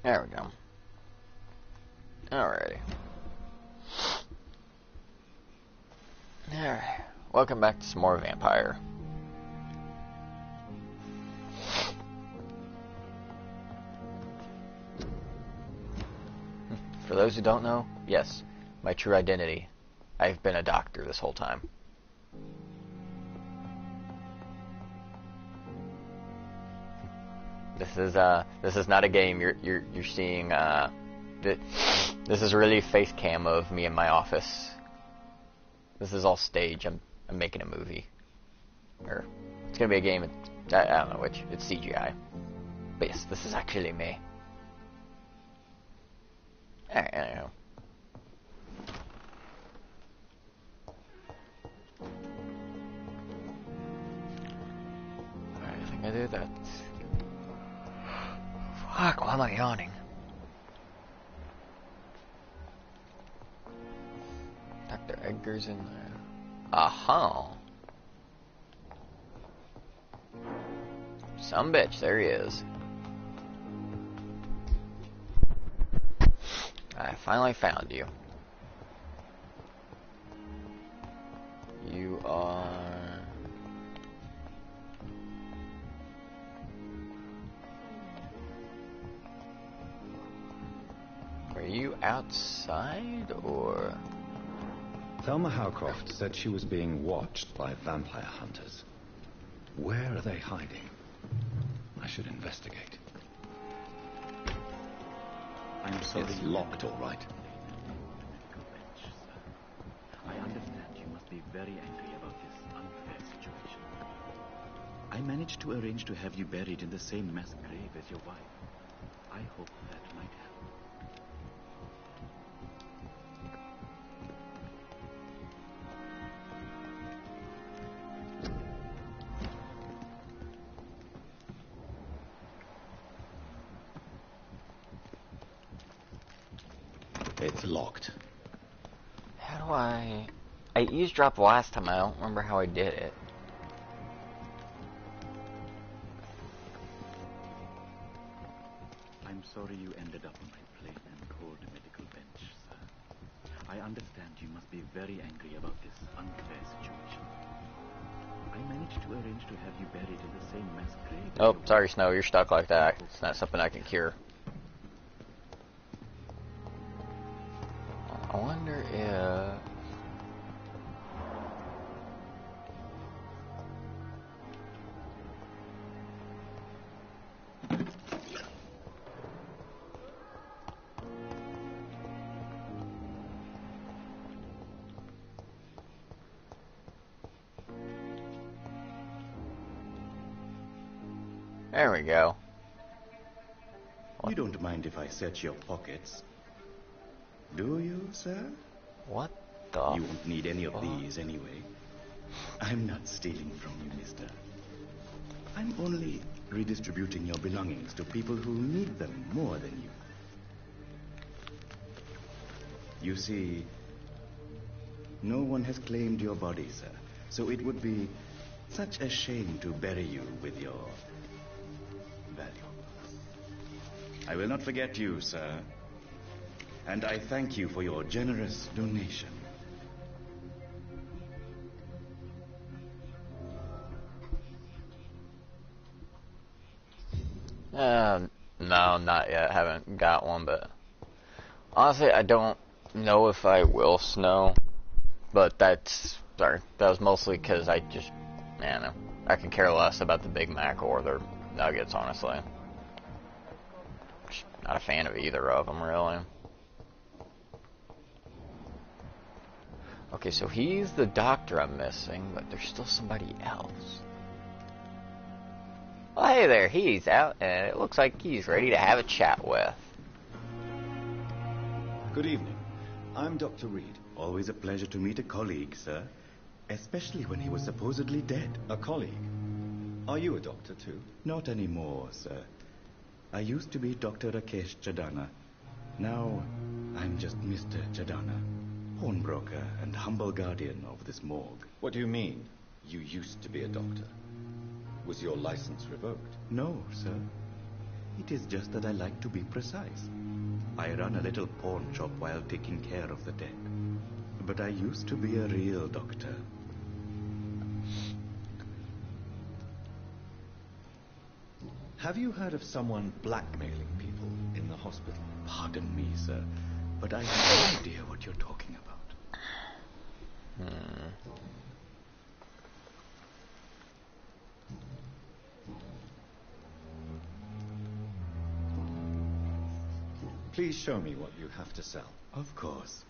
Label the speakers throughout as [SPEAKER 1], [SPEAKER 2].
[SPEAKER 1] There we go. Alrighty. Alright. Welcome back to some more Vampyr. For those who don't know, yes, my true identity. I've been a doctor this whole time. This is not a game. You're seeing this is really a face cam of me in my office. This is all stage. I'm making a movie, or it's gonna be a game. I don't know which. It's CGI, but yes, this is actually me. Alright, I don't know. Alright, I think I did that. Fuck, why am I yawning? Dr. Edgar's in there. Aha! Some bitch, there he is. I finally found you. You are... Were you outside, or...?
[SPEAKER 2] Thelma Howcroft said she was being watched by vampire hunters. Where are they hiding? I should investigate. I'm sorry. It's locked, all right.
[SPEAKER 3] I understand you must be very angry about this unfair situation. I managed to arrange to have you buried in the same mass grave as your wife. I hope that might help.
[SPEAKER 2] It's locked.
[SPEAKER 1] How do I eavesdropped last time, I don't remember how I did it.
[SPEAKER 3] I'm sorry you ended up on my plain and cold medical bench, sir. I understand you must be very angry about this unfair situation. I managed to arrange to have you buried in the same mass grave.
[SPEAKER 1] Oh, sorry, Snow, you're stuck like that. It's not something I can cure. I wonder if... There we go.
[SPEAKER 4] You don't mind if I search your pockets, do you, sir?
[SPEAKER 1] What the...
[SPEAKER 4] You won't need any of these anyway. I'm not stealing from you, mister. I'm only redistributing your belongings to people who need them more than you. You see, no one has claimed your body, sir, so it would be such a shame to bury you with your valuables. I will not forget you, sir. And I thank you for your generous donation.
[SPEAKER 1] No, not yet. Haven't got one, but honestly, I don't know if I will, Snow. But that was mostly because I just, I don't know. I could care less about the Big Mac or their nuggets, honestly. Just not a fan of either of them, really. Okay, so he's the doctor I'm missing, but there's still somebody else. Oh, hey there, he's out, and it looks like he's ready to have a chat with.
[SPEAKER 2] Good evening. I'm Dr. Reed.
[SPEAKER 4] Always a pleasure to meet a colleague, sir. Especially when he was supposedly dead.
[SPEAKER 2] A colleague? Are you a doctor, too?
[SPEAKER 4] Not anymore, sir. I used to be Dr. Rakesh Chadana. Now, I'm just Mr. Chadana. Pawnbroker and humble guardian of this morgue.
[SPEAKER 2] What do you mean, you used to be a doctor? Was your license revoked?
[SPEAKER 4] No, sir. It is just that I like to be precise. I run a little pawn shop while taking care of the dead. But I used to be a real doctor.
[SPEAKER 2] Have you heard of someone blackmailing people in the hospital?
[SPEAKER 4] Pardon me, sir, but I have no idea what you're talking about.
[SPEAKER 2] Please show me what you have to sell.
[SPEAKER 4] Of course.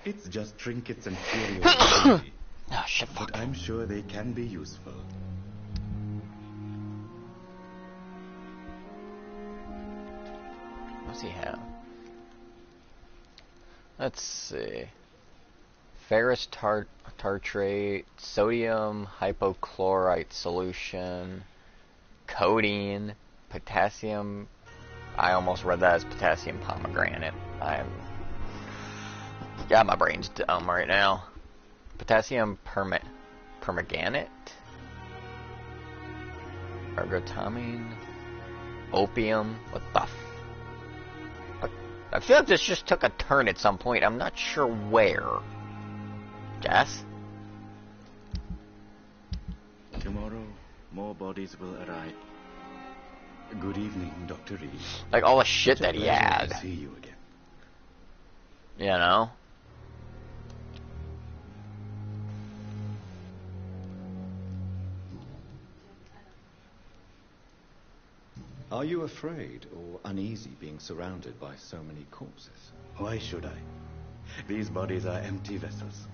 [SPEAKER 4] It's just trinkets and curiosities.
[SPEAKER 1] Oh, shit, fuck.
[SPEAKER 4] But I'm sure they can be useful.
[SPEAKER 1] What's he have? Let's see. Ferrous tartrate, sodium hypochlorite solution, codeine, potassium. I almost read that as potassium pomegranate. My brain's dumb right now. Potassium permanganate, ergotamine, opium. What the f? I feel like this just took a turn at some point. I'm not sure where. Jess?
[SPEAKER 4] Tomorrow, more bodies will arrive. Good evening, Dr. Reed.
[SPEAKER 1] Like all the shit that he
[SPEAKER 4] Pleasure
[SPEAKER 1] had.
[SPEAKER 4] to see you again.
[SPEAKER 1] You know?
[SPEAKER 2] Are you afraid or uneasy being surrounded by so many corpses?
[SPEAKER 4] Why should I? These bodies are empty vessels.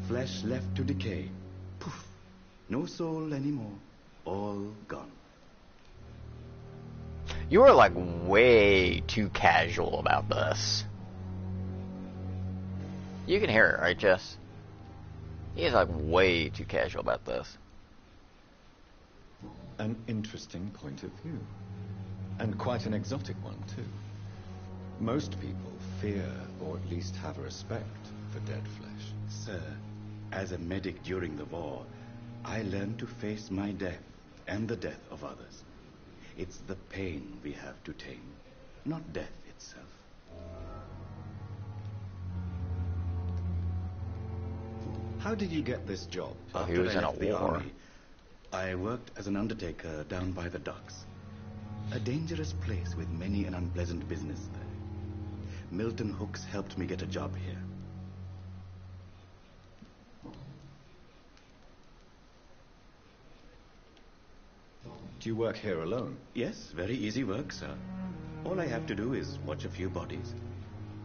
[SPEAKER 4] Flesh left to decay. Poof. No soul anymore. All gone.
[SPEAKER 1] You are like way too casual about this. You can hear it, right, Jess? He is like way too casual about this.
[SPEAKER 2] An interesting point of view. And quite an exotic one, too. Most people fear, or at least have a respect, for dead flesh.
[SPEAKER 4] Sir, as a medic during the war, I learned to face my death and the death of others. It's the pain we have to tame, not death itself.
[SPEAKER 2] How did you get this job?
[SPEAKER 1] Oh, he
[SPEAKER 4] After
[SPEAKER 1] was
[SPEAKER 4] I
[SPEAKER 1] in a
[SPEAKER 4] left the
[SPEAKER 1] war.
[SPEAKER 4] army, I worked as an undertaker down by the docks. A dangerous place with many an unpleasant business there. Milton Hooks helped me get a job here.
[SPEAKER 2] Do you work here alone?
[SPEAKER 4] Yes, very easy work, sir. All I have to do is watch a few bodies.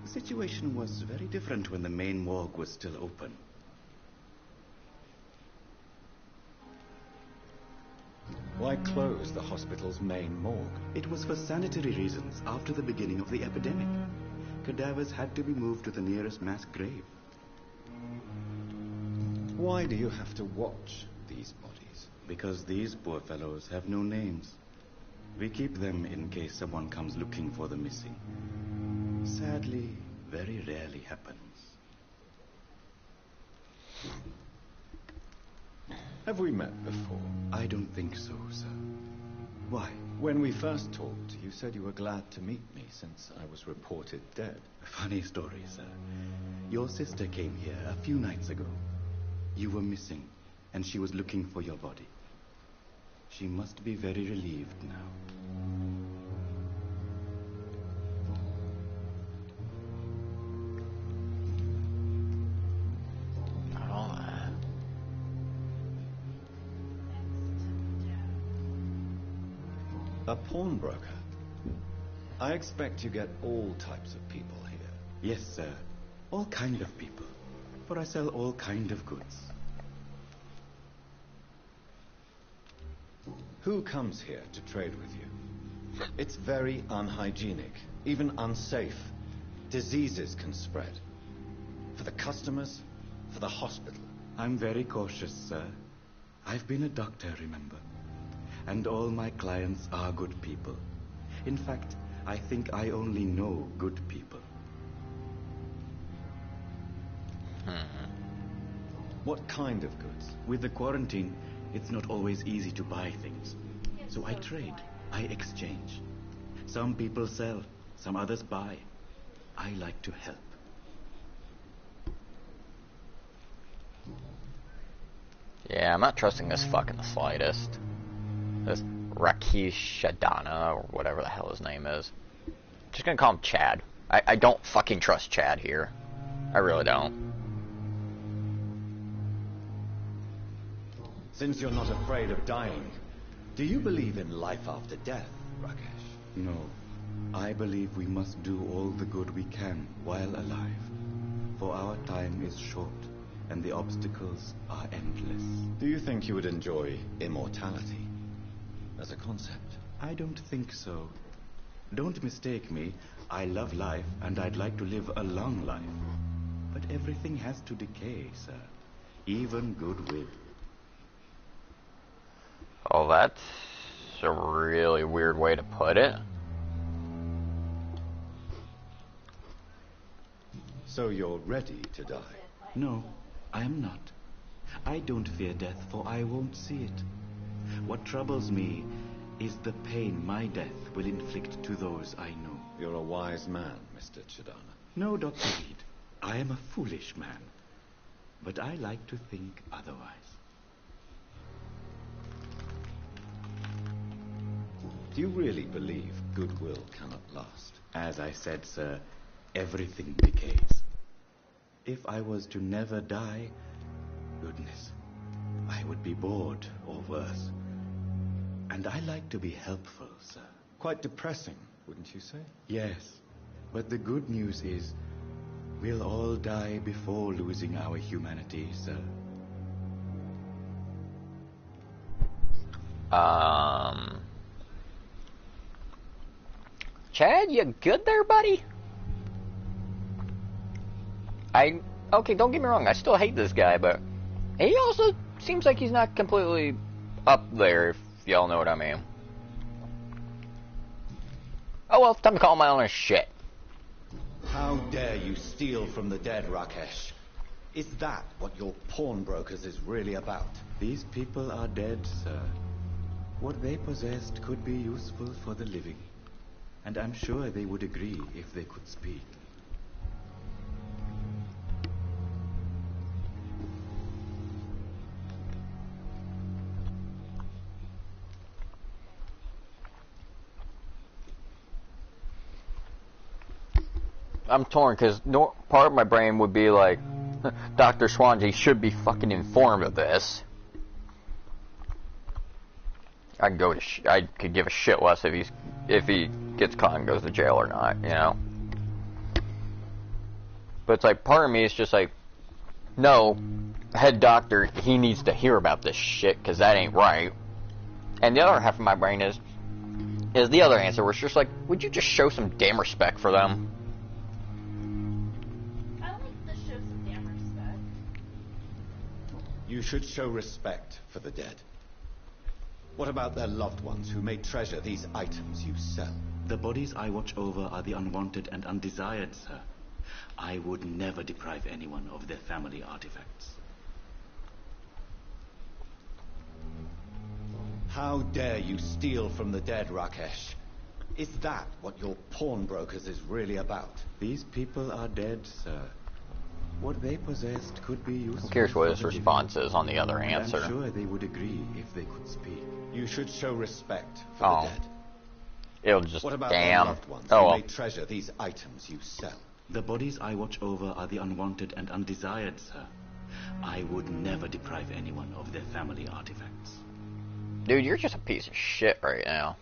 [SPEAKER 4] The situation was very different when the main morgue was still open.
[SPEAKER 2] Why close the hospital's main morgue?
[SPEAKER 4] It was for sanitary reasons after the beginning of the epidemic. Cadavers had to be moved to the nearest mass grave.
[SPEAKER 2] Why do you have to watch these bodies?
[SPEAKER 4] Because these poor fellows have no names. We keep them in case someone comes looking for the missing. Sadly, very rarely happens.
[SPEAKER 2] Have we met before?
[SPEAKER 4] I don't think so, sir. Why?
[SPEAKER 2] When we first talked, you said you were glad to meet me since I was reported dead.
[SPEAKER 4] Funny story, sir. Your sister came here a few nights ago. You were missing, and she was looking for your body. She must be very relieved now.
[SPEAKER 1] Not all that.
[SPEAKER 2] A pawnbroker? I expect you get all types of people here.
[SPEAKER 4] Yes, sir. All kind of people. For I sell all kind of goods.
[SPEAKER 2] Who comes here to trade with you? It's very unhygienic, even unsafe. Diseases can spread. For the customers, for the hospital.
[SPEAKER 4] I'm very cautious, sir. I've been a doctor, remember? And all my clients are good people. In fact, I think I only know good people.
[SPEAKER 2] What kind of goods?
[SPEAKER 4] With the quarantine, it's not always easy to buy things. So I trade, I exchange. Some people sell, some others buy. I like to help.
[SPEAKER 1] Yeah, I'm not trusting this fuck in the slightest. This Rakesh Shadana, or whatever the hell his name is. Just gonna call him Chad. I don't fucking trust Chad here. I really don't.
[SPEAKER 2] Since you're not afraid of dying, do you believe in life after death, Rakesh?
[SPEAKER 4] No. I believe we must do all the good we can while alive. For our time is short, and the obstacles are endless.
[SPEAKER 2] Do you think you would enjoy immortality as a concept?
[SPEAKER 4] I don't think so. Don't mistake me. I love life, and I'd like to live a long life. But everything has to decay, sir. Even goodwill.
[SPEAKER 1] Oh, that's a really weird way to put it.
[SPEAKER 2] So you're ready to die?
[SPEAKER 4] No, I am not. I don't fear death, for I won't see it. What troubles me is the pain my death will inflict to those I know.
[SPEAKER 2] You're a wise man, Mr. Chidana.
[SPEAKER 4] No, Dr. Reed. I am a foolish man. But I like to think otherwise.
[SPEAKER 2] Do you really believe goodwill cannot last?
[SPEAKER 4] As I said, sir, everything decays. If I was to never die, goodness, I would be bored or worse. And I like to be helpful, sir.
[SPEAKER 2] Quite depressing, wouldn't you say?
[SPEAKER 4] Yes, but the good news is we'll all die before losing our humanity, sir.
[SPEAKER 1] Chad, you good there, buddy? Okay, don't get me wrong, I still hate this guy, but he also seems like he's not completely up there, if y'all know what I mean. Oh well, time to call my own shit.
[SPEAKER 2] How dare you steal from the dead, Rakesh? Is that what your pawnbrokers is really about?
[SPEAKER 4] These people are dead, sir. What they possessed could be useful for the living. And I'm sure they would agree if they could speak.
[SPEAKER 1] I'm torn, because part of my brain would be like, Dr. Swansea should be fucking informed of this. I could give a shit less if he gets caught and goes to jail or not, you know? But it's like, part of me is just like, no, head doctor, he needs to hear about this shit, because that ain't right. And the other half of my brain is the other answer, where it's just like, would you just show some damn respect for them?
[SPEAKER 2] You should show respect for the dead. What about their loved ones who may treasure these items you sell?
[SPEAKER 4] The bodies I watch over are the unwanted and undesired, sir. I would never deprive anyone of their family artifacts.
[SPEAKER 2] How dare you steal from the dead, Rakesh? Is that what your pawnbrokers is really about?
[SPEAKER 4] These people are dead, sir. What they possessed could be useful.
[SPEAKER 1] I'm curious what his response is on the other answer.
[SPEAKER 4] I'm sure they would agree if they could speak.
[SPEAKER 2] You should show respect for the dead.
[SPEAKER 1] It'll just,
[SPEAKER 2] what about
[SPEAKER 1] damn.
[SPEAKER 2] their loved ones who may treasure these items you sell?
[SPEAKER 4] The bodies I watch over are the unwanted and undesired, sir. I would never deprive anyone of their family artifacts.
[SPEAKER 1] Dude, you're just a piece of shit right now.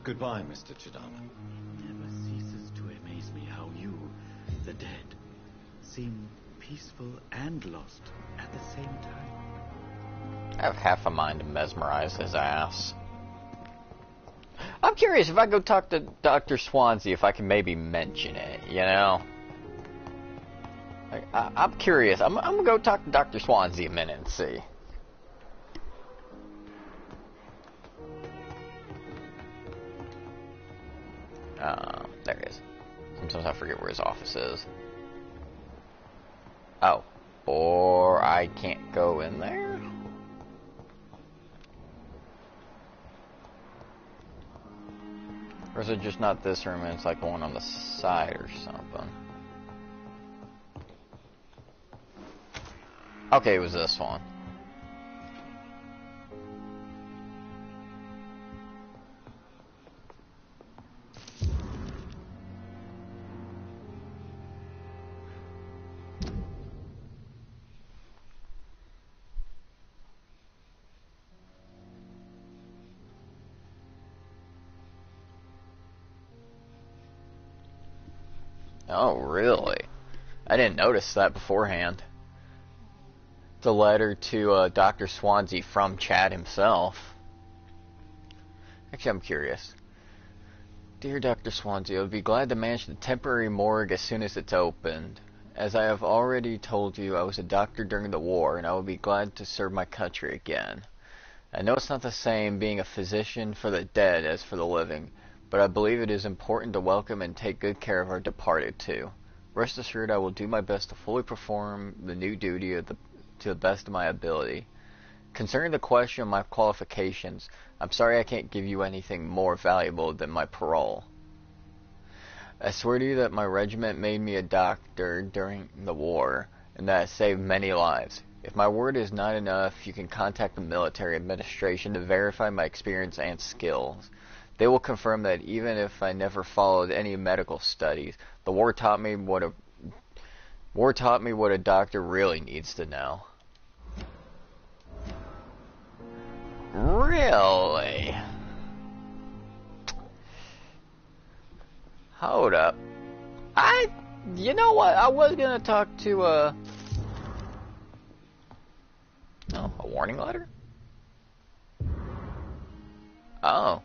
[SPEAKER 2] Goodbye, Mr. Chidana.
[SPEAKER 4] It never ceases to amaze me how you, the dead, seem peaceful and lost at the same time.
[SPEAKER 1] I have half a mind to mesmerize his ass. I'm curious if I go talk to Dr. Swansea, if I can maybe mention it, you know? I'm curious. I'm gonna go talk to Dr. Swansea a minute and see. There he is. Sometimes I forget where his office is. Oh. Or I can't go in there? Or is it just not this room and it's like the one on the side or something? Okay, it was this one. Oh, really? I didn't notice that beforehand. The letter to Dr. Swansea from Chad himself. Actually, I'm curious. Dear Dr. Swansea, I would be glad to manage the temporary morgue as soon as it's opened. As I have already told you, I was a doctor during the war, and I would be glad to serve my country again. I know it's not the same being a physician for the dead as for the living, but I believe it is important to welcome and take good care of our departed too. Rest assured I will do my best to fully perform the new duty to the best of my ability. Concerning the question of my qualifications, I'm sorry I can't give you anything more valuable than my parole. I swear to you that my regiment made me a doctor during the war, and that it saved many lives. If my word is not enough, you can contact the military administration to verify my experience and skills. They will confirm that even if I never followed any medical studies, the war taught me what a doctor really needs to know. Really? Hold up. You know what? I was gonna talk to, oh, a warning letter? Oh.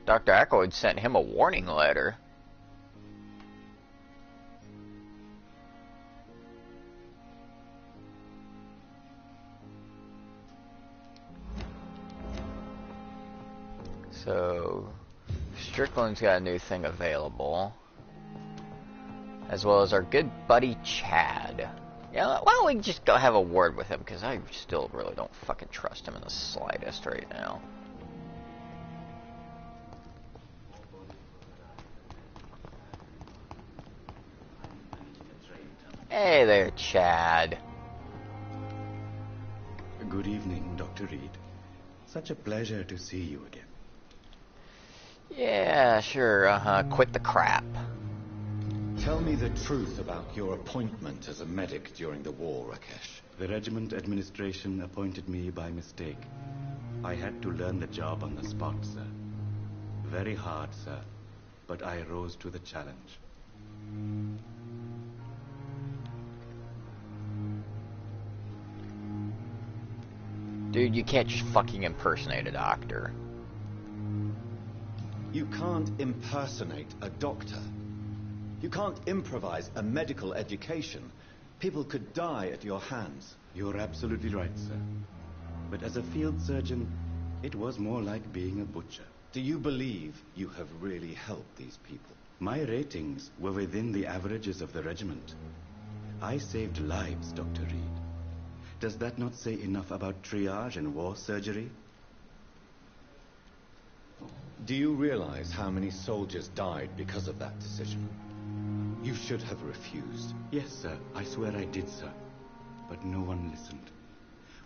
[SPEAKER 1] Dr. Ackroyd sent him a warning letter. So, Strickland's got a new thing available. As well as our good buddy Chad. Yeah, why don't we just go have a word with him, because I still really don't fucking trust him in the slightest right now. Hey there, Chad.
[SPEAKER 4] Good evening, Dr. Reed. Such a pleasure to see you again.
[SPEAKER 1] Yeah, sure, quit the crap.
[SPEAKER 2] Tell me the truth about your appointment as a medic during the war, Rakesh.
[SPEAKER 4] The regiment administration appointed me by mistake. I had to learn the job on the spot, sir. Very hard, sir, but I rose to the challenge.
[SPEAKER 1] Dude, you can't just fucking impersonate a doctor.
[SPEAKER 2] You can't impersonate a doctor. You can't improvise a medical education. People could die at your hands.
[SPEAKER 4] You're absolutely right, sir. But as a field surgeon, it was more like being a butcher.
[SPEAKER 2] Do you believe you have really helped these people?
[SPEAKER 4] My ratings were within the averages of the regiment. I saved lives, Dr. Reed. Does that not say enough about triage and war surgery?
[SPEAKER 2] Do you realize how many soldiers died because of that decision? You should have refused.
[SPEAKER 4] Yes, sir. I swear I did, sir. But no one listened.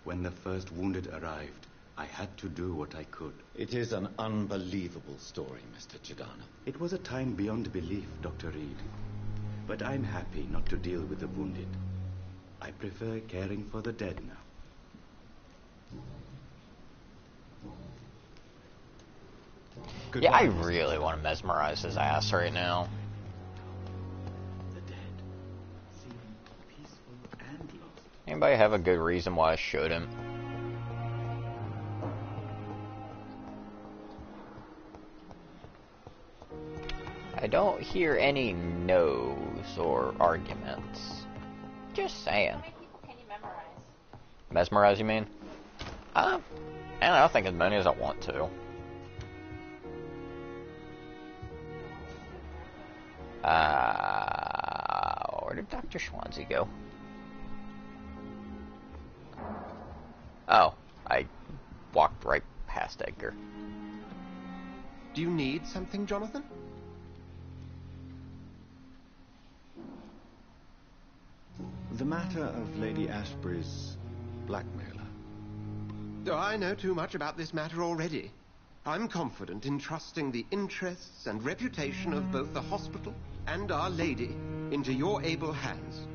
[SPEAKER 4] When the first wounded arrived, I had to do what I could.
[SPEAKER 2] It is an unbelievable story, Mr. Chidana.
[SPEAKER 4] It was a time beyond belief, Dr. Reed. But I'm happy not to deal with the wounded. I prefer caring for the dead now.
[SPEAKER 2] Goodbye,
[SPEAKER 1] Yeah, I
[SPEAKER 2] Mr.
[SPEAKER 1] really want to mesmerize his ass right now.
[SPEAKER 3] The dead seem peaceful and lost.
[SPEAKER 1] Anybody have a good reason why I shouldn't? I don't hear any no's or arguments. Just saying.
[SPEAKER 5] How many people can you memorize?
[SPEAKER 1] Mesmerize, you mean? I don't know, I think as many as I want to. Where did Dr. Schwanze go? Oh, I walked right past Edgar.
[SPEAKER 6] Do you need something, Jonathan?
[SPEAKER 2] The matter of Lady Ashbury's blackmailer.
[SPEAKER 6] Oh, I know too much about this matter already. I'm confident in trusting the interests and reputation of both the hospital and Our Lady into your able hands.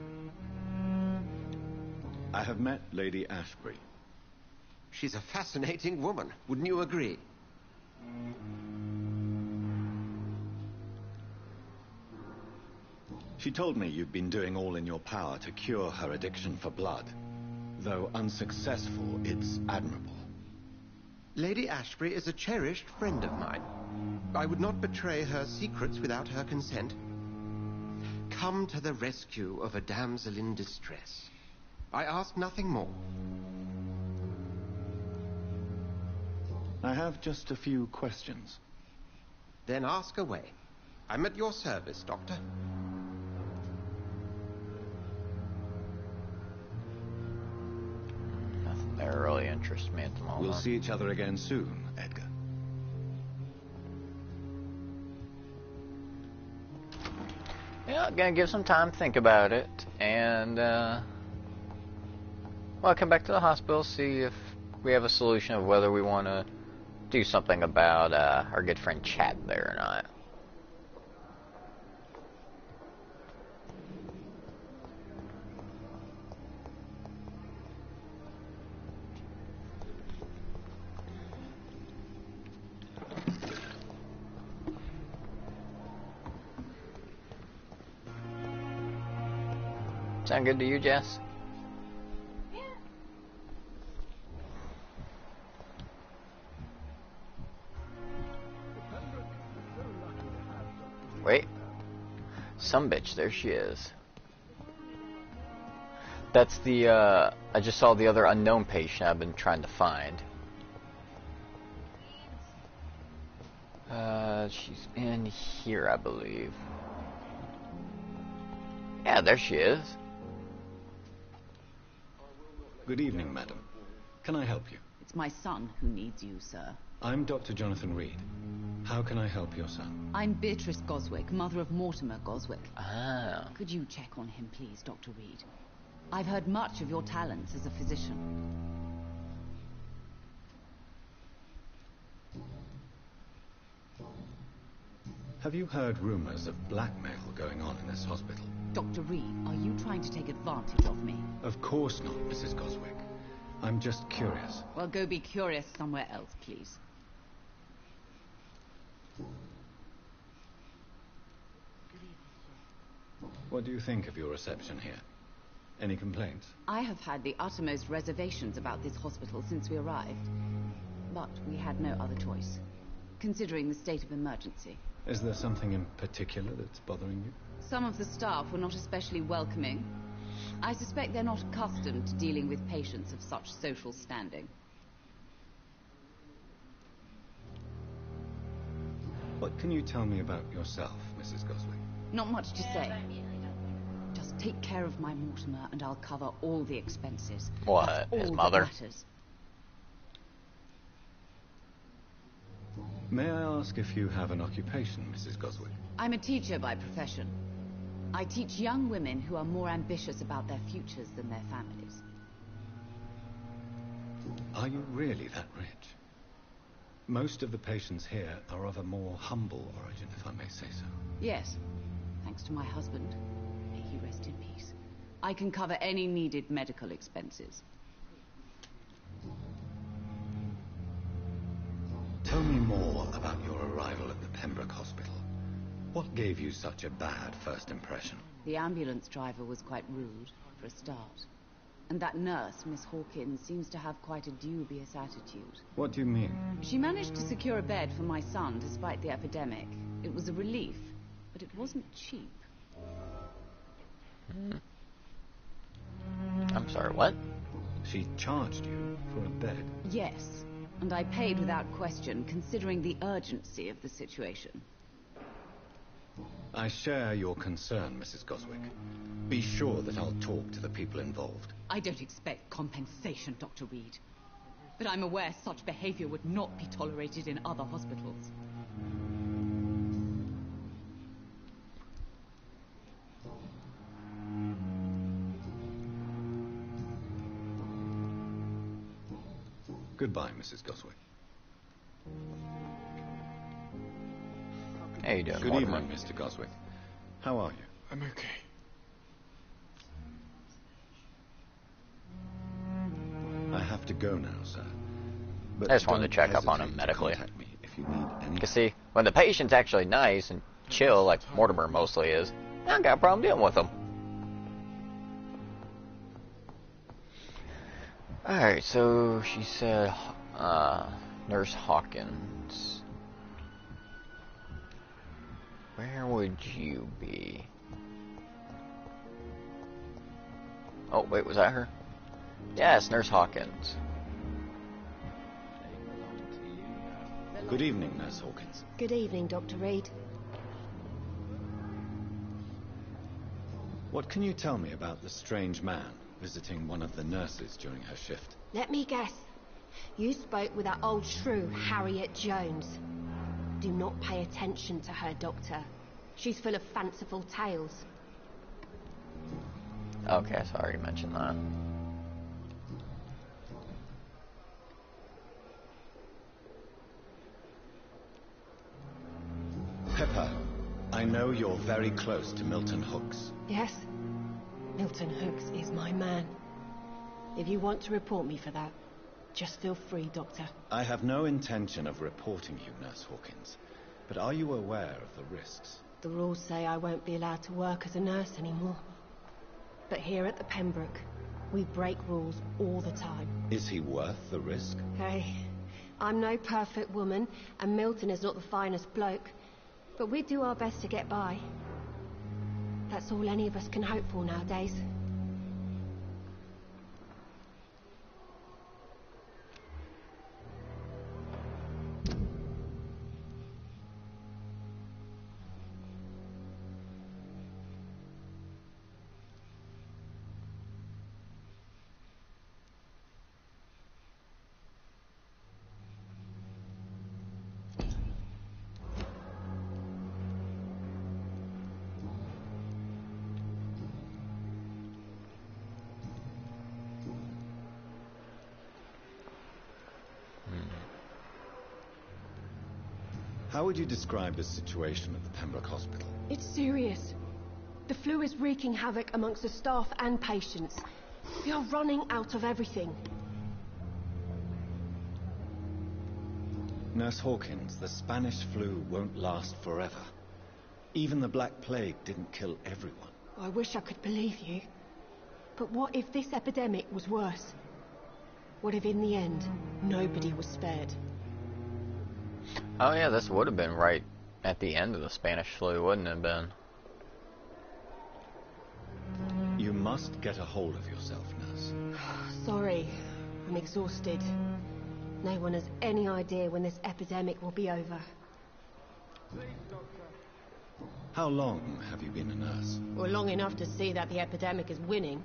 [SPEAKER 2] I have met Lady Ashbury.
[SPEAKER 6] She's a fascinating woman, wouldn't you agree?
[SPEAKER 2] She told me you've been doing all in your power to cure her addiction for blood. Though unsuccessful, it's admirable.
[SPEAKER 6] Lady Ashbury is a cherished friend of mine. I would not betray her secrets without her consent. Come to the rescue of a damsel in distress. I ask nothing more.
[SPEAKER 2] I have just a few questions.
[SPEAKER 6] Then ask away. I'm at your service, Doctor.
[SPEAKER 1] Nothing there really interests me at the moment.
[SPEAKER 2] We'll see each other again soon, Edgar.
[SPEAKER 1] Yeah, I'm gonna give some time to think about it, and well, I'll come back to the hospital, see if we have a solution of whether we want to do something about our good friend Chad there or not. Sound good to you, Jess? Wait. Some bitch, there she is. That's the, I just saw the other unknown patient I've been trying to find. She's in here, I believe. Yeah, there she is.
[SPEAKER 2] Good evening, madam. Can I help you?
[SPEAKER 7] It's my son who needs you, sir.
[SPEAKER 2] I'm Dr. Jonathan Reed. How can I help your son?
[SPEAKER 7] I'm Beatrice Goswick, mother of Mortimer Goswick.
[SPEAKER 1] Ah.
[SPEAKER 7] Could you check on him, please, Dr. Reed? I've heard much of your talents as a physician.
[SPEAKER 2] Have you heard rumors of blackmail going on in this hospital?
[SPEAKER 7] Dr. Reed, are you trying to take advantage of me?
[SPEAKER 2] Of course not, Mrs. Goswick. I'm just curious.
[SPEAKER 7] Well, go be curious somewhere else, please.
[SPEAKER 2] What do you think of your reception here? Any complaints?
[SPEAKER 7] I have had the uttermost reservations about this hospital since we arrived. But we had no other choice, considering the state of emergency.
[SPEAKER 2] Is there something in particular that's bothering you?
[SPEAKER 7] Some of the staff were not especially welcoming. I suspect they're not accustomed to dealing with patients of such social standing.
[SPEAKER 2] What can you tell me about yourself, Mrs. Goswick?
[SPEAKER 7] Not much to say. Just take care of my Mortimer and I'll cover all the expenses.
[SPEAKER 1] What,
[SPEAKER 7] That's all
[SPEAKER 1] his
[SPEAKER 7] that
[SPEAKER 1] mother?
[SPEAKER 7] matters.
[SPEAKER 2] May I ask if you have an occupation, Mrs. Goswick?
[SPEAKER 7] I'm a teacher by profession. I teach young women who are more ambitious about their futures than their families.
[SPEAKER 2] Are you really that rich? Most of the patients here are of a more humble origin, if I may say so.
[SPEAKER 7] Yes, thanks to my husband. May he rest in peace. I can cover any needed medical expenses.
[SPEAKER 2] Tell me more about your arrival at the Pembroke Hospital. What gave you such a bad first impression?
[SPEAKER 7] The ambulance driver was quite rude, for a start. And that nurse, Miss Hawkins, seems to have quite a dubious attitude.
[SPEAKER 2] What do you mean?
[SPEAKER 7] She managed to secure a bed for my son despite the epidemic. It was a relief, but it wasn't cheap.
[SPEAKER 1] I'm sorry, what?
[SPEAKER 2] She charged you for a bed.
[SPEAKER 7] Yes, and I paid without question, considering the urgency of the situation.
[SPEAKER 2] I share your concern, Mrs. Goswick. Be sure that I'll talk to the people involved.
[SPEAKER 7] I don't expect compensation, Dr. Reed. But I'm aware such behavior would not be tolerated in other hospitals.
[SPEAKER 2] Goodbye, Mrs. Goswick.
[SPEAKER 1] How you doing,
[SPEAKER 2] Good
[SPEAKER 1] Mortimer?
[SPEAKER 2] evening, Mr. Goswick. How are you?
[SPEAKER 8] I'm okay.
[SPEAKER 2] I have to go now, sir. But
[SPEAKER 1] I just wanted to
[SPEAKER 2] don't
[SPEAKER 1] check up on
[SPEAKER 2] hesitate
[SPEAKER 1] him
[SPEAKER 2] to
[SPEAKER 1] medically.
[SPEAKER 2] contact me if you need any.
[SPEAKER 1] Cause see, when the patient's actually nice and chill, like Mortimer mostly is, I don't got a problem dealing with him. Alright, so she said, Nurse Hawkins. Where would you be? Oh, wait, was that her? Yes, Nurse Hawkins.
[SPEAKER 2] Good evening, Nurse Hawkins.
[SPEAKER 9] Good evening, Dr. Reed.
[SPEAKER 2] What can you tell me about the strange man visiting one of the nurses during her shift?
[SPEAKER 9] Let me guess. You spoke with that old shrew, Harriet Jones. Do not pay attention to her, Doctor. She's full of fanciful tales.
[SPEAKER 1] Okay, so I already mentioned that.
[SPEAKER 2] Pepper, I know you're very close to Milton Hooks.
[SPEAKER 9] Yes? Milton Hooks is my man. If you want to report me for that, just feel free, Doctor.
[SPEAKER 2] I have no intention of reporting you, Nurse Hawkins. But are you aware of the risks?
[SPEAKER 9] The rules say I won't be allowed to work as a nurse anymore. But here at the Pembroke, we break rules all the time.
[SPEAKER 2] Is he worth the risk?
[SPEAKER 9] Hey, I'm no perfect woman, and Milton is not the finest bloke. But we do our best to get by. That's all any of us can hope for nowadays.
[SPEAKER 2] How would you describe the situation at the Pembroke Hospital?
[SPEAKER 9] It's serious. The flu is wreaking havoc amongst the staff and patients. We are running out of everything.
[SPEAKER 2] Nurse Hawkins, the Spanish flu won't last forever. Even the Black Plague didn't kill everyone.
[SPEAKER 9] I wish I could believe you. But what if this epidemic was worse? What if in the end, nobody was spared?
[SPEAKER 1] Oh yeah, this would have been right at the end of the Spanish flu, wouldn't it have been?
[SPEAKER 2] You must get a hold of yourself, nurse.
[SPEAKER 9] Sorry, I'm exhausted. No one has any idea when this epidemic will be over.
[SPEAKER 2] How long have you been a nurse?
[SPEAKER 9] Well, long enough to see that the epidemic is winning.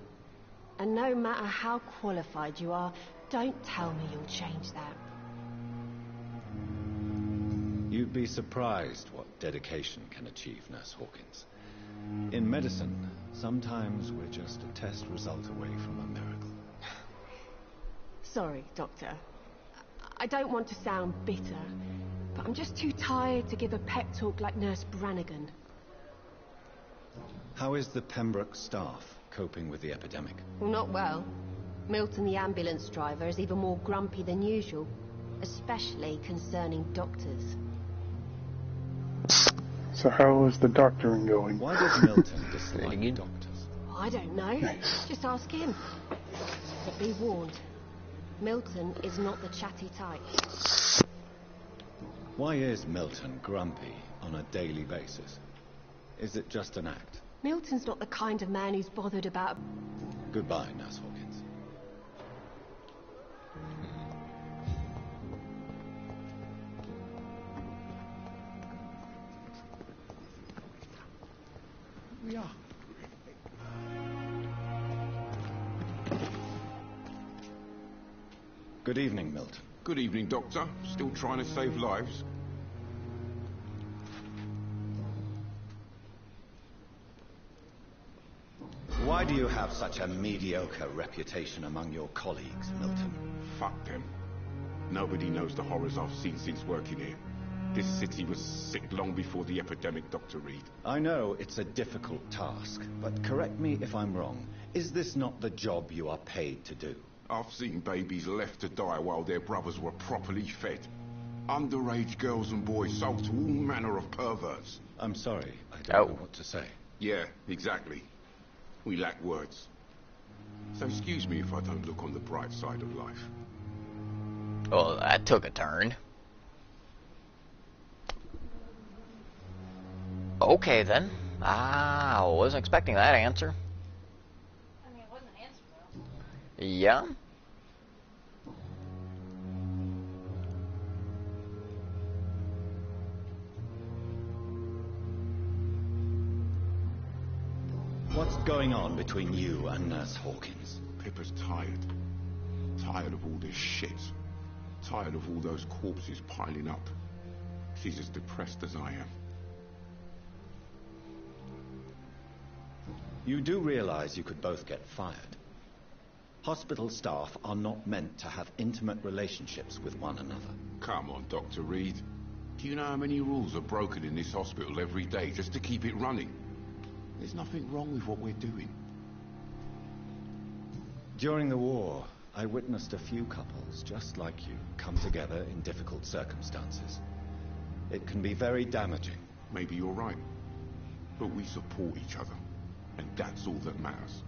[SPEAKER 9] And no matter how qualified you are, don't tell me you'll change that.
[SPEAKER 2] You'd be surprised what dedication can achieve, Nurse Hawkins. In medicine, sometimes we're just a test result away from a miracle.
[SPEAKER 9] Sorry, Doctor. I don't want to sound bitter, but I'm just too tired to give a pep talk like Nurse Brannigan.
[SPEAKER 2] How is the Pembroke staff coping with the epidemic?
[SPEAKER 9] Well, not well. Milton, the ambulance driver, is even more grumpy than usual, especially concerning doctors.
[SPEAKER 8] So how is the doctoring going?
[SPEAKER 2] Why does Milton dislike
[SPEAKER 1] Good.
[SPEAKER 2] doctors?
[SPEAKER 9] I don't know.
[SPEAKER 8] Nice.
[SPEAKER 9] Just ask him. But be warned, Milton is not the chatty type.
[SPEAKER 2] Why is Milton grumpy on a daily basis? Is it just an act?
[SPEAKER 9] Milton's not the kind of man who's bothered about...
[SPEAKER 2] Goodbye, Nurse Hawkins.
[SPEAKER 10] We are.
[SPEAKER 2] Good evening, Milton.
[SPEAKER 10] Good evening, Doctor. Still trying to save lives?
[SPEAKER 2] Why do you have such a mediocre reputation among your colleagues, Milton?
[SPEAKER 10] Fuck them. Nobody knows the horrors I've seen since working here. This city was sick long before the epidemic, Dr. Reed.
[SPEAKER 2] I know it's a difficult task, but correct me if I'm wrong. Is this not the job you are paid to do?
[SPEAKER 10] I've seen babies left to die while their brothers were properly fed. Underage girls and boys sold to all manner of perverts.
[SPEAKER 2] I'm sorry, I don't know what to say.
[SPEAKER 10] Yeah, exactly. We lack words. So excuse me if I don't look on the bright side of life.
[SPEAKER 1] Well, that took a turn. Okay, then. I wasn't expecting that answer.
[SPEAKER 5] I mean, it wasn't an answer, though.
[SPEAKER 1] Yeah.
[SPEAKER 2] What's going on between you and Nurse Hawkins?
[SPEAKER 10] Pippa's tired. Tired of all this shit. Tired of all those corpses piling up. She's as depressed as I am.
[SPEAKER 2] You do realize you could both get fired. Hospital staff are not meant to have intimate relationships with one another.
[SPEAKER 10] Come on, Dr. Reed. Do you know how many rules are broken in this hospital every day just to keep it running? There's nothing wrong with what we're doing.
[SPEAKER 2] During the war, I witnessed a few couples just like you come together in difficult circumstances. It can be very damaging.
[SPEAKER 10] Maybe you're right. But we support each other. And that's all that matters.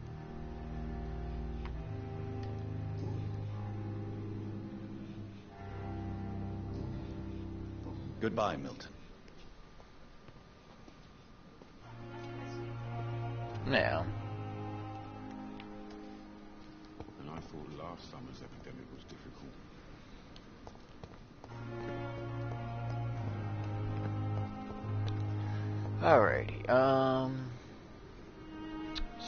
[SPEAKER 2] Goodbye, Milton.
[SPEAKER 1] Yeah.
[SPEAKER 10] And I thought last summer's epidemic was difficult.
[SPEAKER 1] Alrighty,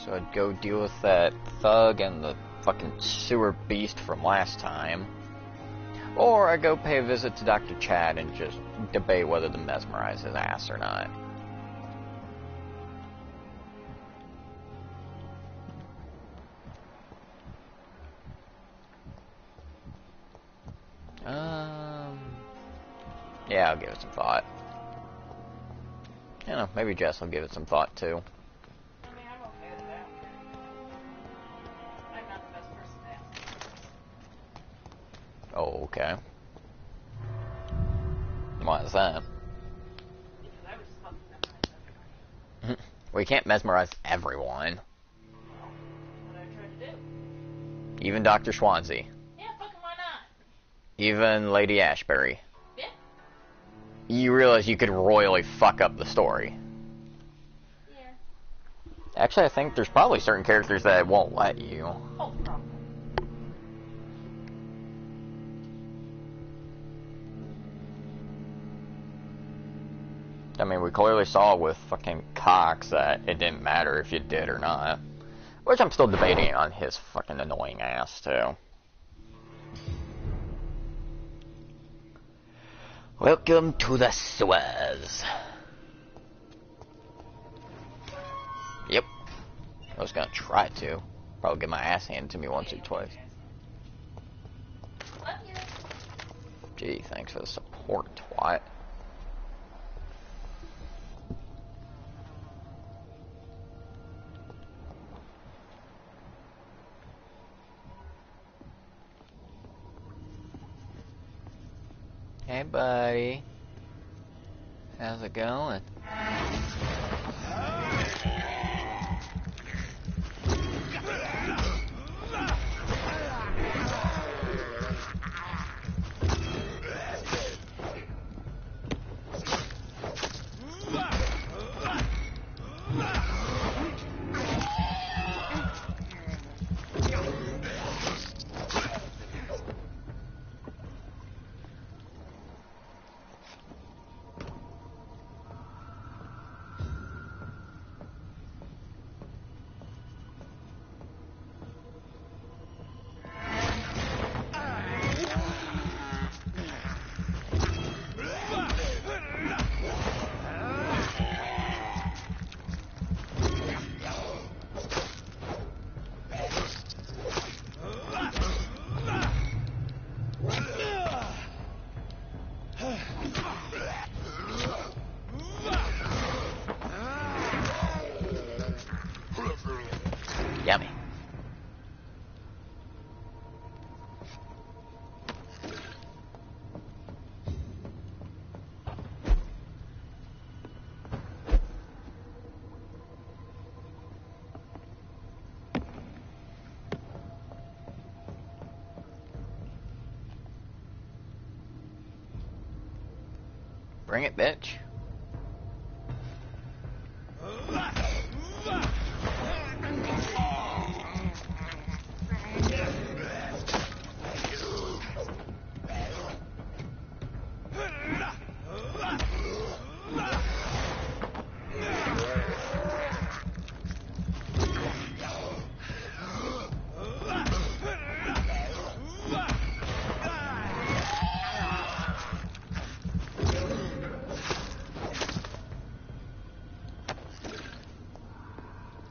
[SPEAKER 1] so I'd go deal with that thug and the fucking sewer beast from last time. Or I'd go pay a visit to Dr. Chad and just debate whether to mesmerize his ass or not. Yeah, I'll give it some thought. You know, maybe Jess will give it some thought too.
[SPEAKER 5] I mean, I'm okay with that. I'm not the best person to ask.
[SPEAKER 1] Oh, okay. Why is that?
[SPEAKER 5] Because I was just fucking mesmerized everybody.
[SPEAKER 1] We can't mesmerize everyone.
[SPEAKER 5] Well, what I tried to do.
[SPEAKER 1] Even Dr. Swansea.
[SPEAKER 5] Yeah, fucking why not?
[SPEAKER 1] Even Lady Ashbury.
[SPEAKER 5] Yeah.
[SPEAKER 1] You realize you could royally fuck up the story.
[SPEAKER 5] Yeah.
[SPEAKER 1] Actually, I think there's probably certain characters that won't let you.
[SPEAKER 5] Oh, probably.
[SPEAKER 1] I mean, we clearly saw with fucking Cox that it didn't matter if you did or not. Which I'm still debating on his fucking annoying ass, too. Welcome to the sewers. Yep. I was gonna try to. Probably get my ass handed to me once or twice.
[SPEAKER 5] Love you.
[SPEAKER 1] Gee, thanks for the support, twat. Hey, buddy. How's it going? Yummy. Bring it, bitch.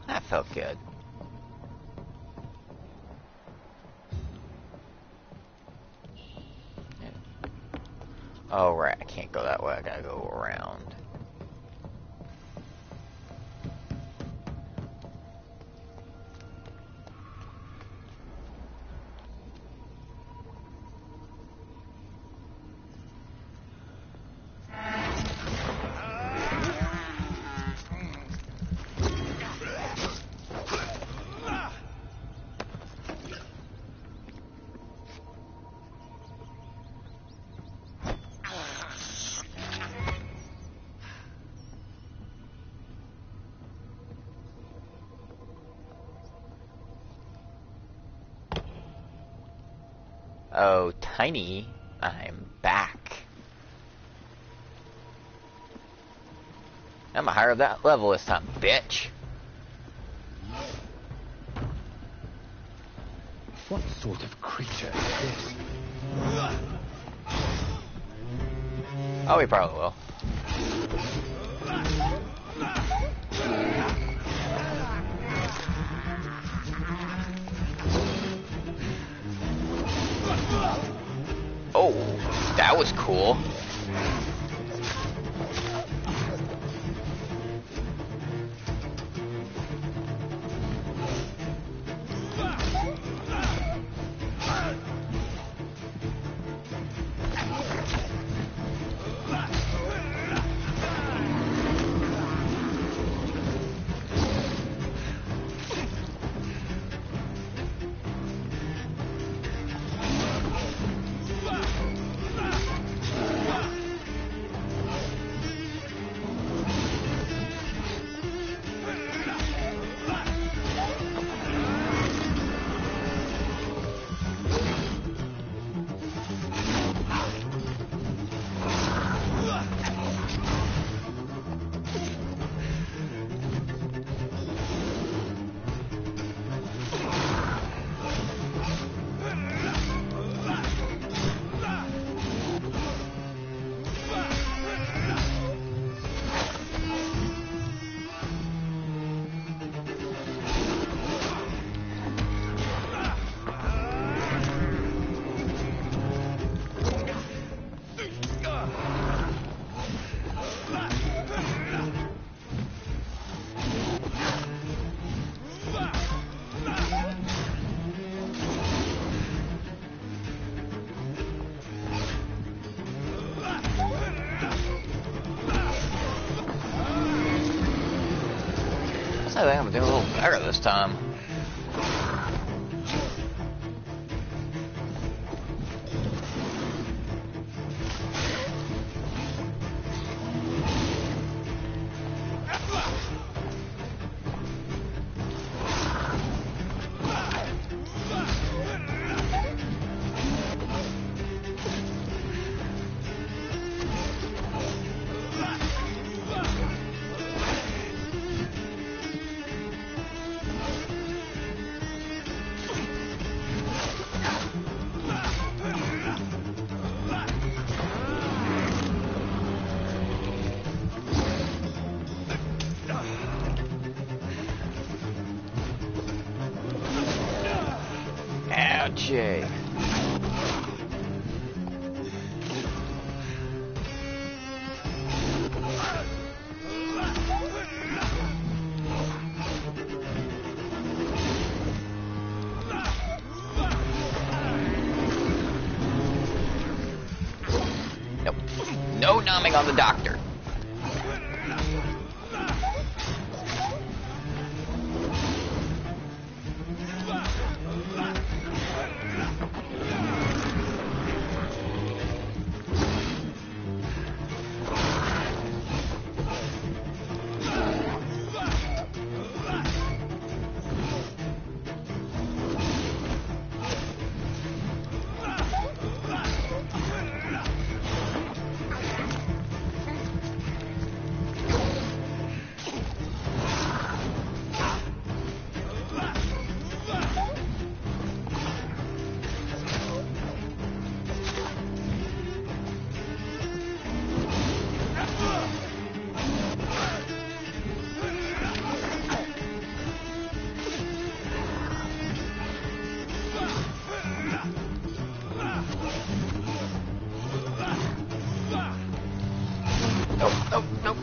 [SPEAKER 1] That felt good. Oh, right, I can't go that way, I gotta go around. Oh, Tiny, I'm back. I'm higher that level this time, bitch.
[SPEAKER 6] What sort of creature is this?
[SPEAKER 1] Oh, he probably will. Oh, that was cool. I think I'm doing a little better this time. Ouchie. coming on the doctor. Nope.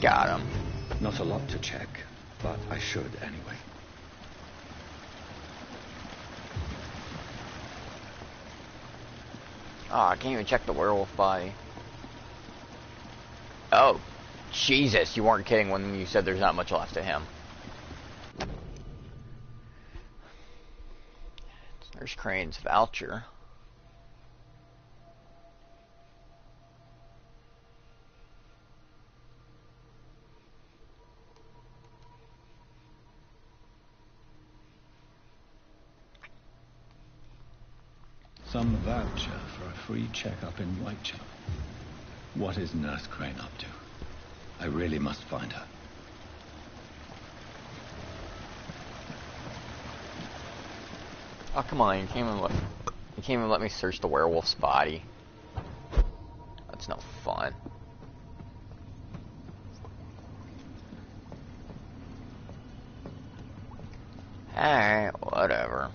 [SPEAKER 1] Got him.
[SPEAKER 11] Not a lot to check, but I should anyway.
[SPEAKER 1] Oh, I can't even check the werewolf body. Oh, Jesus, you weren't kidding when you said there's not much left of him. There's Crane's voucher.
[SPEAKER 11] Some voucher for a free checkup in Whitechapel. What is Nurse Crane up to? I really must find her.
[SPEAKER 1] Oh, come on, you can't even let me search the werewolf's body. That's no fun. Alright, whatever.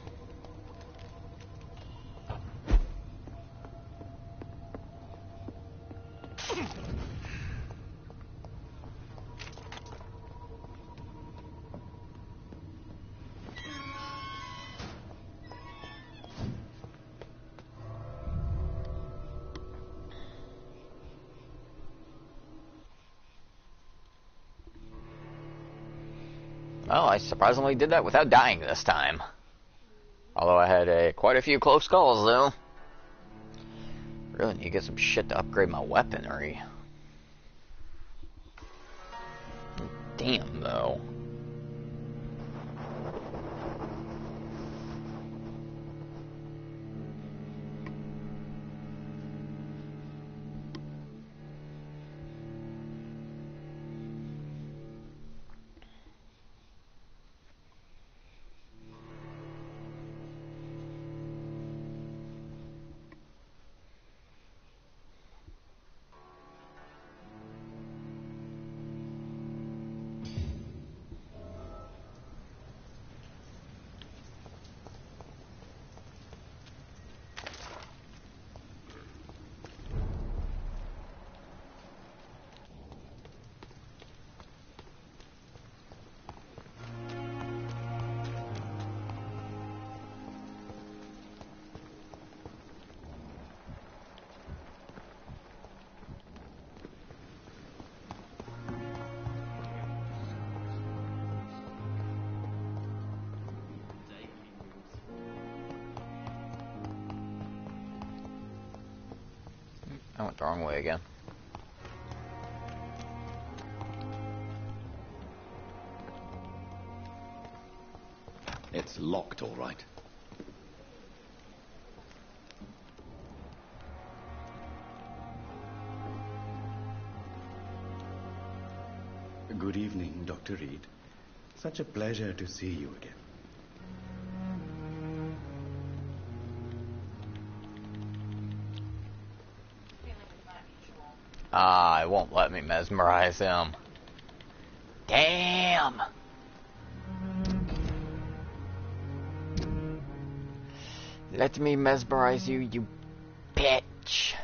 [SPEAKER 1] Well, I surprisingly did that without dying this time. Although I had quite a few close calls, though. Really need to get some shit to upgrade my weaponry. Damn, though. I went the wrong way again.
[SPEAKER 4] It's locked, all right. Good evening, Dr. Reed. Such a pleasure to see you again.
[SPEAKER 1] Ah, it won't let me mesmerize him. Damn! Let me mesmerize you, you bitch.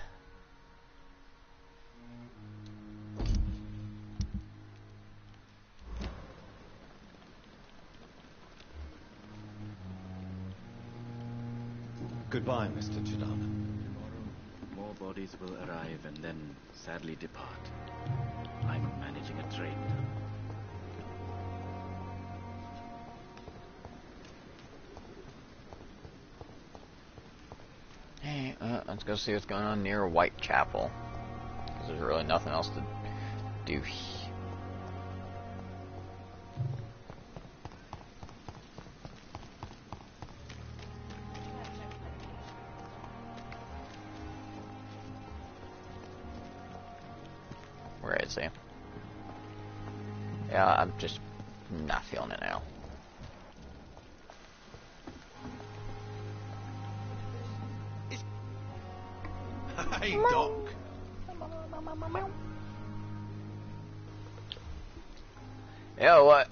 [SPEAKER 2] Goodbye, Mr. Chidana.
[SPEAKER 3] Tomorrow, more bodies will arrive and then sadly depart. I'm managing a train now.
[SPEAKER 1] Hey, let's go see what's going on near Whitechapel. Because there's really nothing else to do. Where is he? Yeah, I'm just not feeling it now.
[SPEAKER 6] Hey, Doc.
[SPEAKER 1] You know what?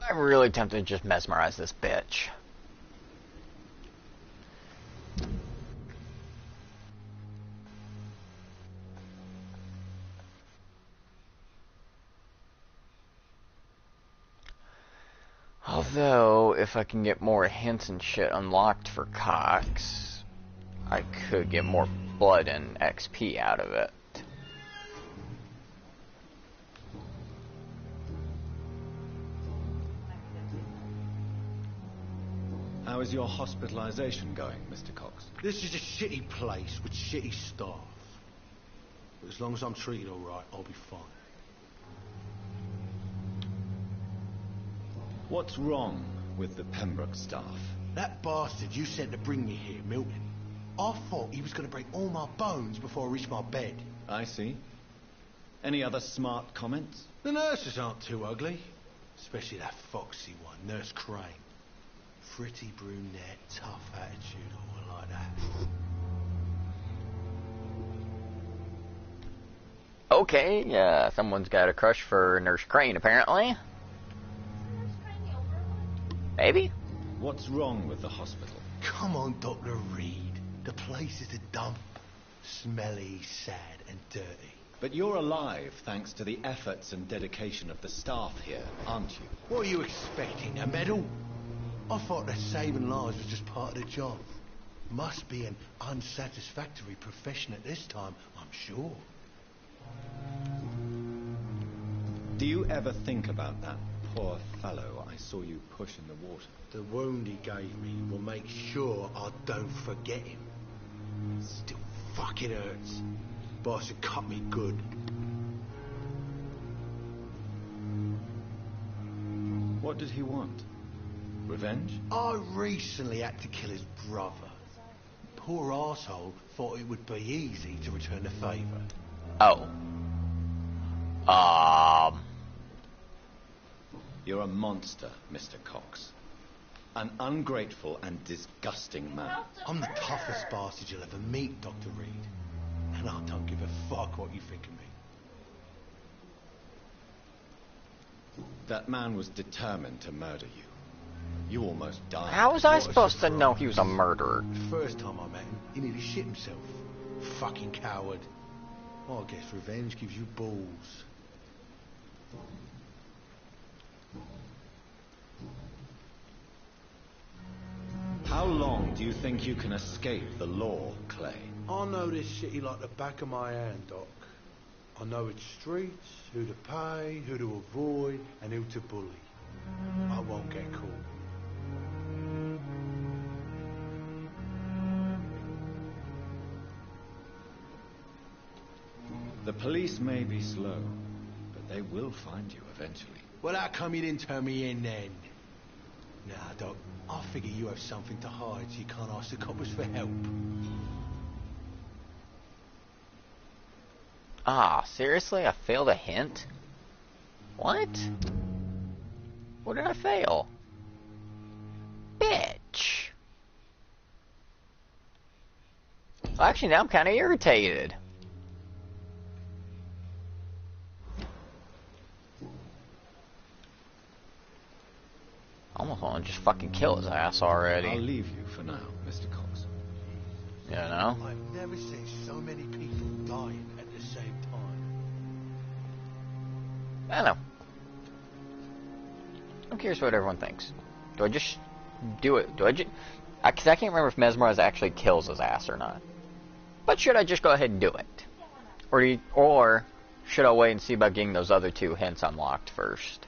[SPEAKER 1] I'm really tempted to just mesmerize this bitch. Although, if I can get more hints and shit unlocked for Cox, I could get more blood and XP out of it.
[SPEAKER 2] How is your hospitalization going, Mr. Cox?
[SPEAKER 12] This is a shitty place with shitty staff. But as long as I'm treated all right, I'll be fine.
[SPEAKER 2] What's wrong with the Pembroke staff?
[SPEAKER 12] That bastard you sent to bring me here, Milton, I thought he was going to break all my bones before I reached my bed.
[SPEAKER 2] I see. Any other smart comments?
[SPEAKER 12] The nurses aren't too ugly. Especially that foxy one, Nurse Crane. Pretty brunette, tough attitude, all like that.
[SPEAKER 1] Okay, someone's got a crush for Nurse Crane, apparently. Maybe?
[SPEAKER 2] What's wrong with the hospital?
[SPEAKER 12] Come on, Dr. Reed. The place is a dump. Smelly, sad, and dirty.
[SPEAKER 2] But you're alive thanks to the efforts and dedication of the staff here, aren't you?
[SPEAKER 12] What are you expecting, a medal? I thought that saving lives was just part of the job. Must be an unsatisfactory profession at this time, I'm sure.
[SPEAKER 2] Do you ever think about that poor fellow I saw you push in the water?
[SPEAKER 12] The wound he gave me will make sure I don't forget him. Still fucking hurts. Boss had cut me good.
[SPEAKER 2] What did he want? Revenge?
[SPEAKER 12] I recently had to kill his brother. Poor arsehole thought it would be easy to return the favour.
[SPEAKER 1] Oh.
[SPEAKER 2] You're a monster, Mr. Cox. An ungrateful and disgusting man.
[SPEAKER 12] I'm the toughest bastard you'll ever meet, Dr. Reed. And I don't give a fuck what you think of me.
[SPEAKER 2] That man was determined to murder you. You almost died.
[SPEAKER 1] How was I supposed to know he was a murderer?
[SPEAKER 12] The first time I met him, he nearly shit himself. Fucking coward. Well, I guess revenge gives you balls.
[SPEAKER 2] How long do you think you can escape the law, Clay?
[SPEAKER 12] I know this city like the back of my hand, Doc. I know its streets, who to pay, who to avoid, and who to bully. I won't get caught.
[SPEAKER 2] The police may be slow, but they will find you eventually.
[SPEAKER 12] Well, how come you didn't turn me in then? Nah, Doc, I figure you have something to hide so you can't ask the coppers for help.
[SPEAKER 1] Ah, seriously? I failed a hint? What? What did I fail? Bitch! Well, actually, now I'm kind of irritated. Almost want to just fucking kill his ass already.
[SPEAKER 2] I'll leave you for now, Mr. Cox.
[SPEAKER 1] You know?
[SPEAKER 12] I've never seen so many people dying at the same time.
[SPEAKER 1] I don't know. I'm curious what everyone thinks. Do I just do it? Do I just... Because I can't remember if Mesmerize actually kills his ass or not. But should I just go ahead and do it? Or should I wait and see about getting those other 2 hints unlocked first?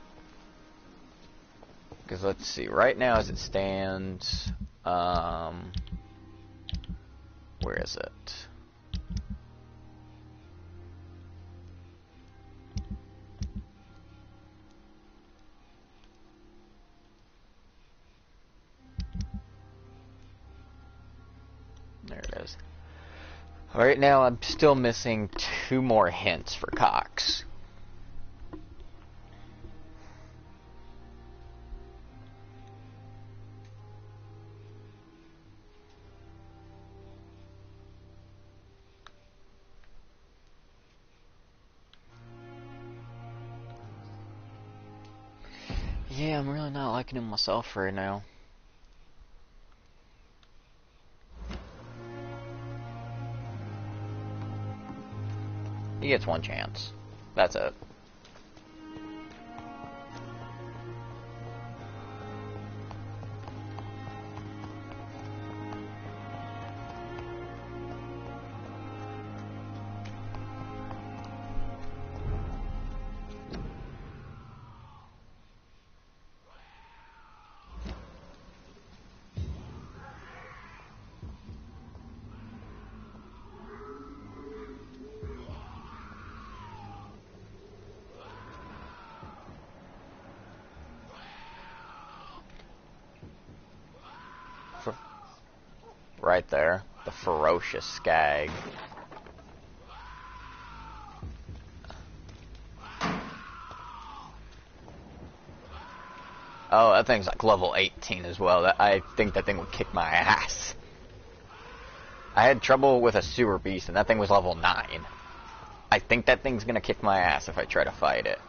[SPEAKER 1] Because let's see, right now as it stands, where is it? There it is. Right now I'm still missing 2 more hints for Cox. Yeah, I'm really not liking him myself right now. He gets 1 chance. That's it. Right there. The ferocious skag. Oh, that thing's like level 18 as well. I think that thing would kick my ass. I had trouble with a sewer beast, and that thing was level 9. I think that thing's gonna kick my ass if I try to fight it.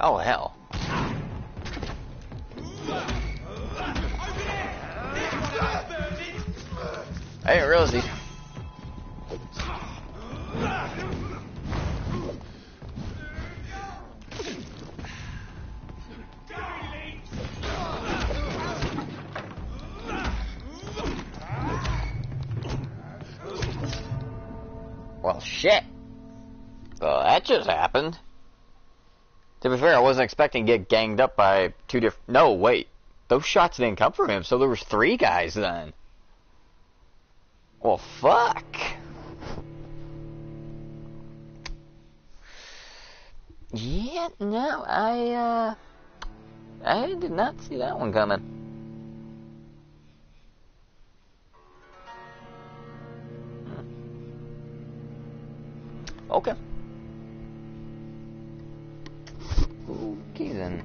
[SPEAKER 1] Oh, hell. I didn't realize these... Well, shit. Well, that just happened. To be fair, I wasn't expecting to get ganged up by 2 different... No, wait. Those shots didn't come from him, so there was 3 guys then. Well, fuck. Yeah, no, I did not see that one coming. Okay. Okay then.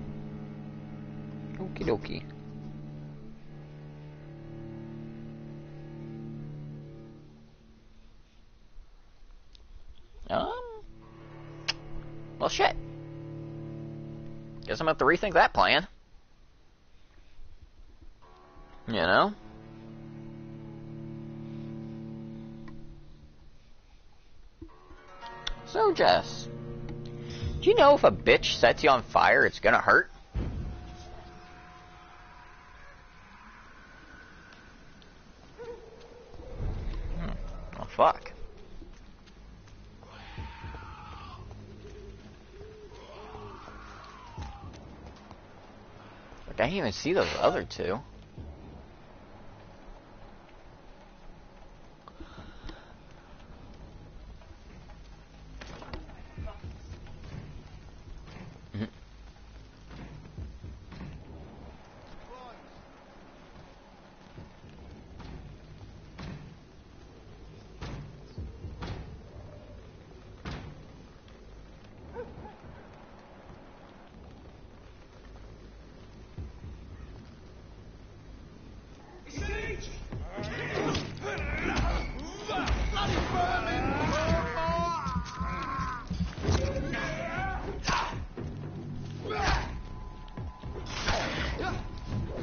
[SPEAKER 1] Okie dokie. Well, shit. Guess I'm gonna have to rethink that plan. You know? So, Jess, do you know if a bitch sets you on fire, it's gonna hurt? Oh, fuck. I didn't even see those other two.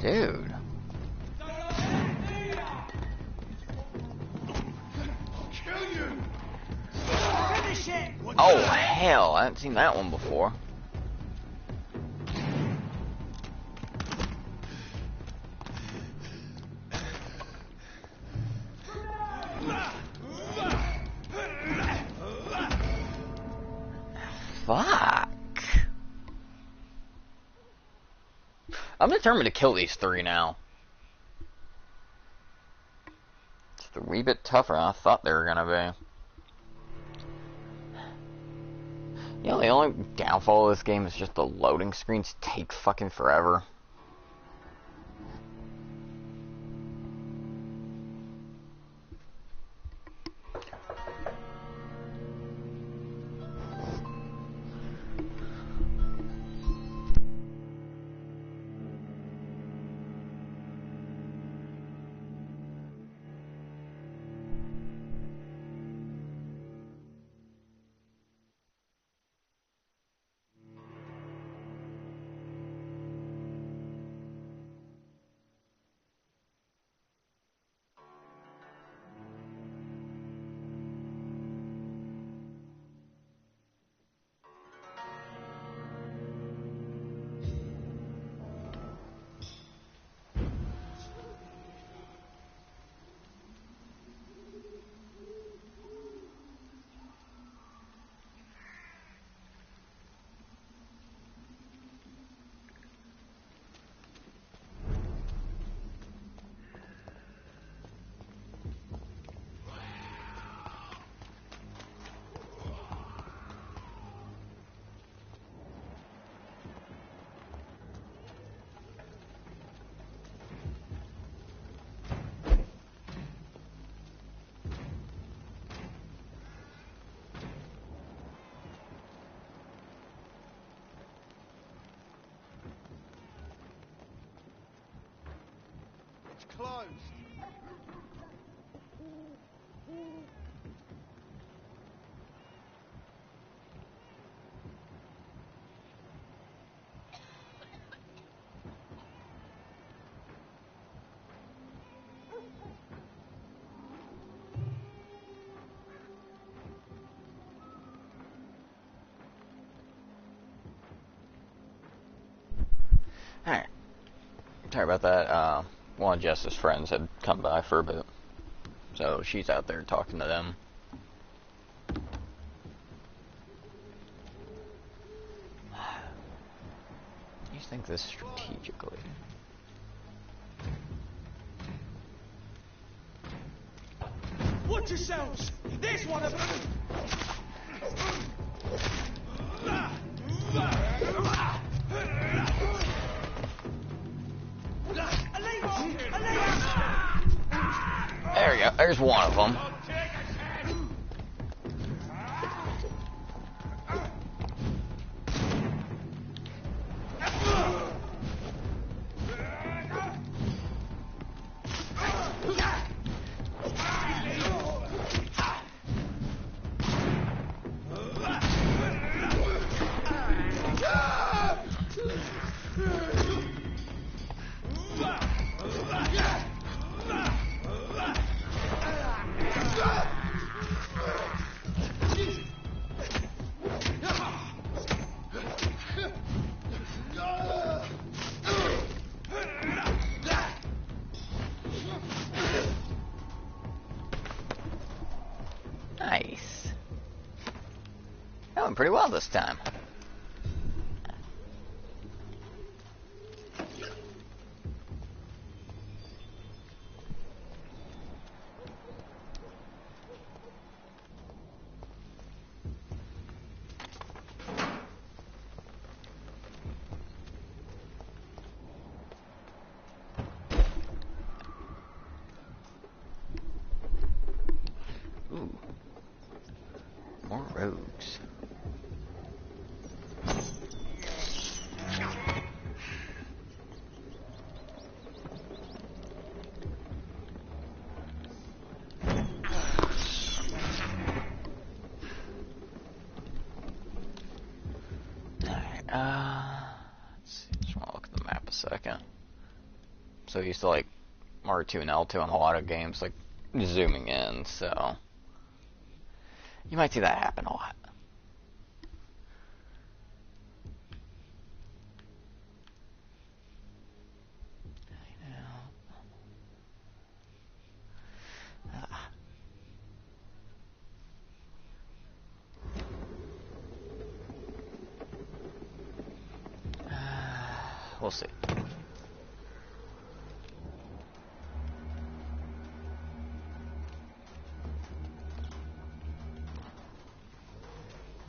[SPEAKER 1] Dude. Oh, hell. I haven't seen that one before. Fuck. I'm determined to kill these three now. It's a wee bit tougher than I thought they were gonna be. You know, the only downfall of this game is just the loading screens take fucking forever.
[SPEAKER 12] Closed.
[SPEAKER 1] Alright. Sorry about that. One of Jess's friends had come by for a bit. So she's out there talking to them. You think this strategically.
[SPEAKER 13] Watch yourselves! There's one of them!
[SPEAKER 1] There you go. There's one of them. doing pretty well this time. Ooh. More rogues. Let's see. Just want to look at the map a second. So used to like R2 and L2 in a lot of games, like zooming in, so you might see that happen a lot. We'll see.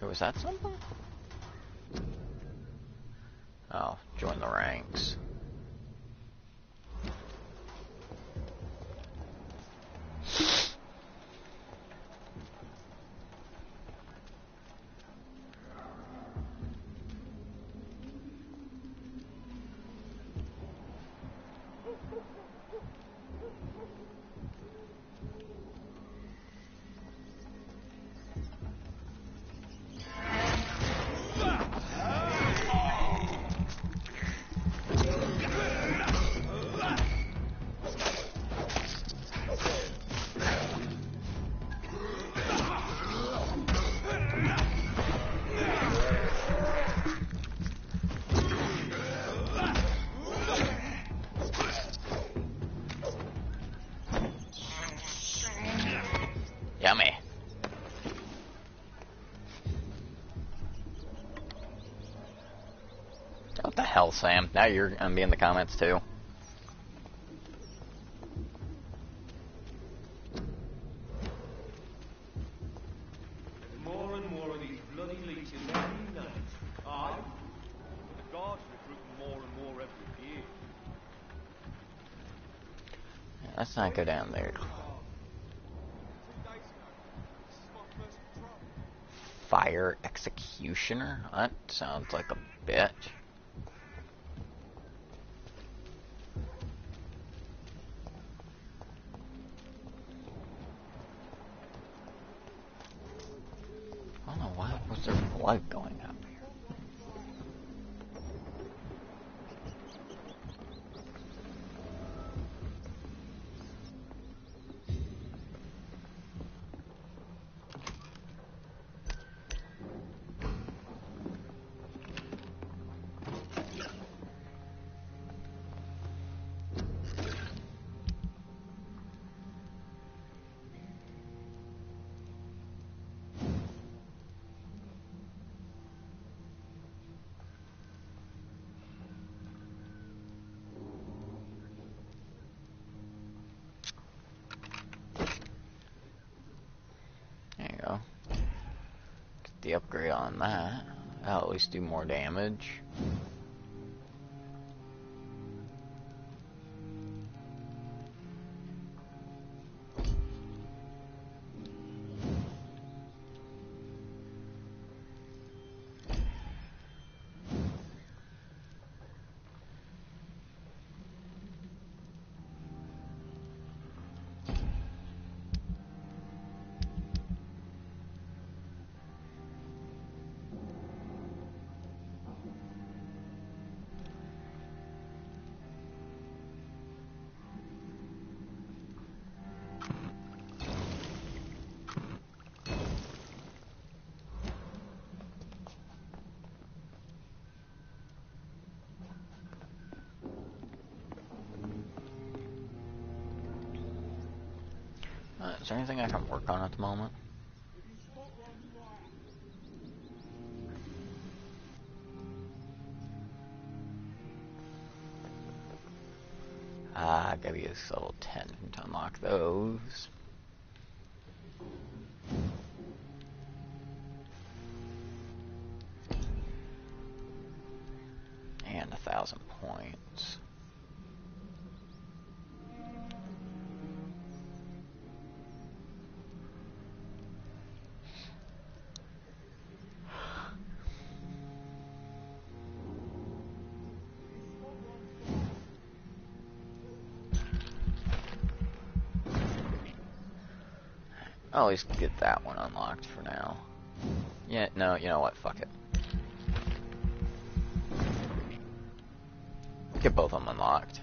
[SPEAKER 1] Was that something? Oh, join the ranks. Yummy. What the hell, Sam? Now you're gonna be in the comments too.
[SPEAKER 13] More and more of these bloody leeches every night. Aye. The guards recruit more and more every year.
[SPEAKER 1] Yeah, let's not go down there. Fire executioner? That sounds like a bitch. I don't know why was there blood going up here. There you go. Get the upgrade on that. That'll at least do more damage. Is there anything I can work on at the moment? Gotta use level 10 to unlock those. And 1,000 points. I'll at least get that one unlocked for now. Yeah, no, you know what? Fuck it. Get both of them unlocked.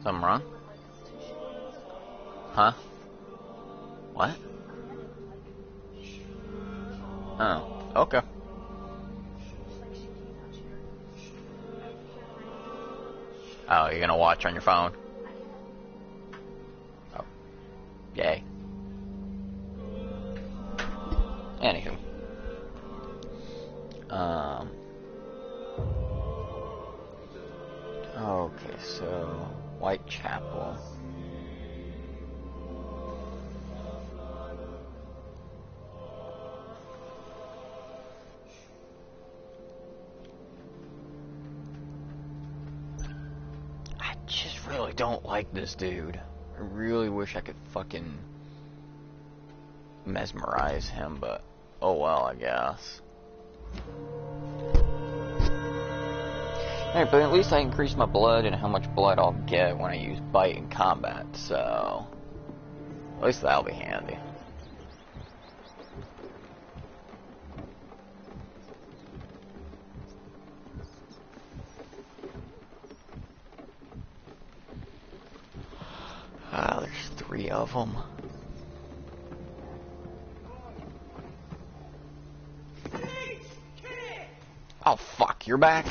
[SPEAKER 1] Something wrong? Huh? What? Oh, okay. Oh, you're gonna watch on your phone? Oh. Yay. Anywho. Okay, so Whitechapel. I just really don't like this dude. I really wish I could fucking mesmerize him, but oh well, I guess. Alright, but at least I increase my blood and how much blood I'll get when I use bite in combat, so at least that'll be handy. Ah, there's 3 of them. Oh fuck, you're back?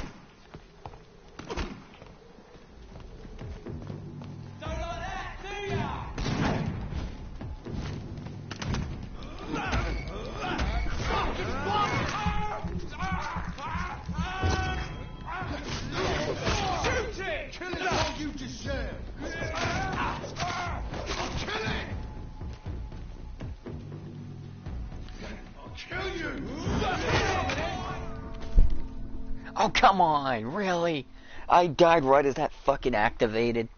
[SPEAKER 1] Oh, come on, really? I died right as that fucking activated?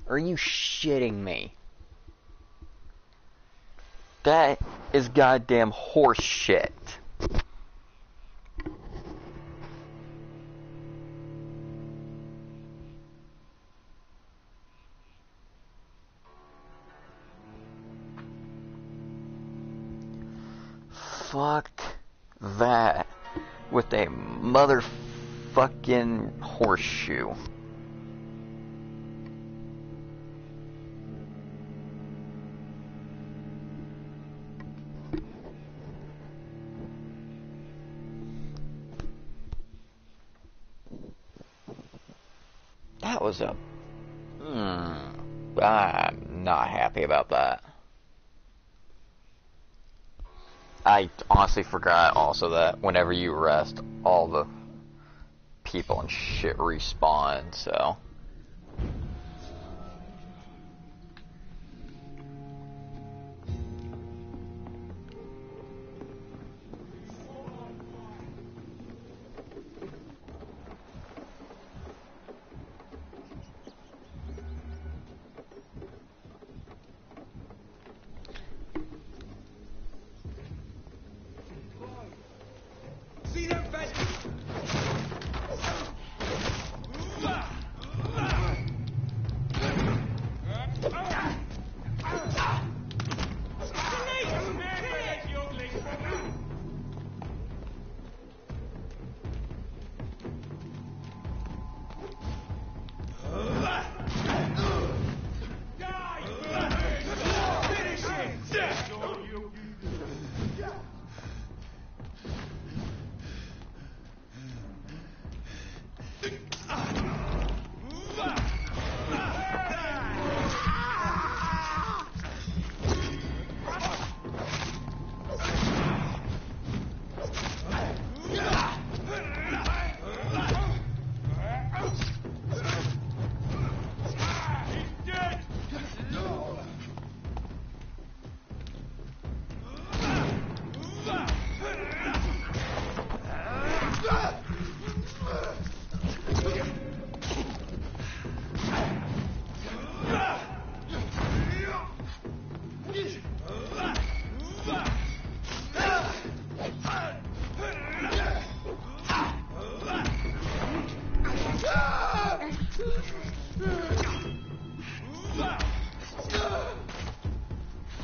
[SPEAKER 1] Are you shitting me? That is goddamn horse shit. Fuck that with a motherfucking horseshoe. That was a... I'm not happy about that. I honestly forgot also that whenever you rest, all the people and shit respawn, so...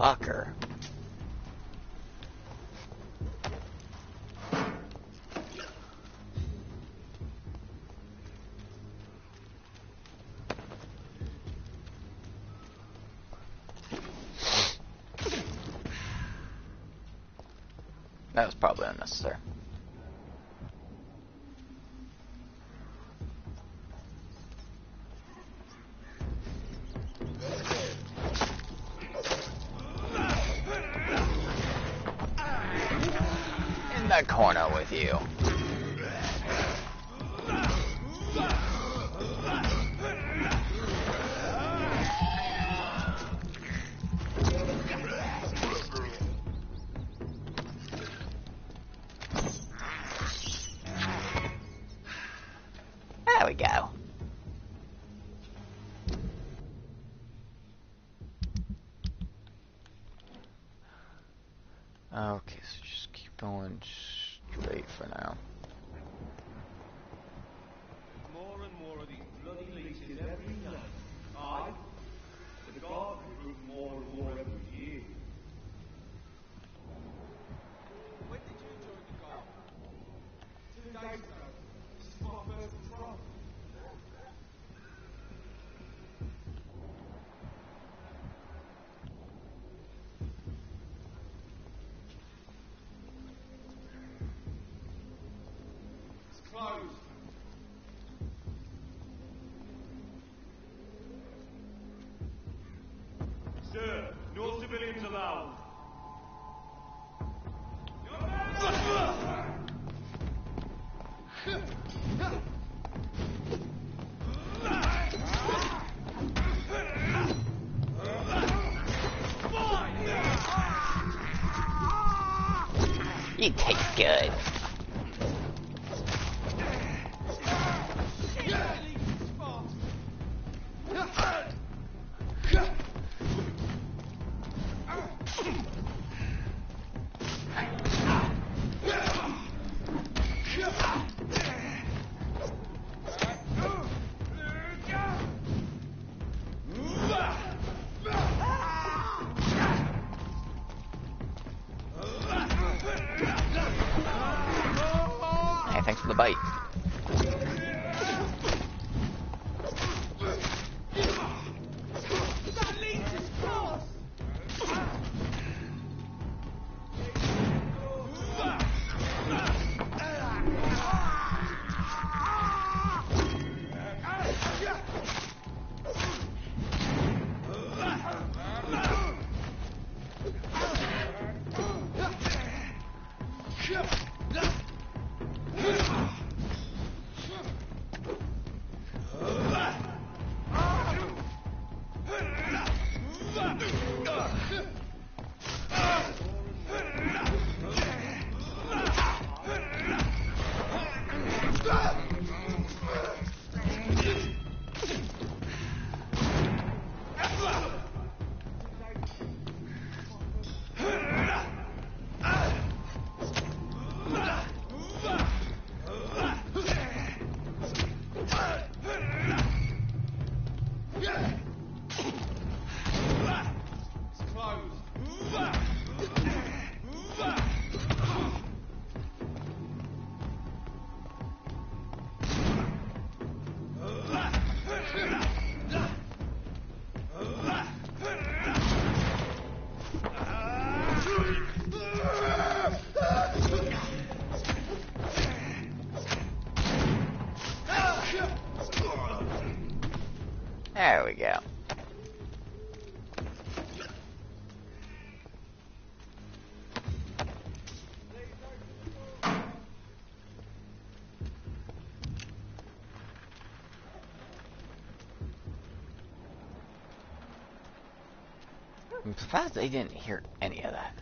[SPEAKER 1] Fucker. That was probably unnecessary. In the corner with you. There we go. Okay, so just keep going straight for now.
[SPEAKER 13] More and more of these bloody leeches every night. Aye. The guard recruit more and more every year. When did you join the guard? 2 days ago. This is my first patrol. It's closed. Sir, no civilians allowed.
[SPEAKER 1] You taste good. Hey, thanks for the bite. There we go. I'm surprised they didn't hear any of that.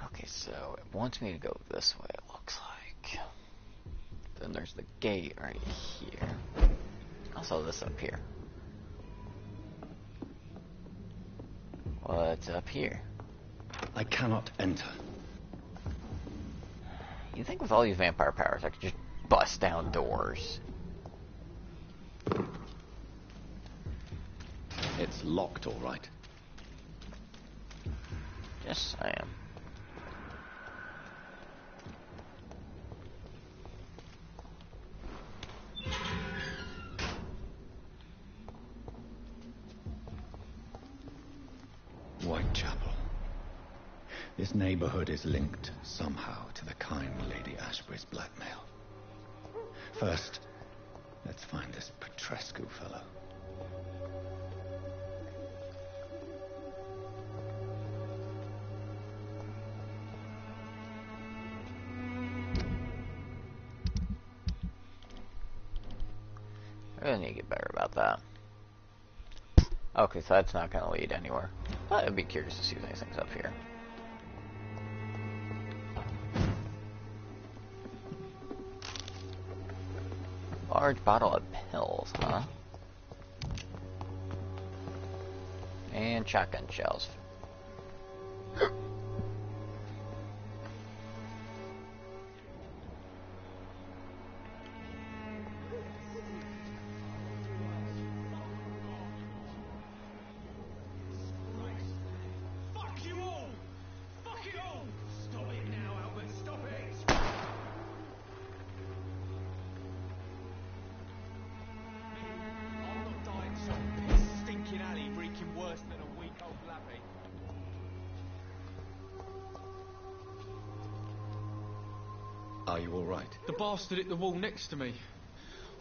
[SPEAKER 1] Okay, so it wants me to go this way, it looks like. Then there's the gate right here. Also this up here. What's up here?
[SPEAKER 2] I cannot enter.
[SPEAKER 1] You think with all these vampire powers I could just bust down doors?
[SPEAKER 2] It's locked, all right.
[SPEAKER 1] Yes, I am.
[SPEAKER 4] Whitechapel. This neighborhood is linked somehow to the kind Lady Ashbury's blackmail. First, let's find this Petrescu fellow.
[SPEAKER 1] I really need to get better about that. Okay, so that's not going to lead anywhere. But I'd be curious to see if anything's up here. Large bottle of pills, huh? And shotgun shells.
[SPEAKER 2] Are you all right?
[SPEAKER 14] The bastard hit the wall next to me.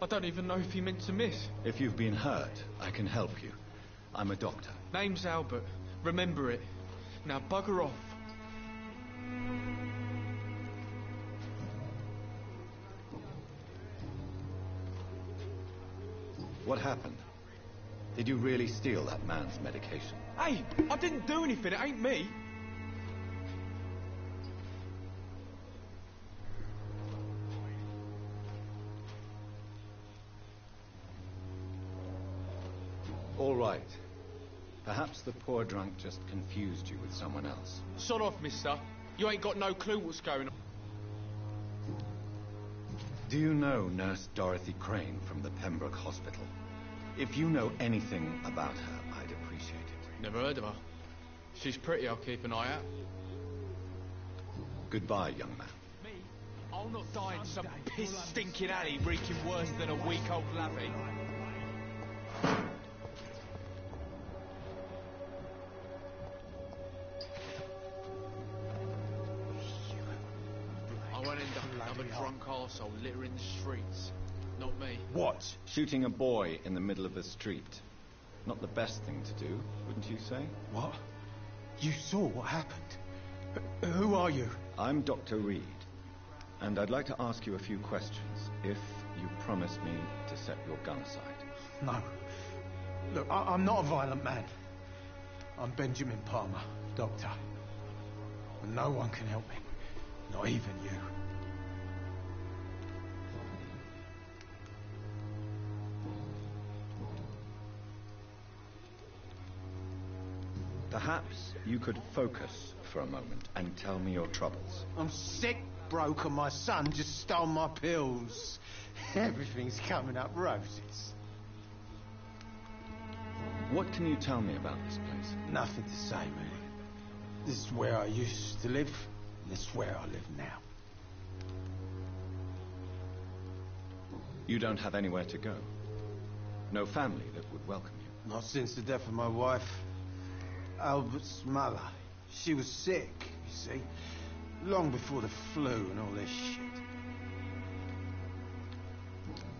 [SPEAKER 14] I don't even know if he meant to miss.
[SPEAKER 2] If you've been hurt, I can help you. I'm a doctor.
[SPEAKER 14] Name's Albert. Remember it. Now bugger off.
[SPEAKER 2] What happened? Did you really steal that man's medication?
[SPEAKER 14] Hey, I didn't do anything. It ain't me.
[SPEAKER 2] All right. Perhaps the poor drunk just confused you with someone else.
[SPEAKER 14] Sod off, mister. You ain't got no clue what's going on.
[SPEAKER 2] Do you know Nurse Dorothy Crane from the Pembroke Hospital? If you know anything about her, I'd appreciate it.
[SPEAKER 14] Never heard of her. She's pretty, I'll keep an eye out.
[SPEAKER 2] Goodbye, young man.
[SPEAKER 14] Me? I'll not die in some piss-stinking alley reeking worse than a week-old lavvy. I won't end up another drunk arsehole littering the streets. Not me.
[SPEAKER 2] What? Shooting a boy in the middle of the street. Not the best thing to do, wouldn't you say?
[SPEAKER 12] What? You saw what happened? Who are you?
[SPEAKER 2] I'm Dr. Reed, and I'd like to ask you a few questions, if you promise me to set your gun aside.
[SPEAKER 12] No. Look, I'm not a violent man. I'm Benjamin Palmer, doctor. And no one can help me. Not even you.
[SPEAKER 2] Perhaps you could focus for a moment and tell me your troubles.
[SPEAKER 12] I'm sick, broke, and my son just stole my pills. Everything's coming up roses.
[SPEAKER 2] What can you tell me about this place?
[SPEAKER 12] Nothing to say, really. This is where I used to live, and this is where I live now.
[SPEAKER 2] You don't have anywhere to go? No family that would welcome you?
[SPEAKER 12] Not since the death of my wife, Albert's mother. She was sick, you see. Long before the flu and all this shit.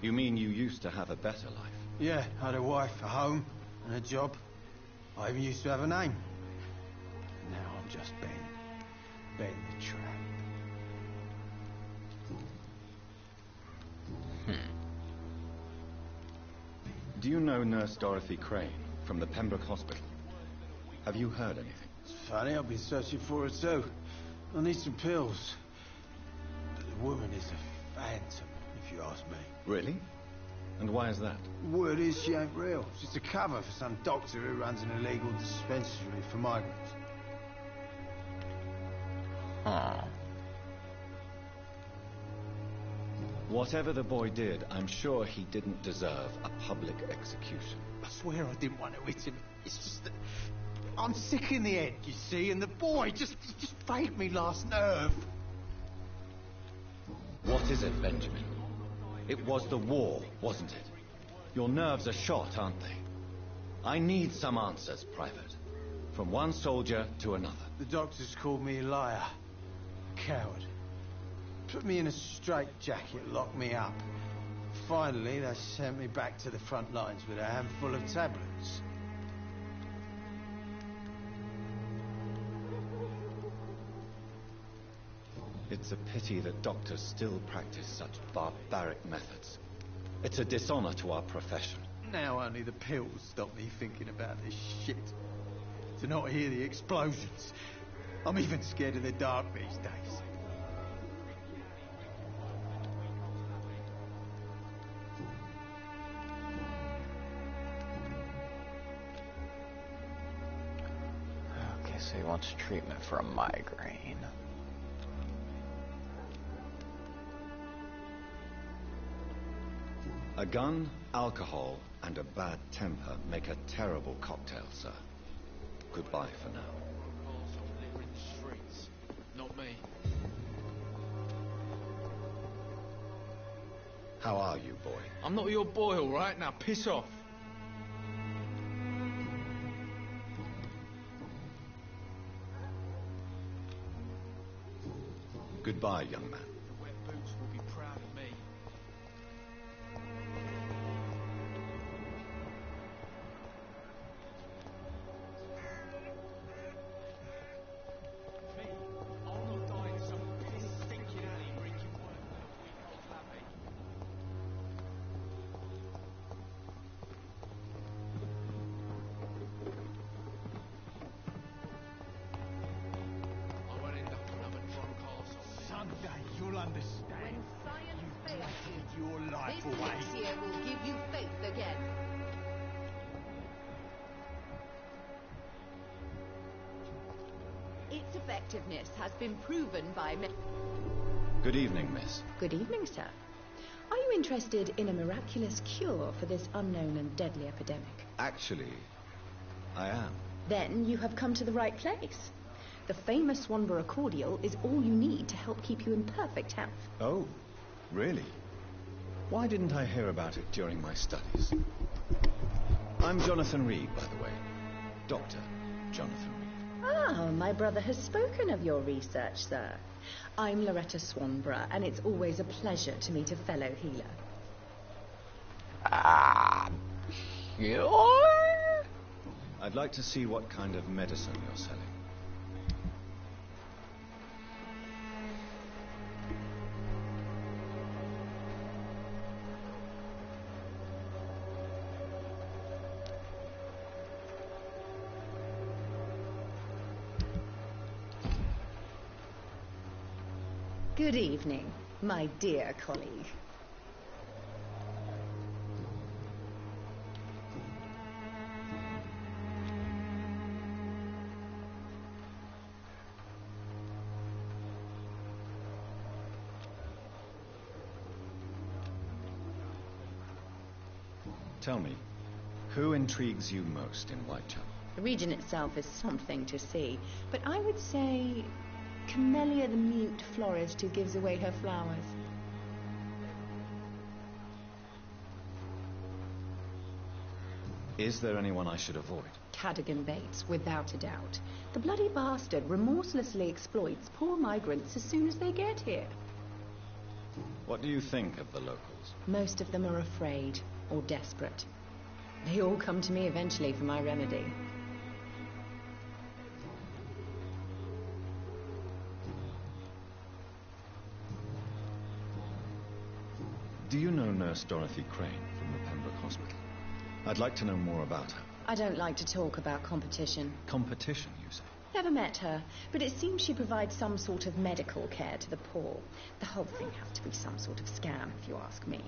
[SPEAKER 2] You mean you used to have a better life?
[SPEAKER 12] Yeah, I had a wife, a home, and a job. I even used to have a name. Now I'm just Ben. Ben the Trap.
[SPEAKER 2] Do you know Nurse Dorothy Crane from the Pembroke Hospital? Have you heard anything?
[SPEAKER 12] It's funny, I've been searching for her too. I need some pills. The woman is a phantom, if you ask me.
[SPEAKER 11] Really? And why is that?
[SPEAKER 12] Word is she ain't real. She's a cover for some doctor who runs an illegal dispensary for migrants.
[SPEAKER 1] Huh.
[SPEAKER 11] Whatever the boy did, I'm sure he didn't deserve a public execution.
[SPEAKER 12] I swear I didn't want to hit him. It's just that I'm sick in the head, you see, and the boy he just faked me last nerve.
[SPEAKER 11] What is it, Benjamin? It was the war, wasn't it? Your nerves are shot, aren't they? I need some answers, Private. From one soldier to another.
[SPEAKER 12] The doctors called me a liar. A coward. Put me in a straitjacket, locked me up. Finally, they sent me back to the front lines with a handful of tablets.
[SPEAKER 11] It's a pity that doctors still practice such barbaric methods. It's a dishonor to our profession.
[SPEAKER 12] Now only the pills stop me thinking about this shit. To not hear the explosions. I'm even scared of the dark these days.
[SPEAKER 1] Okay, so he wants treatment for a migraine.
[SPEAKER 11] A gun, alcohol, and a bad temper make a terrible cocktail, sir. Goodbye for now.
[SPEAKER 14] Arsehole litter in the streets. Not me.
[SPEAKER 11] How are you, boy?
[SPEAKER 14] I'm not your boy, all right? Now piss off.
[SPEAKER 11] Goodbye, young man.
[SPEAKER 14] The wet boots will be proud of me. I'll not die in some piss-stinking alley reeking worse than a week-old lappy. I won't end up another drunk arsehole.
[SPEAKER 12] Someday you'll understand.
[SPEAKER 7] When science fails you,
[SPEAKER 12] Give your life
[SPEAKER 7] this
[SPEAKER 12] away.
[SPEAKER 7] elixir will give you faith again. Its effectiveness has been proven by
[SPEAKER 11] Good evening, miss.
[SPEAKER 15] Good evening, sir. Are you interested in a miraculous cure for this unknown and deadly epidemic?
[SPEAKER 11] Actually, I am.
[SPEAKER 15] Then you have come to the right place. The famous Swanborough cordial is all you need to help keep you in perfect health.
[SPEAKER 11] Oh, really? Why didn't I hear about it during my studies? I'm Jonathan Reed, by the way. Dr. Jonathan Reed.
[SPEAKER 15] Ah, my brother has spoken of your research, sir. I'm Loretta Swanborough, and it's always a pleasure to meet a fellow healer.
[SPEAKER 1] Sure?
[SPEAKER 11] I'd like to see what kind of medicine you're selling.
[SPEAKER 15] Good evening, my dear colleague.
[SPEAKER 11] Tell me, who intrigues you most in Whitechapel?
[SPEAKER 15] The region itself is something to see, but I would say Camellia the mute florist who gives away her flowers.
[SPEAKER 11] Is there anyone I should avoid?
[SPEAKER 15] Cadogan Bates, without a doubt. The bloody bastard remorselessly exploits poor migrants as soon as they get here.
[SPEAKER 11] What do you think of the locals?
[SPEAKER 15] Most of them are afraid or desperate. They all come to me eventually for my remedy.
[SPEAKER 11] Do you know Nurse Dorothy Crane from the Pembroke Hospital? I'd like to know more about her.
[SPEAKER 15] I don't like to talk about competition.
[SPEAKER 11] Competition, you say?
[SPEAKER 15] Never met her, but it seems she provides some sort of medical care to the poor. The whole thing has to be some sort of scam, if you ask me.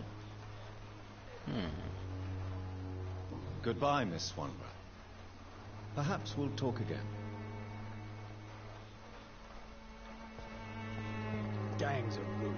[SPEAKER 2] Goodbye, Miss Swanborough. Perhaps we'll talk again.
[SPEAKER 12] Gangs of ruins.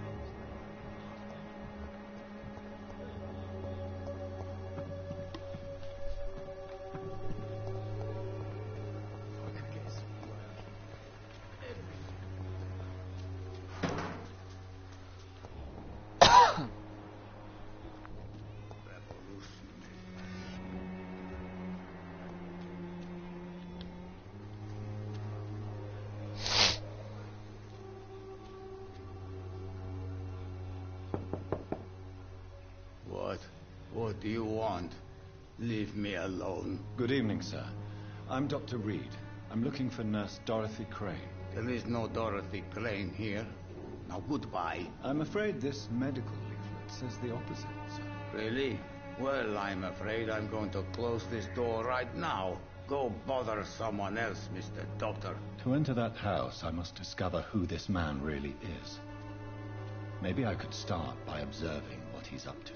[SPEAKER 16] What do you want? Leave me alone.
[SPEAKER 2] Good evening, sir. I'm Dr. Reed. I'm looking for Nurse Dorothy Crane.
[SPEAKER 16] There is no Dorothy Crane here. Now, goodbye.
[SPEAKER 2] I'm afraid this medical leaflet says the opposite, sir.
[SPEAKER 16] Really? Well, I'm afraid I'm going to close this door right now. Go bother someone else, Mr. Doctor.
[SPEAKER 2] To enter that house, I must discover who this man really is. Maybe I could start by observing what he's up to.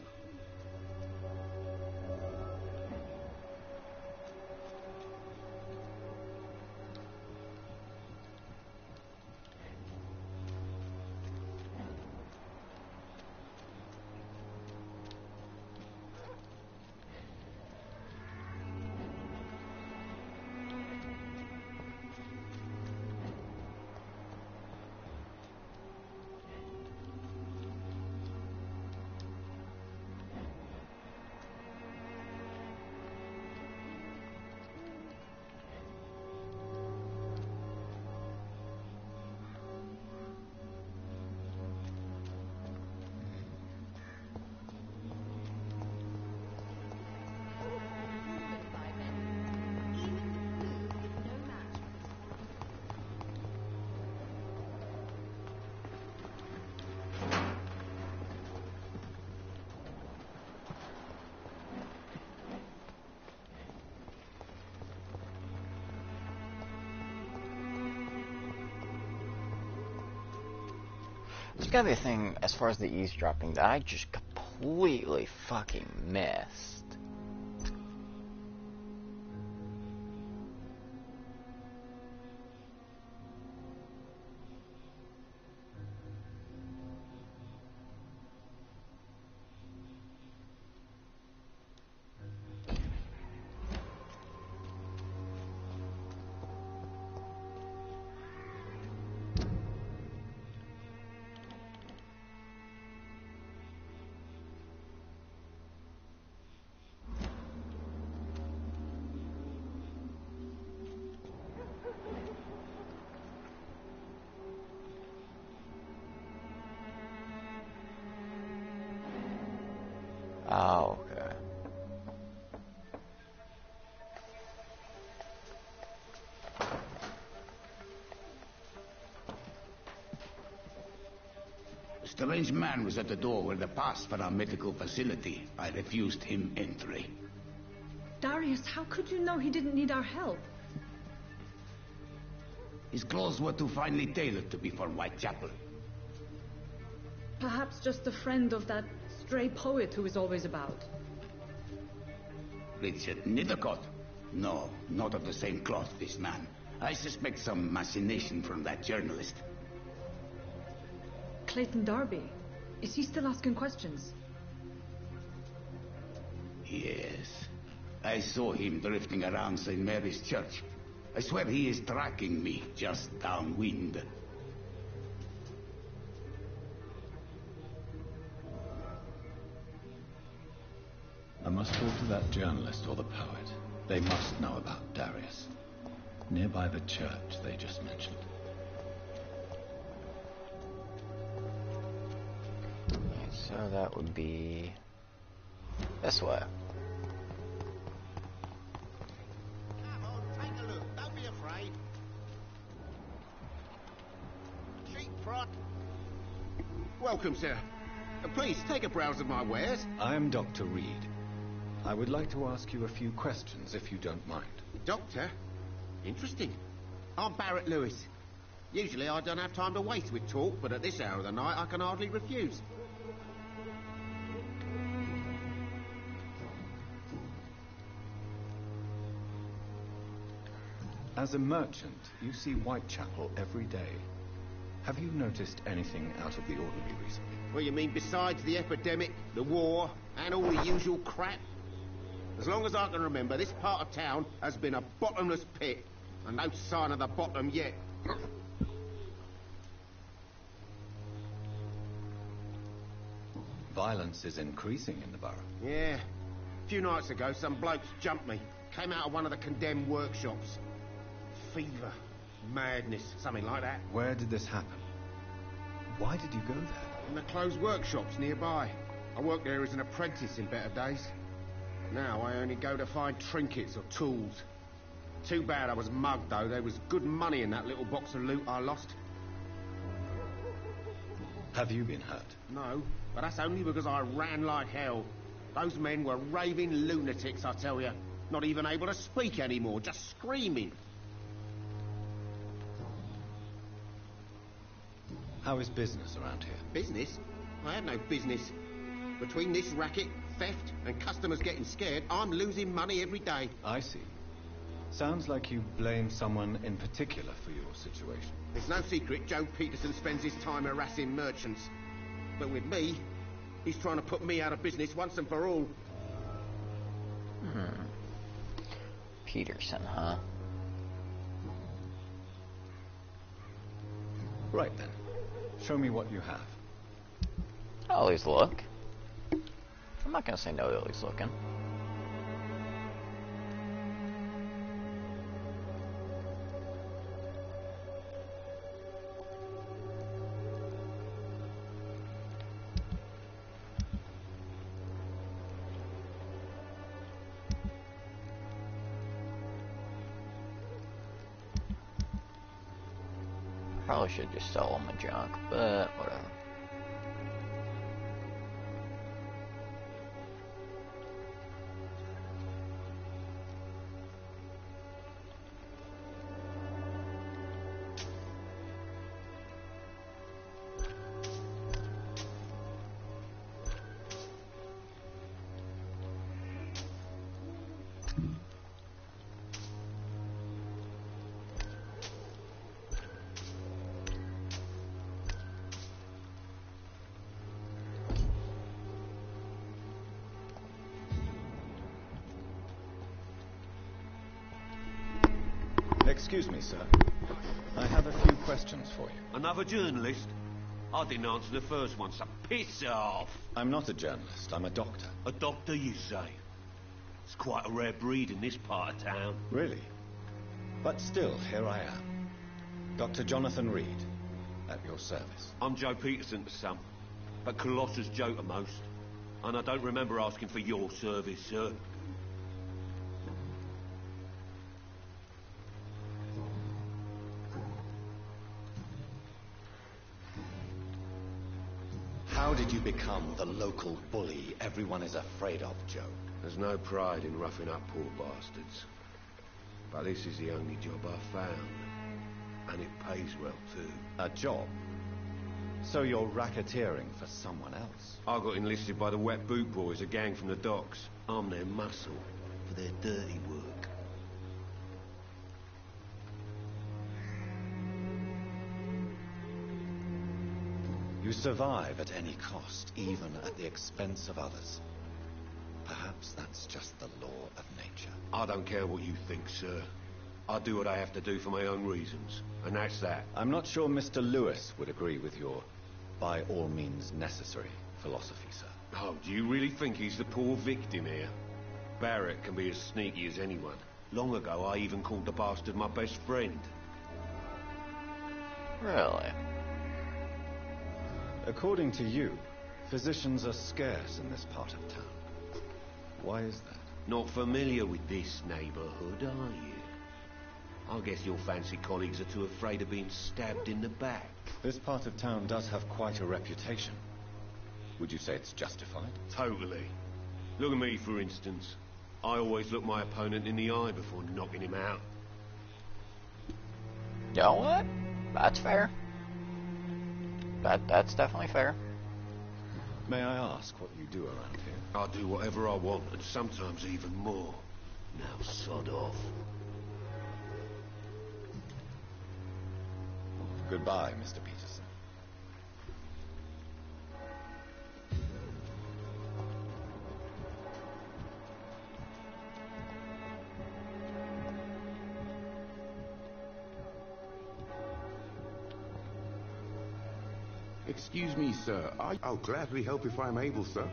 [SPEAKER 1] There's gotta be a thing as far as the eavesdropping that I just completely fucking missed. Oh, okay.
[SPEAKER 16] A strange man was at the door with a pass for our medical facility. I refused him entry.
[SPEAKER 15] Darius, how could you know he didn't need our help?
[SPEAKER 16] His clothes were too finely tailored to be for Whitechapel.
[SPEAKER 15] Perhaps just a friend of that stray poet who is always about.
[SPEAKER 16] Richard Nethercott? No, not of the same cloth, this man. I suspect some machination from that journalist.
[SPEAKER 15] Clayton Darby. Is he still asking questions?
[SPEAKER 16] Yes. I saw him drifting around St. Mary's Church. I swear he is tracking me just downwind.
[SPEAKER 2] I must talk to that journalist or the poet. They must know about Darius. Nearby the church they just mentioned.
[SPEAKER 1] So that would be this way.
[SPEAKER 17] Come on, take a look. Don't be afraid. Cheap price. Welcome, sir. Please take a browse of my wares.
[SPEAKER 2] I am Dr. Reed. I would like to ask you a few questions, if you don't mind.
[SPEAKER 17] Doctor? Interesting. I'm Barrett Lewis. Usually I don't have time to waste with talk, but at this hour of the night I can hardly refuse.
[SPEAKER 2] As a merchant, you see Whitechapel every day. Have you noticed anything out of the ordinary recently?
[SPEAKER 17] Well, you mean besides the epidemic, the war, and all the usual crap? As long as I can remember, this part of town has been a bottomless pit, and no sign of the bottom yet.
[SPEAKER 2] Violence is increasing in the borough.
[SPEAKER 17] Yeah. A few nights ago, some blokes jumped me. Came out of one of the condemned workshops. Fever, madness, something like that.
[SPEAKER 2] Where did this happen? Why did you go there?
[SPEAKER 17] In the closed workshops nearby. I worked there as an apprentice in better days. Now I only go to find trinkets or tools. Too bad I was mugged, though. There was good money in that little box of loot I lost.
[SPEAKER 2] Have you been hurt?
[SPEAKER 17] No, but that's only because I ran like hell. Those men were raving lunatics, I tell you. Not even able to speak anymore, just screaming.
[SPEAKER 2] How is business around here?
[SPEAKER 17] Business? I have no business. Between this racket, theft, and customers getting scared, I'm losing money every day.
[SPEAKER 2] I see. Sounds like you blame someone in particular for your situation.
[SPEAKER 17] It's no secret Joe Peterson spends his time harassing merchants. But with me, he's trying to put me out of business once and for all.
[SPEAKER 1] Peterson, huh?
[SPEAKER 2] Right then. Show me what you have.
[SPEAKER 1] I'll always look. I'm not gonna say no to always looking. Probably should just sell all my junk, but whatever.
[SPEAKER 2] Excuse me, sir. I have a few questions for you.
[SPEAKER 13] Another journalist? I didn't answer the first one, so piss off!
[SPEAKER 2] I'm not a journalist, I'm a doctor.
[SPEAKER 13] A doctor, you say? It's quite a rare breed in this part of town.
[SPEAKER 2] Really? But still, here I am. Dr. Jonathan Reed, at your service.
[SPEAKER 13] I'm Joe Peterson to some, but Colossus Joe to most. And I don't remember asking for your service, sir.
[SPEAKER 2] How did you become the local bully everyone is afraid of, Joe?
[SPEAKER 13] There's no pride in roughing up poor bastards. But this is the only job I've found. And it pays well, too.
[SPEAKER 2] A job? So you're racketeering for someone else?
[SPEAKER 13] I got enlisted by the Wet Boot Boys, a gang from the docks. I'm their muscle for their dirty work.
[SPEAKER 2] You survive at any cost, even at the expense of others. Perhaps that's just the law of nature.
[SPEAKER 13] I don't care what you think, sir. I do what I have to do for my own reasons, and that's that.
[SPEAKER 2] I'm not sure Mr. Lewis would agree with your by all means necessary philosophy, sir.
[SPEAKER 13] Oh, do you really think he's the poor victim here? Barrett can be as sneaky as anyone. Long ago, I even called the bastard my best friend.
[SPEAKER 1] Really?
[SPEAKER 2] According to you, physicians are scarce in this part of town. Why is that?
[SPEAKER 13] Not familiar with this neighborhood, are you? I guess your fancy colleagues are too afraid of being stabbed in the back.
[SPEAKER 2] This part of town does have quite a reputation. Would you say it's justified?
[SPEAKER 13] Totally. Look at me, for instance. I always look my opponent in the eye before knocking him out.
[SPEAKER 1] You know what? That's fair. That's definitely fair.
[SPEAKER 18] May I ask what you do around here?
[SPEAKER 19] I do whatever I want, and sometimes even more. Now sod off.
[SPEAKER 18] Goodbye, Mr. Peterson.
[SPEAKER 10] Excuse me, sir. I'll gladly help if I'm able, sir.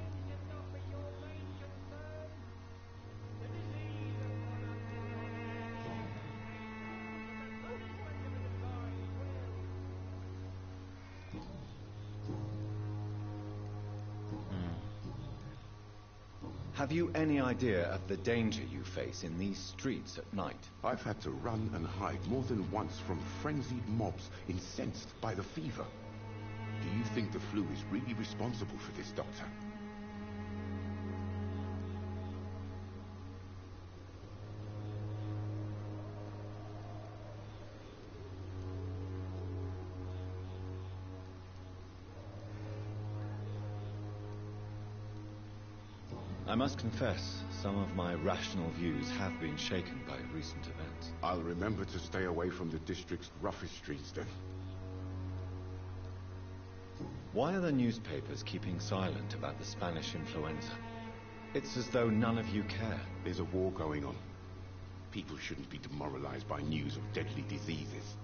[SPEAKER 18] Have you any idea of the danger you face in these streets at night?
[SPEAKER 10] I've had to run and hide more than once from frenzied mobs incensed by the fever. Do you think the flu is really responsible for this, Doctor?
[SPEAKER 18] I must confess, some of my rational views have been shaken by recent events.
[SPEAKER 10] I'll remember to stay away from the district's roughest streets then.
[SPEAKER 18] Why are the newspapers keeping silent about the Spanish influenza? It's as though none of you care.
[SPEAKER 10] There's a war going on. People shouldn't be demoralized by news of deadly diseases.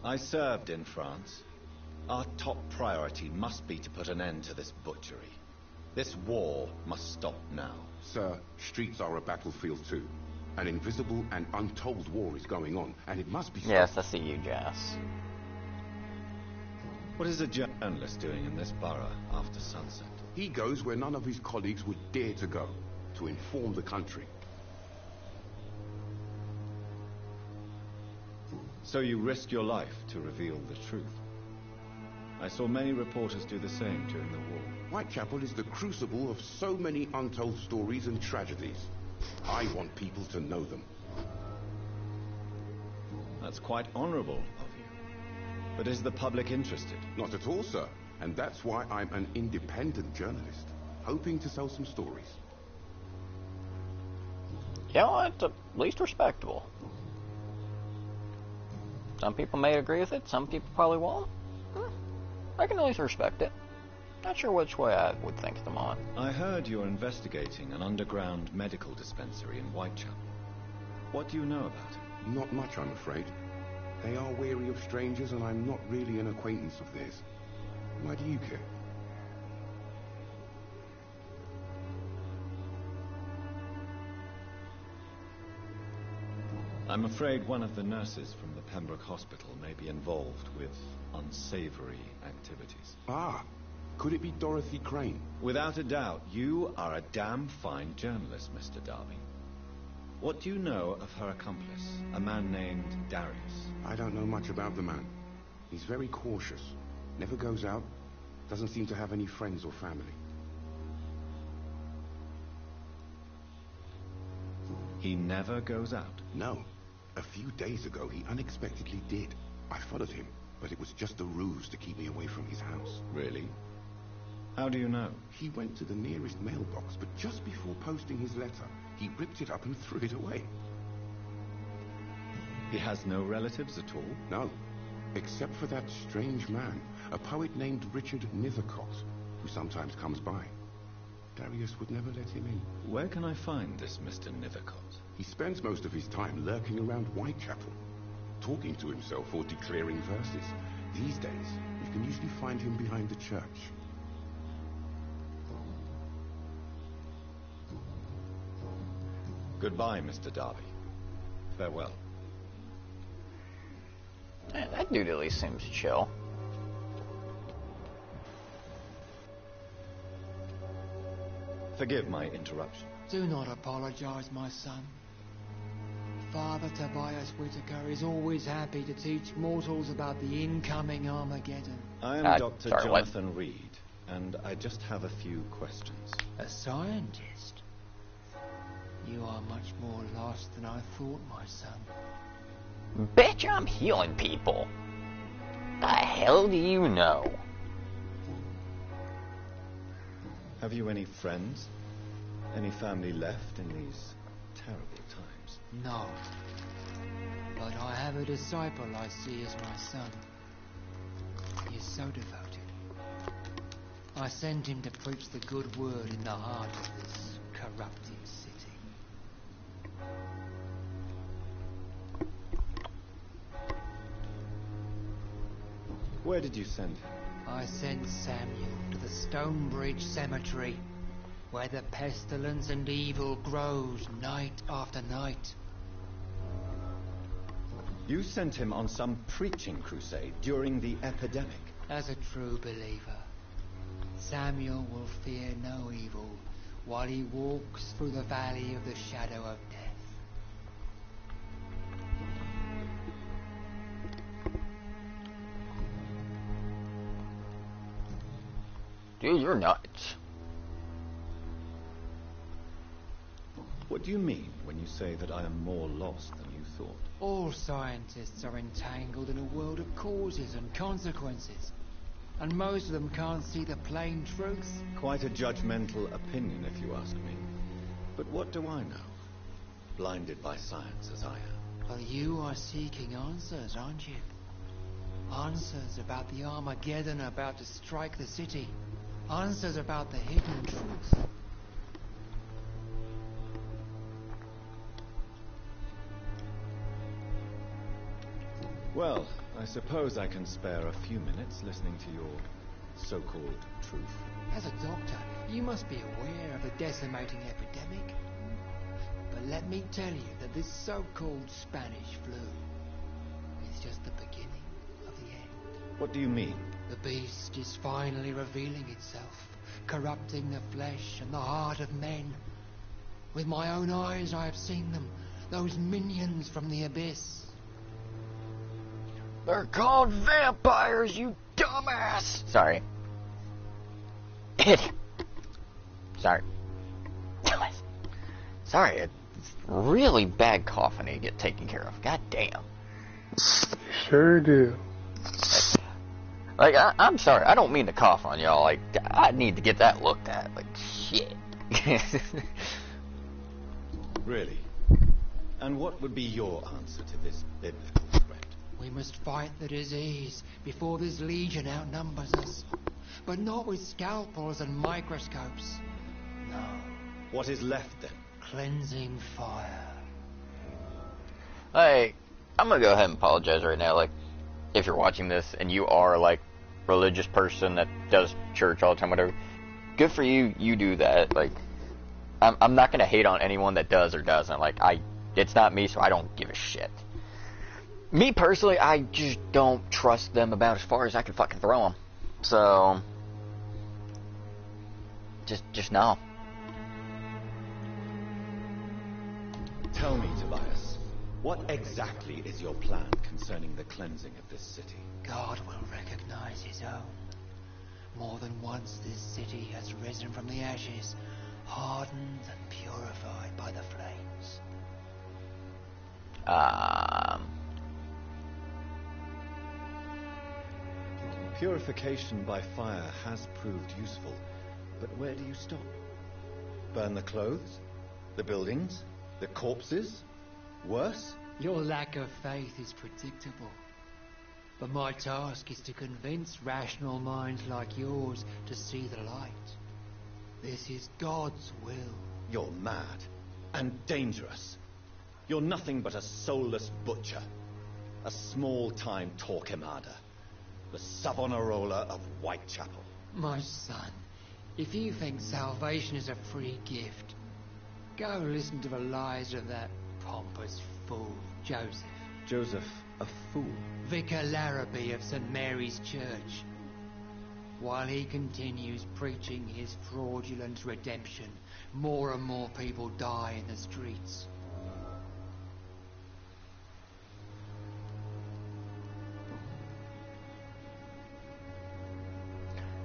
[SPEAKER 18] I served in France. Our top priority must be to put an end to this butchery. This war must stop now.
[SPEAKER 10] Sir, streets are a battlefield too. An invisible and untold war is going on, and it must be stopped.
[SPEAKER 1] Yes, I see you, Jess.
[SPEAKER 18] What is a journalist doing in this borough after sunset?
[SPEAKER 10] He goes where none of his colleagues would dare to go, to inform the country.
[SPEAKER 18] So you risk your life to reveal the truth. I saw many reporters do the same during the war.
[SPEAKER 10] Whitechapel is the crucible of so many untold stories and tragedies. I want people to know them.
[SPEAKER 18] That's quite honorable of you. But is the public interested?
[SPEAKER 10] Not at all, sir. And that's why I'm an independent journalist, hoping to sell some stories.
[SPEAKER 1] Yeah, it's at least respectable. Some people may agree with it, some people probably won't. I can at least respect it. Not sure which way I would think them on.
[SPEAKER 18] I heard you're investigating an underground medical dispensary in Whitechapel. What do you know about it?
[SPEAKER 10] Not much, I'm afraid. They are wary of strangers, and I'm not really an acquaintance of theirs. Why do you care?
[SPEAKER 18] I'm afraid one of the nurses from the Pembroke Hospital may be involved with unsavory activities.
[SPEAKER 10] Ah, could it be Dorothy Crane?
[SPEAKER 18] Without a doubt, you are a damn fine journalist, Mr. Darby. What do you know of her accomplice, a man named Darius?
[SPEAKER 10] I don't know much about the man. He's very cautious. Never goes out. Doesn't seem to have any friends or family.
[SPEAKER 18] He never goes out?
[SPEAKER 10] No. A few days ago, he unexpectedly did. I followed him, but it was just a ruse to keep me away from his house.
[SPEAKER 18] Really? How do you know?
[SPEAKER 10] He went to the nearest mailbox, but just before posting his letter, he ripped it up and threw it away.
[SPEAKER 18] He has no relatives at all?
[SPEAKER 10] No, except for that strange man, a poet named Richard Nethercott, who sometimes comes by. Darius would never let him in.
[SPEAKER 18] Where can I find this Mr. Nethercott?
[SPEAKER 10] He spends most of his time lurking around Whitechapel, talking to himself or declaring verses. These days, you can usually find him behind the church.
[SPEAKER 18] Goodbye, Mr. Darby. Farewell.
[SPEAKER 1] That dude at least seems chill.
[SPEAKER 18] Forgive my interruption.
[SPEAKER 20] Do not apologize, my son. Father Tobias Whitaker is always happy to teach mortals about the incoming Armageddon.
[SPEAKER 18] I am Dr. Jonathan Reed, and I just have a few questions.
[SPEAKER 20] A scientist? You are much more lost than I thought, my son.
[SPEAKER 1] Bitch, I'm healing people. The hell do you know?
[SPEAKER 18] Have you any friends? Any family left in these terrible times?
[SPEAKER 20] No. But I have a disciple I see as my son. He is so devoted. I sent him to preach the good word in the heart of this corrupted city.
[SPEAKER 18] Where did you send him?
[SPEAKER 20] I sent Samuel to the Stonebridge Cemetery, where the pestilence and evil grows night after night.
[SPEAKER 18] You sent him on some preaching crusade during the epidemic.
[SPEAKER 20] As a true believer, Samuel will fear no evil while he walks through the valley of the shadow of death.
[SPEAKER 1] Dude, you're nuts.
[SPEAKER 18] What do you mean when you say that I am more lost than you thought?
[SPEAKER 20] All scientists are entangled in a world of causes and consequences, and most of them can't see the plain truth.
[SPEAKER 18] Quite a judgmental opinion, if you ask me. But what do I know? Blinded by science as I am.
[SPEAKER 20] Well, you are seeking answers, aren't you? Answers about the Armageddon about to strike the city. Answers about the hidden truth.
[SPEAKER 18] Well, I suppose I can spare a few minutes listening to your so-called truth.
[SPEAKER 20] As a doctor, you must be aware of the decimating epidemic. But let me tell you that this so-called Spanish flu is just the beginning of the end.
[SPEAKER 18] What do you mean?
[SPEAKER 20] The beast is finally revealing itself, corrupting the flesh and the heart of men. With my own eyes I have seen them, those minions from the abyss.
[SPEAKER 1] They're called vampires, you dumbass! Sorry. Sorry. Dumbass. Sorry, it's really bad cough I need to get taken care of. God damn.
[SPEAKER 8] Sure do.
[SPEAKER 1] Like, I'm sorry, I don't mean to cough on y'all. Like, I need to get that looked at. Like, shit.
[SPEAKER 18] Really? And what would be your answer to this biblical threat?
[SPEAKER 20] We must fight the disease before this legion outnumbers us. But not with scalpels and microscopes. No.
[SPEAKER 18] What is left then?
[SPEAKER 20] Cleansing fire.
[SPEAKER 1] Hey, I'm gonna go ahead and apologize right now. Like, if you're watching this and you are, like, religious person that does church all the time, whatever, good for you, you do that. Like, I'm not gonna hate on anyone that does or doesn't. Like, it's not me, so I don't give a shit. Me personally, I just don't trust them about as far as I can fucking throw them. So, just no.
[SPEAKER 18] Tell me, Tobias, what exactly is your plan concerning the cleansing of this city?
[SPEAKER 20] God will recognize his own. More than once this city has risen from the ashes, hardened and purified by the flames.
[SPEAKER 18] Purification by fire has proved useful, but where do you stop? Burn the clothes? The buildings? The corpses? Worse?
[SPEAKER 20] Your lack of faith is predictable. But my task is to convince rational minds like yours to see the light. This is God's will.
[SPEAKER 18] You're mad and dangerous. You're nothing but a soulless butcher. A small-time Torquemada. The Savonarola of Whitechapel.
[SPEAKER 20] My son, if you think salvation is a free gift, go listen to the lies of that pompous fool, Joseph.
[SPEAKER 18] Joseph, a fool?
[SPEAKER 20] Vicar Larrabee of St. Mary's Church. While he continues preaching his fraudulent redemption, more and more people die in the streets.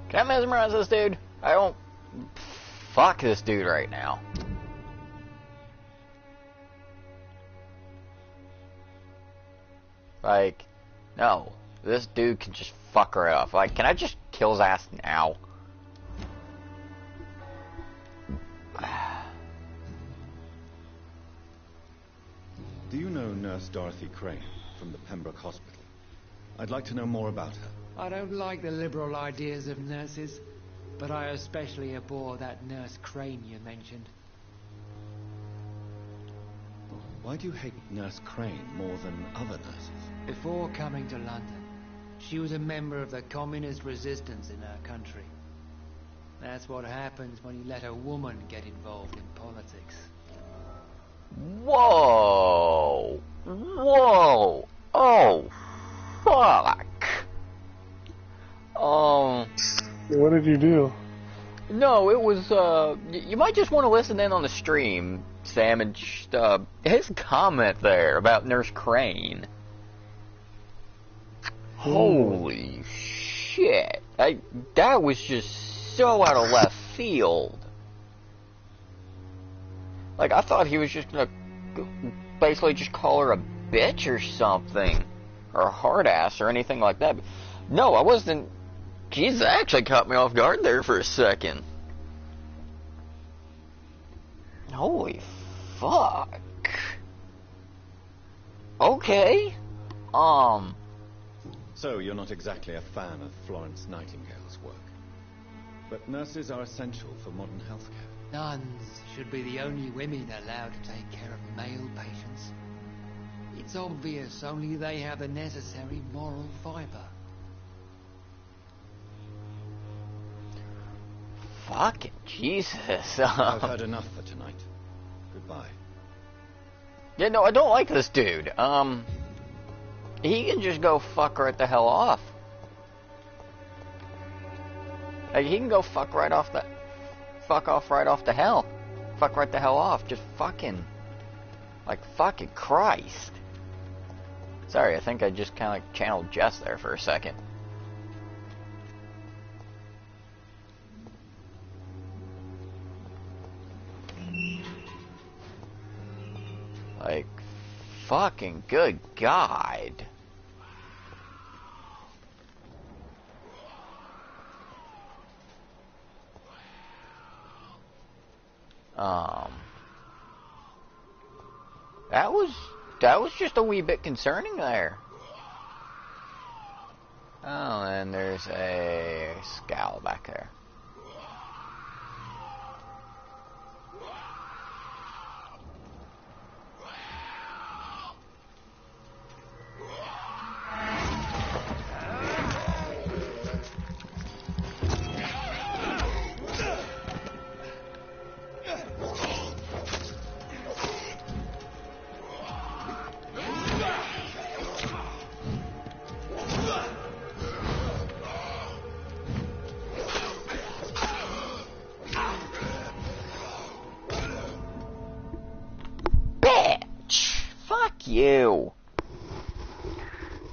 [SPEAKER 1] Can I mesmerize this dude? I don't... Fuck this dude right now. Like, no. This dude can just fuck right off. Like, can I just kill his ass now?
[SPEAKER 2] Do you know Nurse Dorothy Crane from the Pembroke Hospital? I'd like to know more about her.
[SPEAKER 20] I don't like the liberal ideas of nurses, but I especially abhor that Nurse Crane you mentioned.
[SPEAKER 2] Why do you hate Nurse Crane more than other nurses?
[SPEAKER 20] Before coming to London, she was a member of the communist resistance in her country. That's what happens when you let a woman get involved in politics.
[SPEAKER 1] Whoa! Whoa! Oh, fuck!
[SPEAKER 8] What did you do?
[SPEAKER 1] No, it was, you might just want to listen in on the stream, Sam, and his comment there about Nurse Crane. Holy shit. That was just so out of left field. Like, I thought he was just gonna basically just call her a bitch or something. Or a hard ass or anything like that. No, I wasn't. Jesus, that actually caught me off guard there for a second. Holy fuck. Okay.
[SPEAKER 2] So, you're not exactly a fan of Florence Nightingale's work. But nurses are essential for modern healthcare.
[SPEAKER 20] Nuns should be the only women allowed to take care of male patients. It's obvious only they have the necessary moral fiber.
[SPEAKER 1] Fucking Jesus.
[SPEAKER 2] I've had enough for tonight. Goodbye.
[SPEAKER 1] Yeah, no, I don't like this dude. He can just go fuck right the hell off. Like, he can go fuck right off the... Fuck off right off the hell. Fuck right the hell off. Just fucking... Like, fucking Christ. Sorry, I think I just kind of like channeled Jess there for a second. Like, fucking good God. That was just a wee bit concerning there. Oh, and there's a scowl back there. You.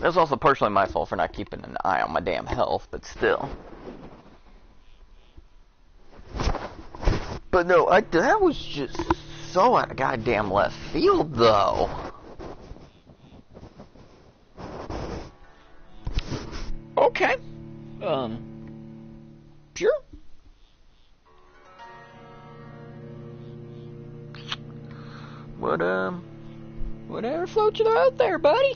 [SPEAKER 1] That's also partially my fault for not keeping an eye on my damn health, but still. But no, that was just so out of goddamn left field, though. Okay. Sure. But, whatever floats you out there, buddy.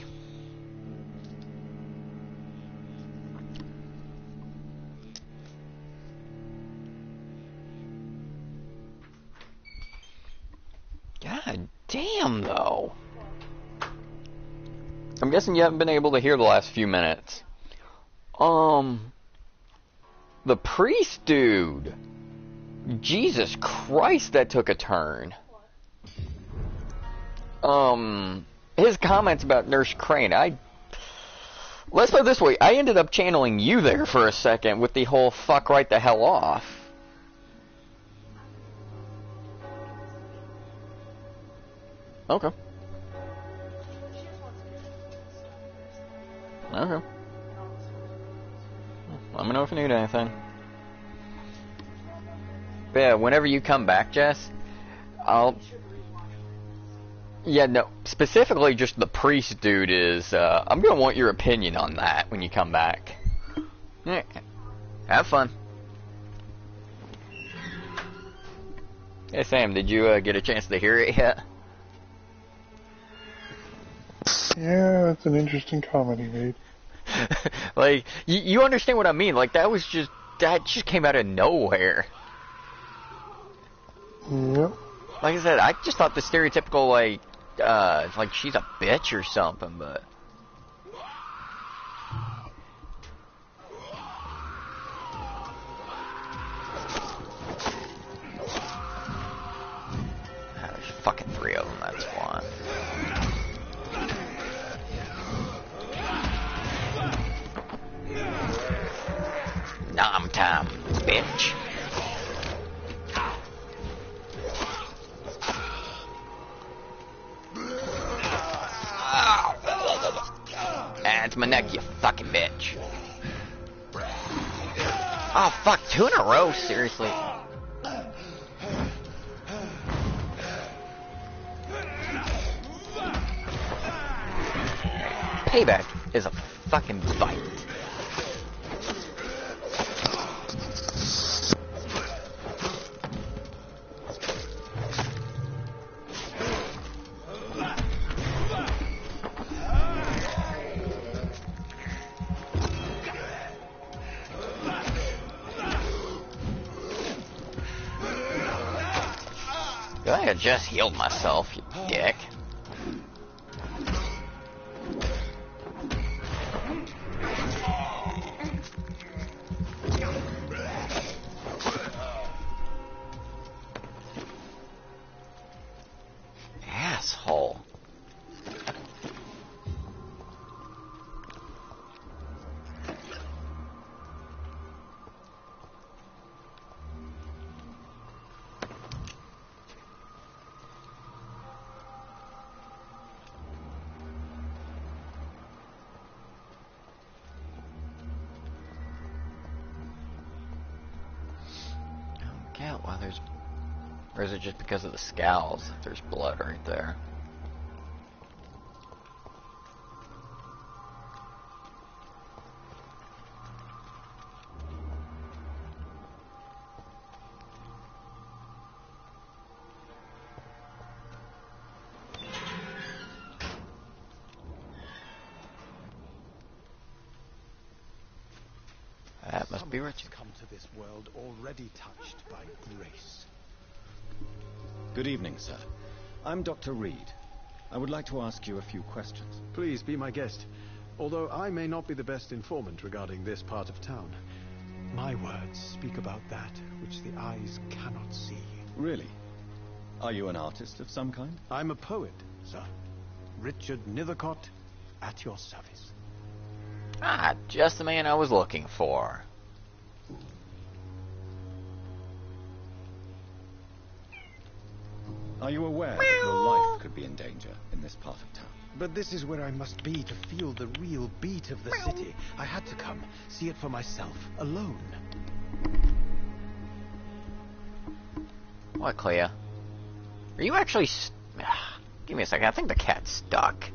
[SPEAKER 1] God damn, though. I'm guessing you haven't been able to hear the last few minutes. The priest dude. Jesus Christ, that took a turn. His comments about Nurse Crane, let's put it this way, I ended up channeling you there for a second with the whole fuck right the hell off. Okay. Okay. Let me know if you need anything. But yeah, whenever you come back, Jess, Yeah, no, specifically just the priest dude is, I'm gonna want your opinion on that when you come back. Yeah. Have fun. Hey Sam, did you get a chance to hear it yet?
[SPEAKER 8] Yeah, that's an interesting comment he made.
[SPEAKER 1] Like, you understand what I mean? Like, that just came out of nowhere.
[SPEAKER 8] Yep.
[SPEAKER 1] Like I said, I just thought the stereotypical, like she's a bitch or something, but... There's fucking 3 of them, that's why. Nom time, bitch. That's my neck, you fucking bitch. Oh fuck, 2 in a row, seriously. Payback is a fucking bite. I just healed myself, you dick. Asshole. Well, or is it just because of the scowls that there's blood right there? That must be Richard.
[SPEAKER 12] Come to this world already touched by grace.
[SPEAKER 2] Good evening, sir. I'm Dr. Reed. I would like to ask you a few questions.
[SPEAKER 21] Please be my guest. Although I may not be the best informant regarding this part of town, my words speak about that which the eyes cannot see.
[SPEAKER 2] Really? Are you an artist of some kind?
[SPEAKER 21] I'm a poet, sir. Richard Nethercott, at your service.
[SPEAKER 1] Ah, just the man I was looking for.
[SPEAKER 2] Are you aware that your life could be in danger in this part of town?
[SPEAKER 21] But this is where I must be to feel the real beat of the city. I had to come, see it for myself, alone.
[SPEAKER 1] What, Clea? Are you actually... Give me a second, I think the cat's stuck.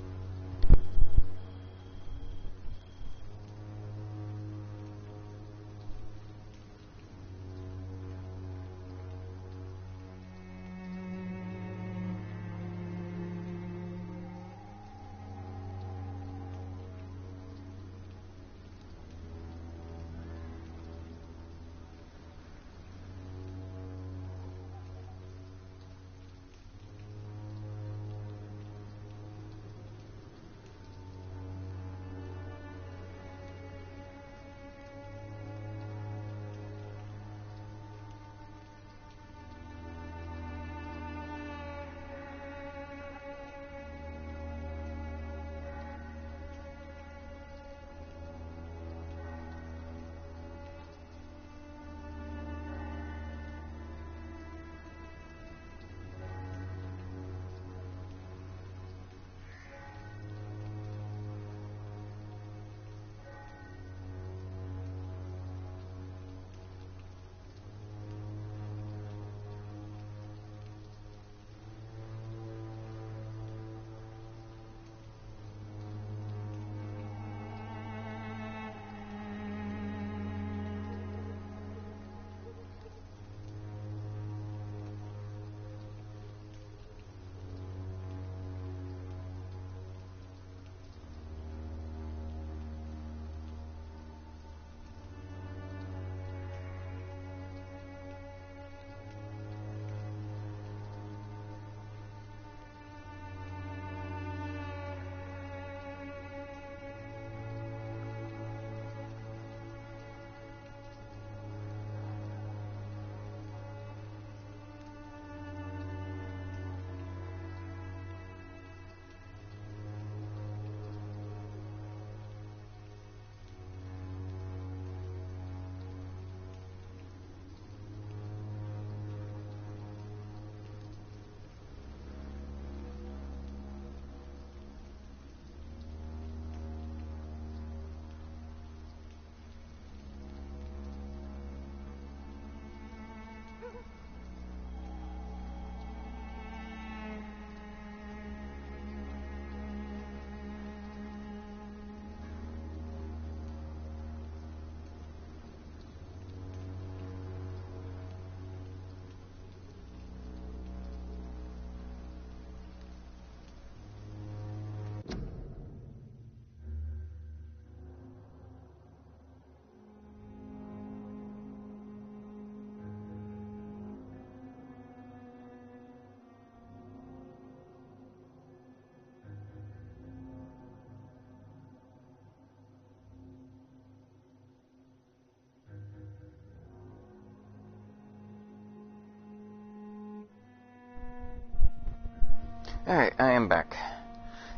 [SPEAKER 1] Alright, I am back.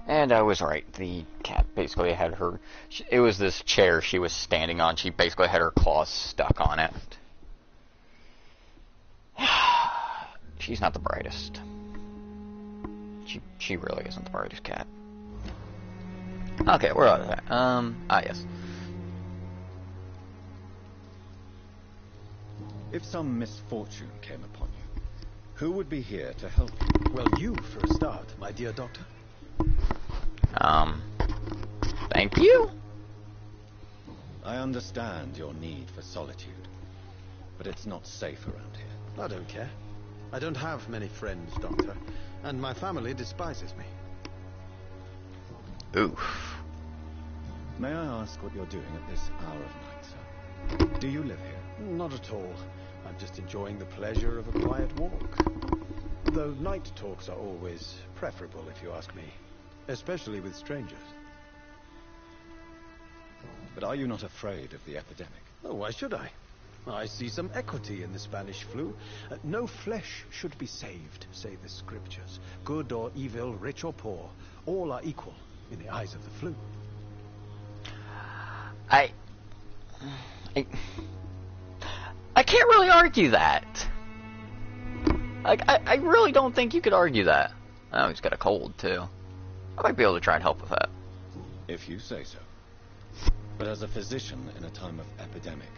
[SPEAKER 1] And I was right. The cat basically had her... It was this chair she was standing on. She basically had her claws stuck on it. She's not the brightest. She really isn't the brightest cat. Okay, we're out of that. Yes.
[SPEAKER 2] If some misfortune came upon you, who would be here to help you?
[SPEAKER 21] Well, you for a start, my dear doctor.
[SPEAKER 1] Thank you?
[SPEAKER 2] I understand your need for solitude, but it's not safe around here.
[SPEAKER 21] I don't care. I don't have many friends, Doctor, and my family despises me.
[SPEAKER 1] Oof.
[SPEAKER 2] May I ask what you're doing at this hour of night, sir? Do you live here?
[SPEAKER 21] Not at all. I'm just enjoying the pleasure of a quiet walk. Though night talks are always preferable, if you ask me. Especially with strangers.
[SPEAKER 2] But are you not afraid of the epidemic?
[SPEAKER 21] Oh, why should I? I see some equity in the Spanish flu. No flesh should be saved, say the scriptures. Good or evil, rich or poor, all are equal in the eyes of the flu.
[SPEAKER 1] I can't really argue that. Like, I really don't think you could argue that. Oh, he's got a cold, too. I might be able to try and help with that.
[SPEAKER 2] If you say so. But as a physician in a time of epidemic,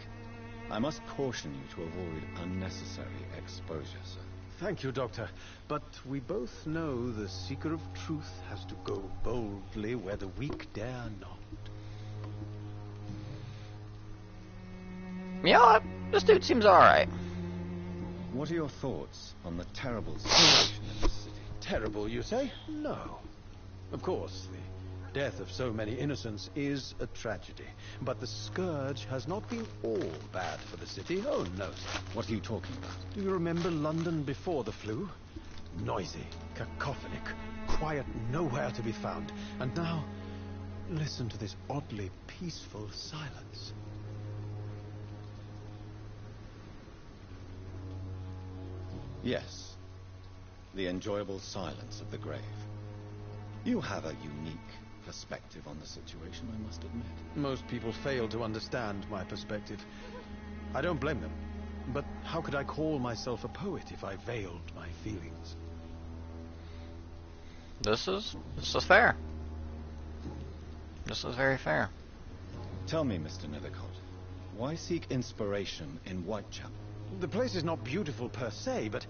[SPEAKER 2] I must caution you to avoid unnecessary exposure, sir.
[SPEAKER 21] Thank you, Doctor. But we both know the seeker of truth has to go boldly where the weak dare not.
[SPEAKER 1] Yeah, this dude seems alright.
[SPEAKER 2] What are your thoughts on the terrible situation in this city?
[SPEAKER 21] Terrible, you say? No. Of course, the death of so many innocents is a tragedy. But the scourge has not been all bad for the city. Oh, no, sir.
[SPEAKER 2] What are you talking about?
[SPEAKER 21] Do you remember London before the flu? Noisy, cacophonic, quiet nowhere to be found. And now, listen to this oddly peaceful silence.
[SPEAKER 2] Yes. The enjoyable silence of the grave. You have a unique perspective on the situation, I must admit.
[SPEAKER 21] Most people fail to understand my perspective. I don't blame them. But how could I call myself a poet if I veiled my feelings?
[SPEAKER 1] This is fair. This is very fair.
[SPEAKER 2] Tell me, Mr. Nethercott, why seek inspiration in Whitechapel?
[SPEAKER 21] The place is not beautiful per se, but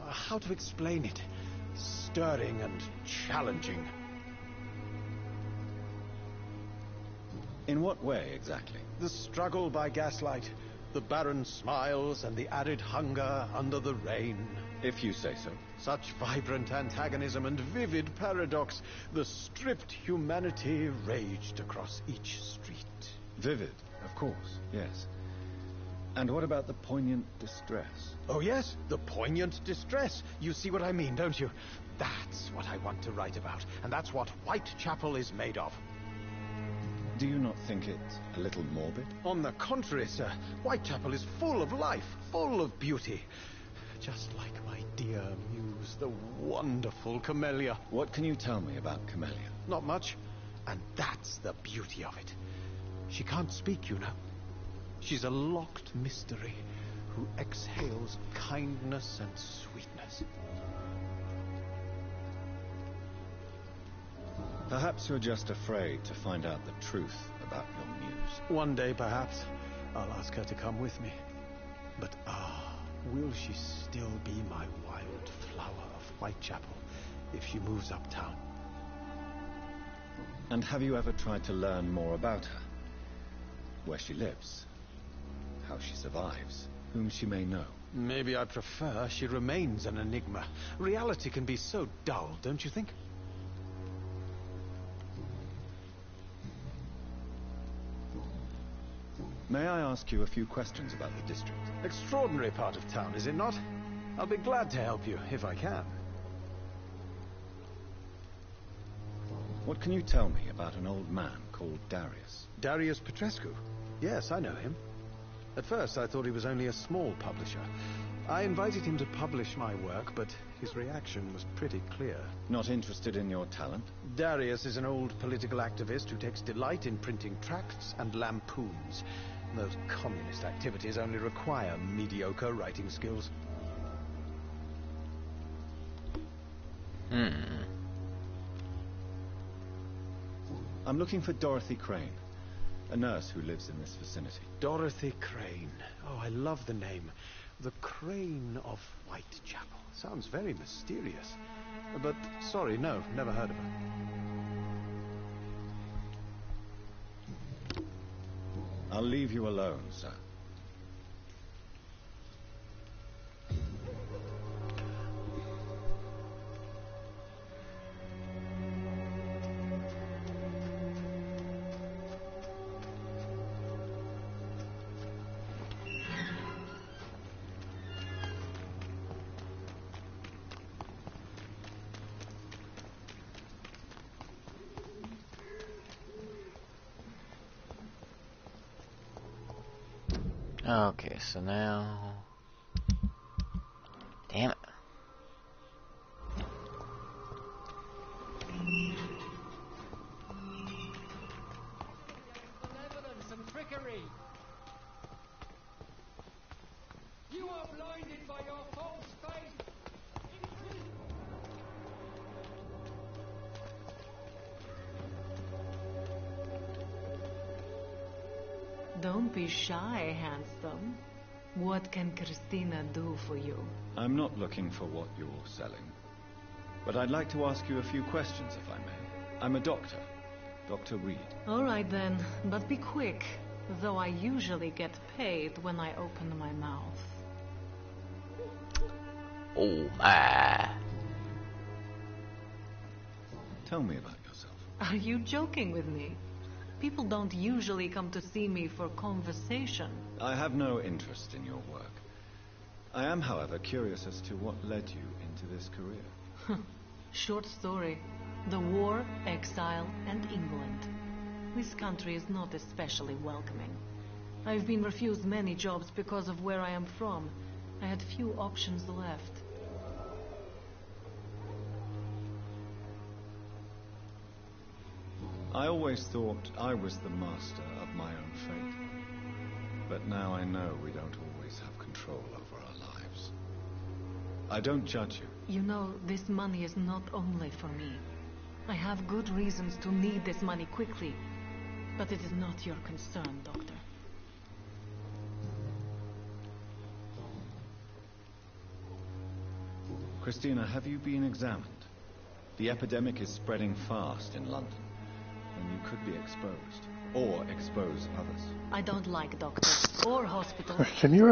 [SPEAKER 21] how to explain it? Stirring and challenging.
[SPEAKER 2] In what way, exactly?
[SPEAKER 21] The struggle by gaslight, the barren smiles, and the added hunger under the rain.
[SPEAKER 2] If you say so.
[SPEAKER 21] Such vibrant antagonism and vivid paradox. The stripped humanity raged across each street.
[SPEAKER 2] Vivid, of course, yes. And what about the poignant distress?
[SPEAKER 21] Oh, yes, the poignant distress. You see what I mean, don't you? That's what I want to write about, and that's what Whitechapel is made of.
[SPEAKER 2] Do you not think it a little morbid?
[SPEAKER 21] On the contrary, sir. Whitechapel is full of life, full of beauty. Just like my dear muse, the wonderful Camellia.
[SPEAKER 2] What can you tell me about Camellia?
[SPEAKER 21] Not much, and that's the beauty of it. She can't speak, you know. She's a locked mystery who exhales kindness and sweetness.
[SPEAKER 2] Perhaps you're just afraid to find out the truth about your muse.
[SPEAKER 21] One day, perhaps, I'll ask her to come with me. But, will she still be my wild flower of Whitechapel if she moves uptown?
[SPEAKER 2] And have you ever tried to learn more about her? Where she lives? How she survives? Whom she may know?
[SPEAKER 21] Maybe I prefer she remains an enigma. Reality can be so dull, don't you think?
[SPEAKER 2] May I ask you a few questions about the district?
[SPEAKER 21] Extraordinary part of town, is it not? I'll be glad to help you, if I can.
[SPEAKER 2] What can you tell me about an old man called Darius?
[SPEAKER 21] Darius Petrescu? Yes, I know him. At first, I thought he was only a small publisher. I invited him to publish my work, but his reaction was pretty clear.
[SPEAKER 2] Not interested in your talent?
[SPEAKER 21] Darius is an old political activist who takes delight in printing tracts and lampoons. Those communist activities only require mediocre writing skills.
[SPEAKER 2] I'm looking for Dorothy Crane, a nurse who lives in this vicinity.
[SPEAKER 21] Dorothy Crane. Oh, I love the name. The Crane of Whitechapel. Sounds very mysterious. But, sorry, no, never heard of her.
[SPEAKER 2] I'll leave you alone, sir.
[SPEAKER 1] Okay, so now... Damn it.
[SPEAKER 20] Malevolence and trickery. You are blinded by your false faith.
[SPEAKER 9] Don't be shy, handsome. What can Christina do for you?
[SPEAKER 2] I'm not looking for what you're selling. But I'd like to ask you a few questions, if I may. I'm a doctor. Dr. Reed.
[SPEAKER 9] All right then, but be quick. Though I usually get paid when I open my mouth.
[SPEAKER 1] Oh my.
[SPEAKER 2] Tell me about yourself.
[SPEAKER 9] Are you joking with me? People don't usually come to see me for conversation.
[SPEAKER 2] I have no interest in your work. I am, however, curious as to what led you into this career.
[SPEAKER 9] Short story. The war, exile, and England. This country is not especially welcoming. I've been refused many jobs because of where I am from. I had few options left.
[SPEAKER 2] I always thought I was the master of my own fate. But now I know we don't always have control over our lives. I don't judge you.
[SPEAKER 9] You know, this money is not only for me. I have good reasons to need this money quickly. But it is not your concern, Doctor.
[SPEAKER 2] Christina, have you been examined? The epidemic is spreading fast in London. And you could be exposed. Or expose others.
[SPEAKER 9] I don't like doctors or hospitals.
[SPEAKER 8] Can you,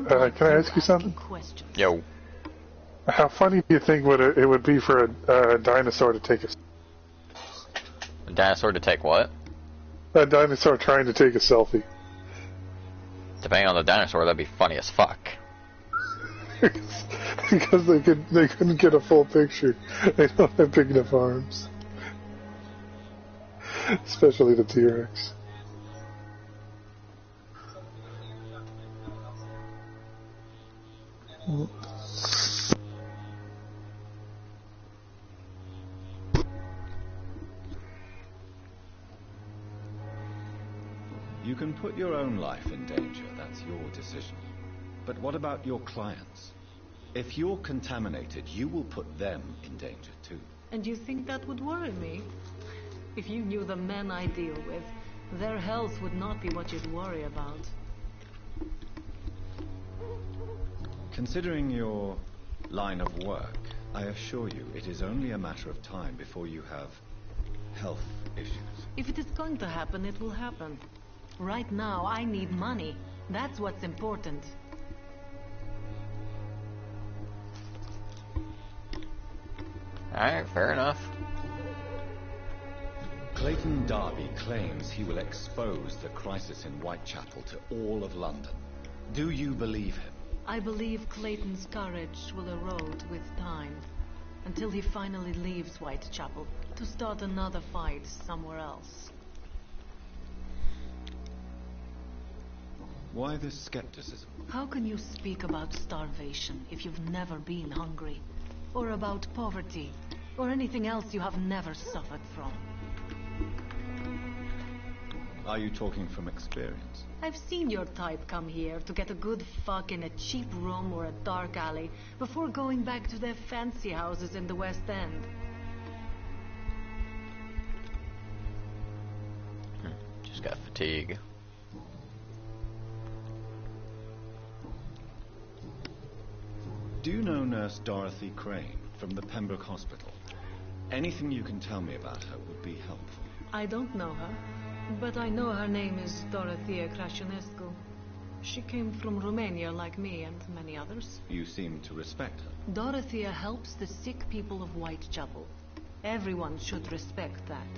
[SPEAKER 8] can I ask you something?
[SPEAKER 1] Yo.
[SPEAKER 8] How funny do you think it would be for a dinosaur to take
[SPEAKER 1] A dinosaur to take what?
[SPEAKER 8] a dinosaur trying to take a selfie?
[SPEAKER 1] Depending on the dinosaur, that'd be funny as fuck.
[SPEAKER 8] Because they couldn't get a full picture. They don't have big enough arms. Especially the T-Rex.
[SPEAKER 2] You can put your own life in danger, that's your decision. But what about your clients? If you're contaminated, you will put them in danger too.
[SPEAKER 9] And you think that would worry me? If you knew the men I deal with, their health would not be what you'd worry about.
[SPEAKER 2] Considering your line of work, I assure you it is only a matter of time before you have health issues.
[SPEAKER 9] If it is going to happen, it will happen. Right now, I need money. That's what's important.
[SPEAKER 1] Alright, fair enough.
[SPEAKER 2] Clayton Darby claims he will expose the crisis in Whitechapel to all of London. Do you believe him?
[SPEAKER 9] I believe Clayton's courage will erode with time, until he finally leaves Whitechapel to start another fight somewhere else.
[SPEAKER 2] Why this skepticism?
[SPEAKER 9] How can you speak about starvation if you've never been hungry? Or about poverty? Or anything else you have never suffered from?
[SPEAKER 2] Are you talking from experience?
[SPEAKER 9] I've seen your type come here to get a good fuck in a cheap room or a dark alley before going back to their fancy houses in the West End.
[SPEAKER 1] Just got fatigue.
[SPEAKER 2] Do you know Nurse Dorothy Crane from the Pembroke Hospital? Anything you can tell me about her would be helpful.
[SPEAKER 9] I don't know her, but I know her name is Dorothea Crăciunescu. She came from Romania like me and many others.
[SPEAKER 2] You seem to respect her.
[SPEAKER 9] Dorothea helps the sick people of Whitechapel. Everyone should respect that.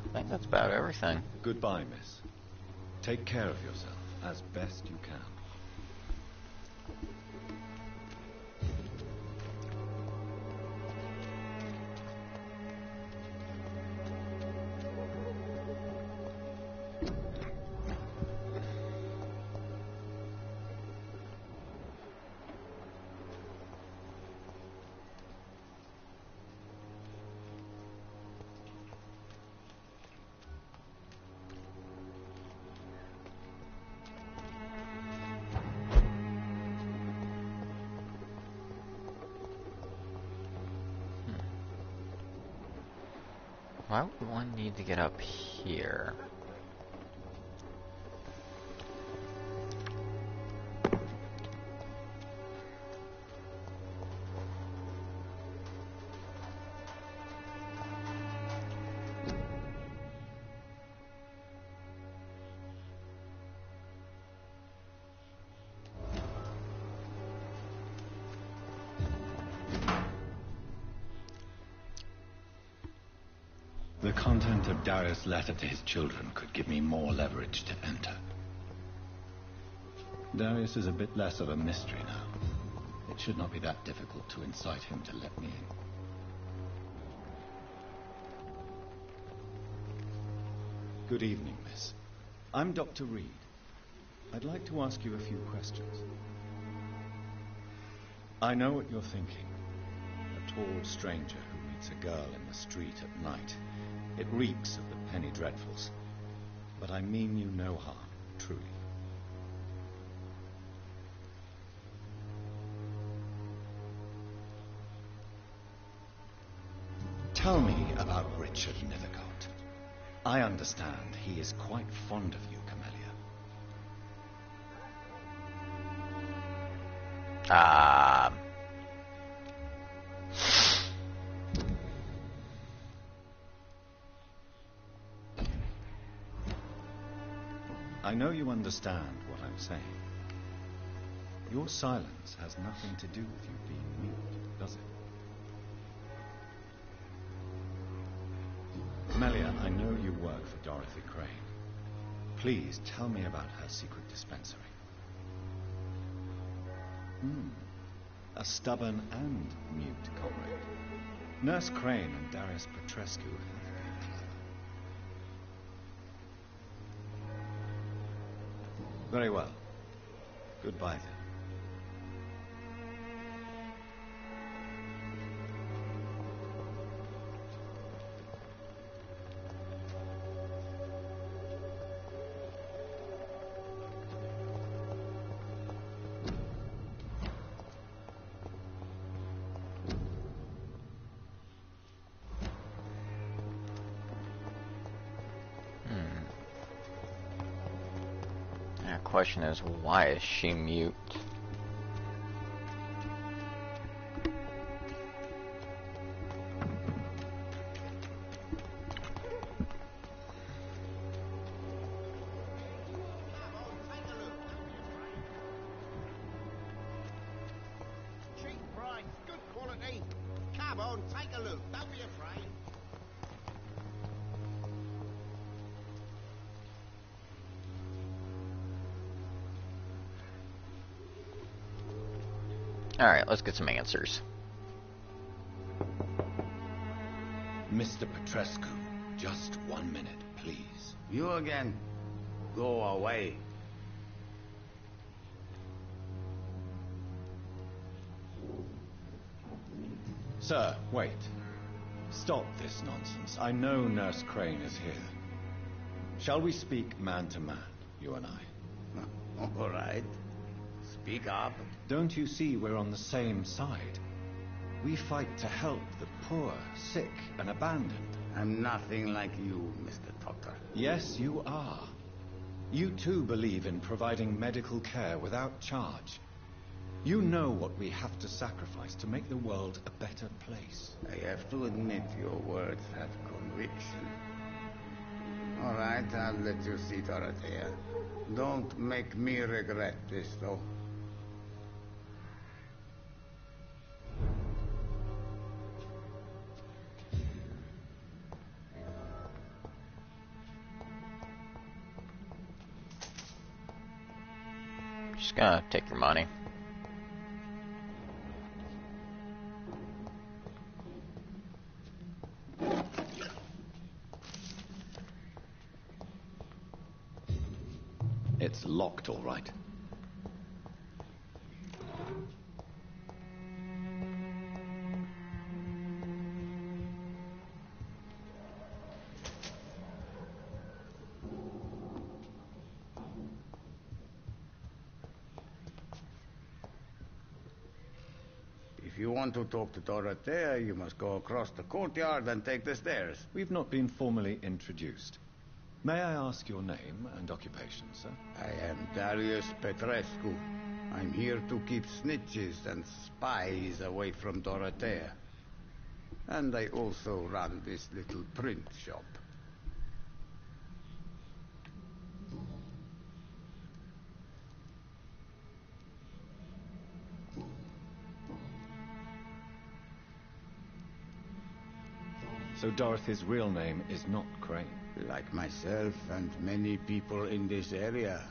[SPEAKER 1] I think that's about everything.
[SPEAKER 2] Goodbye, miss. Take care of yourself as best you can.
[SPEAKER 1] Why would one need to get up here?
[SPEAKER 2] The content of Darius' letter to his children could give me more leverage to enter. Darius is a bit less of a mystery now. It should not be that difficult to incite him to let me in. Good evening, miss. I'm Dr. Reed. I'd like to ask you a few questions. I know what you're thinking. A tall stranger who meets a girl in the street at night. It reeks of the penny dreadfuls. But I mean you no harm, truly. Tell me about Richard Nethercote. I understand he is quite fond of you, Camellia. I know you understand what I'm saying. Your silence has nothing to do with you being mute, does it? Camellia, I know you work for Dorothy Crane. Please tell me about her secret dispensary. A stubborn and mute comrade. Nurse Crane and Darius Petrescu have been clever. Very well. Goodbye then.
[SPEAKER 1] Question is, why is she mute?
[SPEAKER 17] Cheap price, good quality. Come on, take a look. Don't be afraid.
[SPEAKER 1] Alright, let's get some answers.
[SPEAKER 4] Mr. Petrescu, just 1 minute, please.
[SPEAKER 16] You again. Go away.
[SPEAKER 18] Sir, wait. Stop this nonsense. I know Nurse Crane is here. Shall we speak man to man, you and I?
[SPEAKER 16] All right. Speak up.
[SPEAKER 18] Don't you see we're on the same side? We fight to help the poor, sick, and abandoned.
[SPEAKER 16] I'm nothing like you, Mr. Doctor.
[SPEAKER 18] Yes, you are. You too believe in providing medical care without charge. You know what we have to sacrifice to make the world a better place.
[SPEAKER 16] I have to admit your words have conviction. All right, I'll let you see Dorothea. Don't make me regret this, though.
[SPEAKER 1] Just gonna take your money.
[SPEAKER 18] It's locked, all right.
[SPEAKER 16] If you want to talk to Dorothea, you must go across the courtyard and take the stairs.
[SPEAKER 18] We've not been formally introduced. May I ask your name and occupation, sir?
[SPEAKER 16] I am Darius Petrescu. I'm here to keep snitches and spies away from Dorothea. And I also run this little print shop.
[SPEAKER 18] So Dorothy's real name is not Crane?
[SPEAKER 16] Like myself and many people in this area.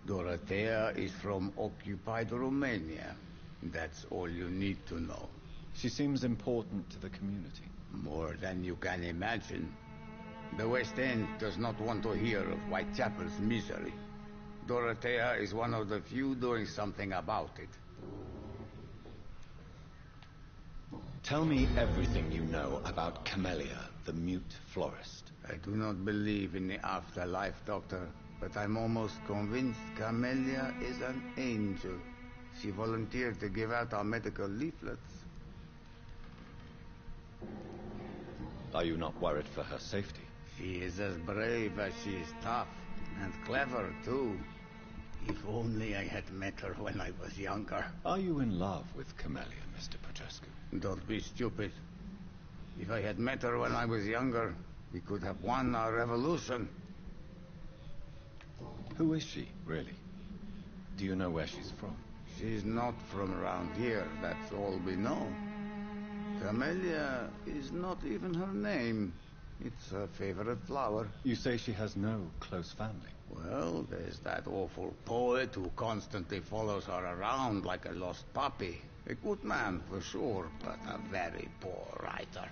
[SPEAKER 16] Dorothea is from occupied Romania. That's all you need to know.
[SPEAKER 18] She seems important to the community.
[SPEAKER 16] More than you can imagine. The West End does not want to hear of Whitechapel's misery. Dorothea is one of the few doing something about it.
[SPEAKER 18] Tell me everything you know about Camellia, the mute florist.
[SPEAKER 16] I do not believe in the afterlife, Doctor, but I'm almost convinced Camellia is an angel. She volunteered to give out our medical leaflets.
[SPEAKER 18] Are you not worried for her safety?
[SPEAKER 16] She is as brave as she is tough, and clever, too. If only I had met her when I was younger.
[SPEAKER 18] Are you in love with Camellia, Mr. Petrescu?
[SPEAKER 16] Don't be stupid. If I had met her when I was younger, we could have won our revolution.
[SPEAKER 18] Who is she, really? Do you know where she's from?
[SPEAKER 16] She's not from around here, that's all we know. Camellia is not even her name. It's her favorite flower.
[SPEAKER 18] You say she has no close family?
[SPEAKER 16] Well, there's that awful poet who constantly follows her around like a lost puppy. A good man, for sure, but a very poor writer.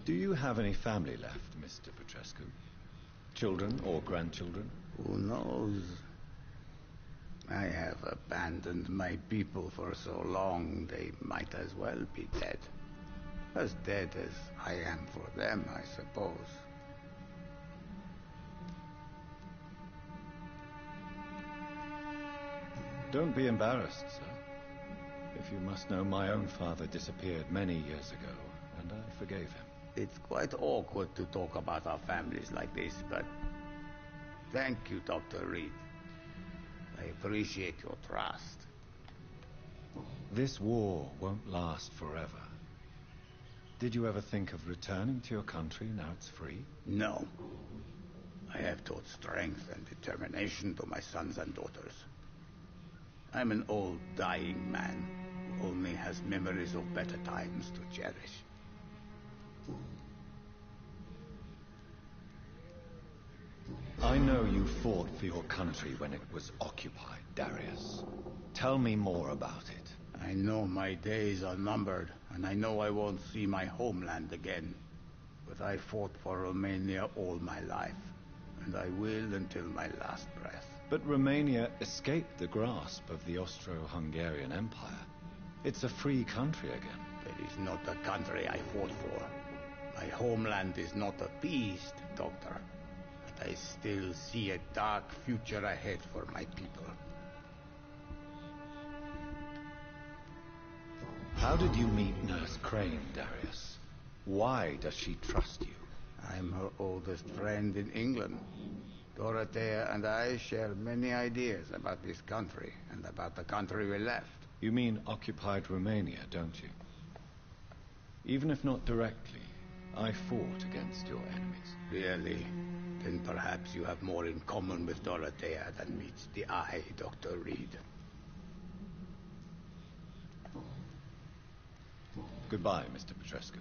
[SPEAKER 18] Do you have any family left, Mr. Petrescu? Children or grandchildren?
[SPEAKER 16] Who knows? I have abandoned my people for so long, they might as well be dead. As dead as I am for them, I suppose.
[SPEAKER 18] Don't be embarrassed, sir. If you must know, my own father disappeared many years ago, and I forgave him.
[SPEAKER 16] It's quite awkward to talk about our families like this, but thank you, Dr. Reed. I appreciate your trust.
[SPEAKER 18] This war won't last forever. Did you ever think of returning to your country now it's free?
[SPEAKER 16] No. I have taught strength and determination to my sons and daughters. I'm an old, dying man who only has memories of better times to cherish.
[SPEAKER 18] I know you fought for your country when it was occupied, Darius. Tell me more about it.
[SPEAKER 16] I know my days are numbered, and I know I won't see my homeland again. But I fought for Romania all my life, and I will until my last breath.
[SPEAKER 18] But Romania escaped the grasp of the Austro-Hungarian Empire. It's a free country again.
[SPEAKER 16] It is not the country I fought for. My homeland is not appeased, Doctor. But I still see a dark future ahead for my people.
[SPEAKER 18] How did you meet Nurse Crane, Darius? Why does she trust you?
[SPEAKER 16] I'm her oldest friend in England. Dorothea and I share many ideas about this country and about the country we left.
[SPEAKER 18] You mean occupied Romania, don't you? Even if not directly, I fought against your enemies.
[SPEAKER 16] Really? Then perhaps you have more in common with Dorothea than meets the eye, Dr. Reed.
[SPEAKER 18] Goodbye, Mr. Petrescu.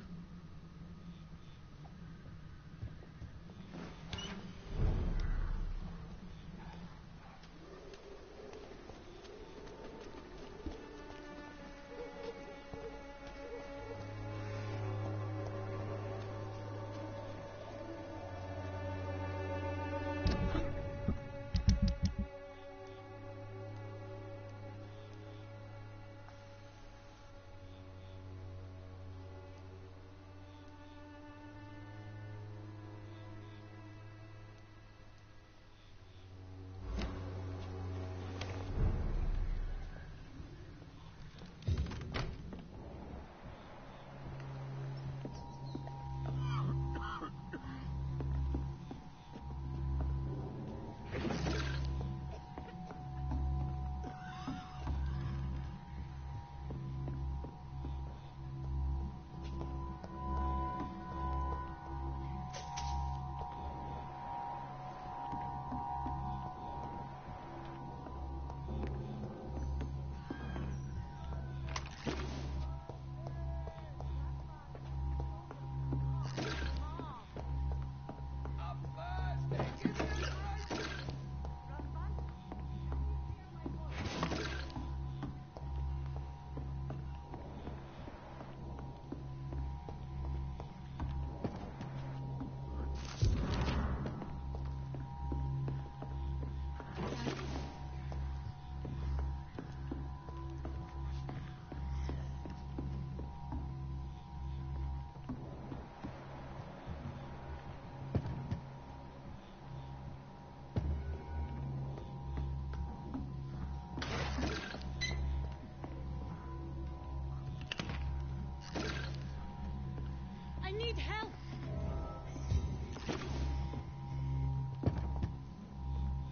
[SPEAKER 15] Need help!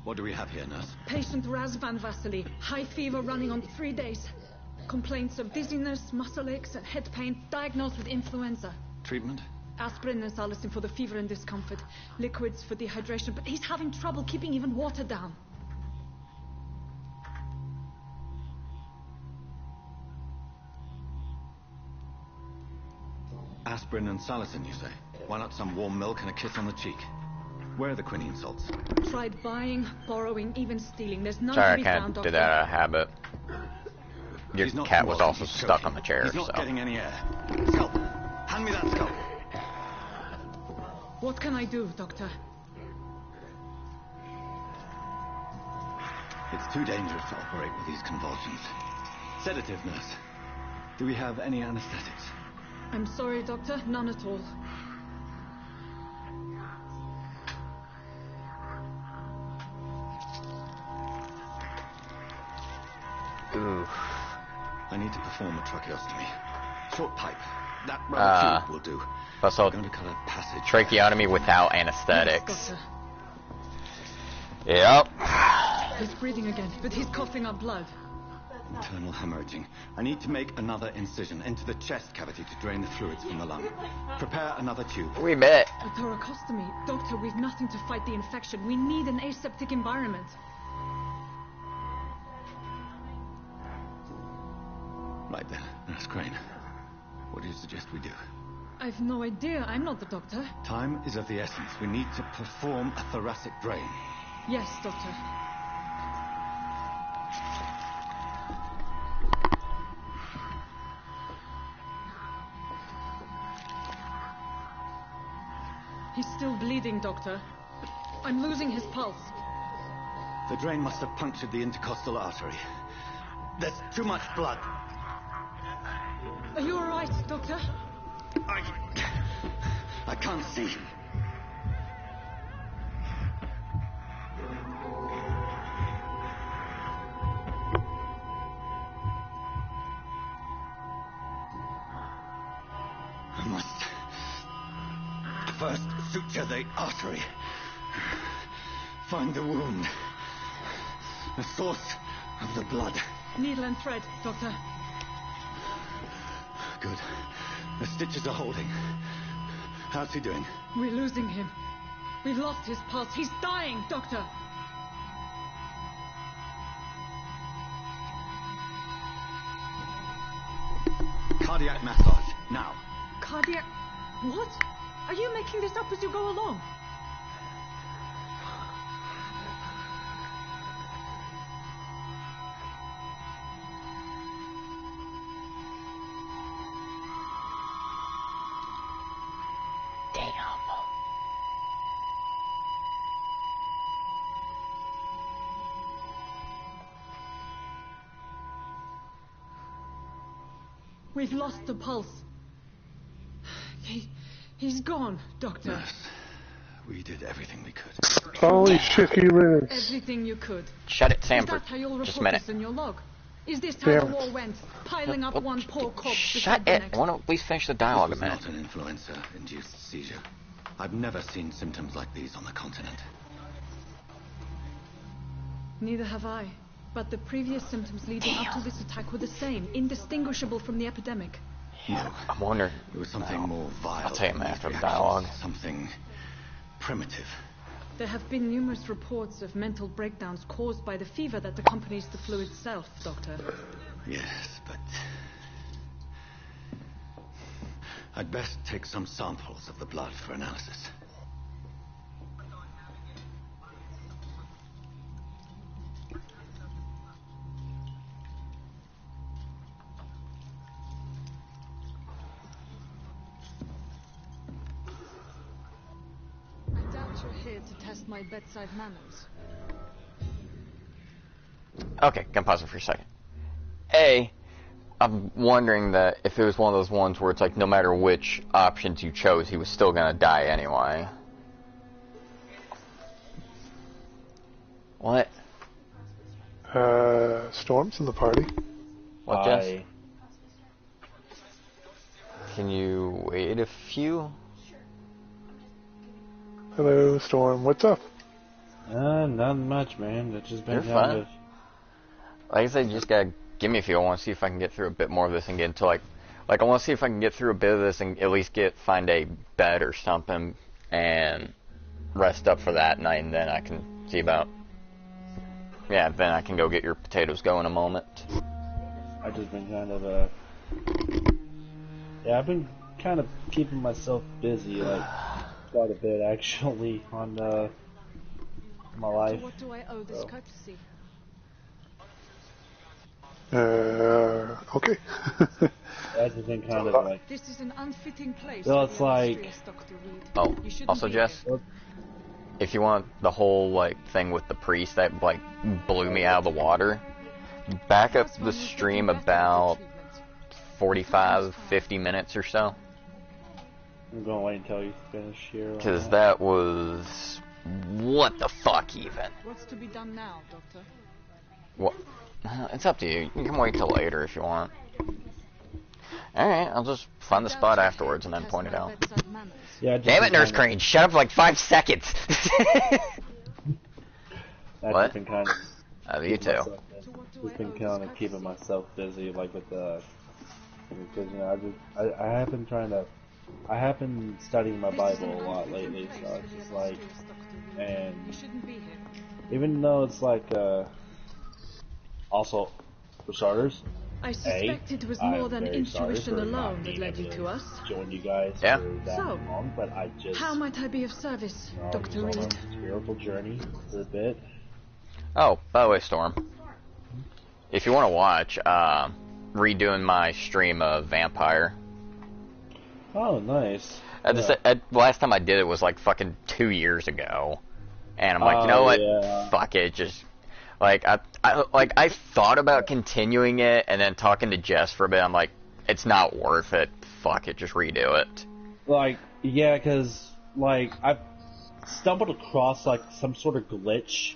[SPEAKER 18] What do we have here, nurse?
[SPEAKER 15] Patient Raz van Vasily. High fever running on 3 days. Complaints of dizziness, muscle aches, and head pain. Diagnosed with influenza.
[SPEAKER 18] Treatment?
[SPEAKER 15] Aspirin and salicin for the fever and discomfort. Liquids for dehydration, but he's having trouble keeping even water down.
[SPEAKER 18] Aspirin and salicin, you say? Why not some warm milk and a kiss on the cheek? Where are the quinine salts?
[SPEAKER 15] Tried buying, borrowing, even stealing. There's none
[SPEAKER 1] Sorry,
[SPEAKER 15] to
[SPEAKER 1] I
[SPEAKER 15] be
[SPEAKER 1] kind
[SPEAKER 15] found,
[SPEAKER 1] of
[SPEAKER 15] Doctor.
[SPEAKER 1] did that out of habit. Your cat was also stuck on the chair,
[SPEAKER 18] He's not
[SPEAKER 1] so.
[SPEAKER 18] getting any air. Scope! Hand me that scope!
[SPEAKER 15] What can I do, Doctor?
[SPEAKER 18] It's too dangerous to operate with these convulsions. Sedative, nurse. Do we have any anesthetics?
[SPEAKER 15] I'm sorry, Doctor. None at all.
[SPEAKER 1] Ooh.
[SPEAKER 18] I need to perform a tracheostomy. Short pipe. That rubber tube will do.
[SPEAKER 1] Also,
[SPEAKER 18] I'm going to cut a passage.
[SPEAKER 1] tracheotomy without anesthetics.
[SPEAKER 15] Yes, Doctor.
[SPEAKER 1] Yep.
[SPEAKER 15] He's breathing again, but he's coughing up blood.
[SPEAKER 18] Internal hemorrhaging. I need to make another incision into the chest cavity to drain the fluids from the lung. Prepare another tube.
[SPEAKER 1] We bet.
[SPEAKER 15] A thoracostomy. Doctor, we've nothing to fight the infection. We need an aseptic environment.
[SPEAKER 18] Right then, Nurse Crane. What do you suggest we do?
[SPEAKER 9] I've no idea. I'm not the doctor.
[SPEAKER 2] Time is of the essence. We need to perform a thoracic drain.
[SPEAKER 9] Yes, doctor. He's still bleeding, doctor. I'm losing his pulse.
[SPEAKER 2] The drain must have punctured the intercostal artery. There's too much blood.
[SPEAKER 9] Are you all right, doctor?
[SPEAKER 2] I can't see. I must first suture the artery. Find the wound. The source of the blood.
[SPEAKER 9] Needle and thread, doctor.
[SPEAKER 2] Good. The stitches are holding. How's he doing?
[SPEAKER 9] We're losing him. We've lost his pulse. He's dying, doctor.
[SPEAKER 2] Cardiac massage, now.
[SPEAKER 9] Cardiac... What? Are you making this up as you go along? We've lost the pulse. He's gone, Doctor.
[SPEAKER 2] Nurse, we did everything we could.
[SPEAKER 8] Holy shit, he ran.
[SPEAKER 9] Everything you could.
[SPEAKER 1] Shut it, Sanford.
[SPEAKER 9] Is that how you'll
[SPEAKER 1] Just a
[SPEAKER 9] report
[SPEAKER 1] minute.
[SPEAKER 9] this in your log? Is this how
[SPEAKER 8] Damn
[SPEAKER 9] the
[SPEAKER 8] it.
[SPEAKER 9] war went? Piling up one poor corpse
[SPEAKER 1] Shut
[SPEAKER 9] beside the
[SPEAKER 1] it.
[SPEAKER 9] next?
[SPEAKER 1] I want to at least finish the dialogue a
[SPEAKER 2] This
[SPEAKER 1] minute.
[SPEAKER 2] was not an influenza-induced seizure. I've never seen symptoms like these on the continent.
[SPEAKER 9] Neither have I. But the previous symptoms leading up to this attack were the same, indistinguishable from the epidemic.
[SPEAKER 2] No.
[SPEAKER 1] I'm wondering.
[SPEAKER 2] It was something more vile.
[SPEAKER 1] I'll tell you
[SPEAKER 2] than
[SPEAKER 1] after
[SPEAKER 2] these
[SPEAKER 1] the dialogue.
[SPEAKER 2] reactions. Something primitive.
[SPEAKER 9] There have been numerous reports of mental breakdowns caused by the fever that accompanies the flu itself, Doctor.
[SPEAKER 2] Yes, but I'd best take some samples of the blood for analysis.
[SPEAKER 9] I doubt you're here to test my bedside manners.
[SPEAKER 1] Okay, can pause it for a second. I'm wondering that if it was one of those ones where it's like no matter which options you chose, he was still gonna die anyway. What?
[SPEAKER 8] Storm's in the party.
[SPEAKER 1] What, Jess? Can you wait a few?
[SPEAKER 8] Hello, Storm. What's up?
[SPEAKER 5] Not much, man. It's just been
[SPEAKER 1] You're fine. Like I said, you just gotta give me a few. I want to see if I can get through a bit more of this and get into like I want to see if I can get through a bit of this and at least find a bed or something and rest up for that night, and then I can see about. Yeah, then I can go get your potatoes going in a moment.
[SPEAKER 5] I've just been kind of I've been kind of keeping myself busy, like quite a bit actually on my life.
[SPEAKER 9] To what do I owe this courtesy?
[SPEAKER 8] Okay.
[SPEAKER 5] That's just been kind of like.
[SPEAKER 9] This is an unfitting place.
[SPEAKER 5] Well,
[SPEAKER 9] for
[SPEAKER 5] it's
[SPEAKER 9] the
[SPEAKER 5] like.
[SPEAKER 9] illustrious Dr. Reed.
[SPEAKER 1] Oh,
[SPEAKER 9] You shouldn't
[SPEAKER 1] also,
[SPEAKER 9] be
[SPEAKER 1] Jess,
[SPEAKER 9] here.
[SPEAKER 1] if you want the whole like thing with the priest that like blew me out of the water, back up the stream about 45-50 minutes or so.
[SPEAKER 5] I'm gonna wait until you finish here. on
[SPEAKER 1] Because that was... What the fuck, even?
[SPEAKER 9] What's to be done now, Doctor?
[SPEAKER 1] What? It's up to you. You can wait till later if you want. Alright, I'll just find the spot afterwards and then point it out.
[SPEAKER 5] Yeah,
[SPEAKER 1] Damn it, Nurse Crane! Shut up for like 5 seconds! What?
[SPEAKER 5] Been kind of
[SPEAKER 1] You too.
[SPEAKER 5] Just been kind of keeping myself busy, like with the... Because, you know, I have been trying to... I have been studying my Bible a lot lately, so it's just like... And... even though it's like, also, for starters,
[SPEAKER 15] I suspect it was more than intuition alone that led you to us.
[SPEAKER 5] Join you guys
[SPEAKER 1] Yeah.
[SPEAKER 5] for that long, but I just
[SPEAKER 15] How might I be of service, Dr.
[SPEAKER 5] was on
[SPEAKER 15] Reed?
[SPEAKER 5] a spiritual journey for a bit.
[SPEAKER 1] Oh, by the way, Storm, if you want to watch, redoing my stream of Vampyr.
[SPEAKER 5] Oh, nice.
[SPEAKER 1] Last time I did it was like fucking 2 years ago, and I'm like, you know what?
[SPEAKER 5] Yeah.
[SPEAKER 1] Fuck it, just like I thought about continuing it, and then talking to Jess for a bit, I'm like, it's not worth it. Fuck it, just redo it.
[SPEAKER 5] Like, yeah, because like I've stumbled across like some sort of glitch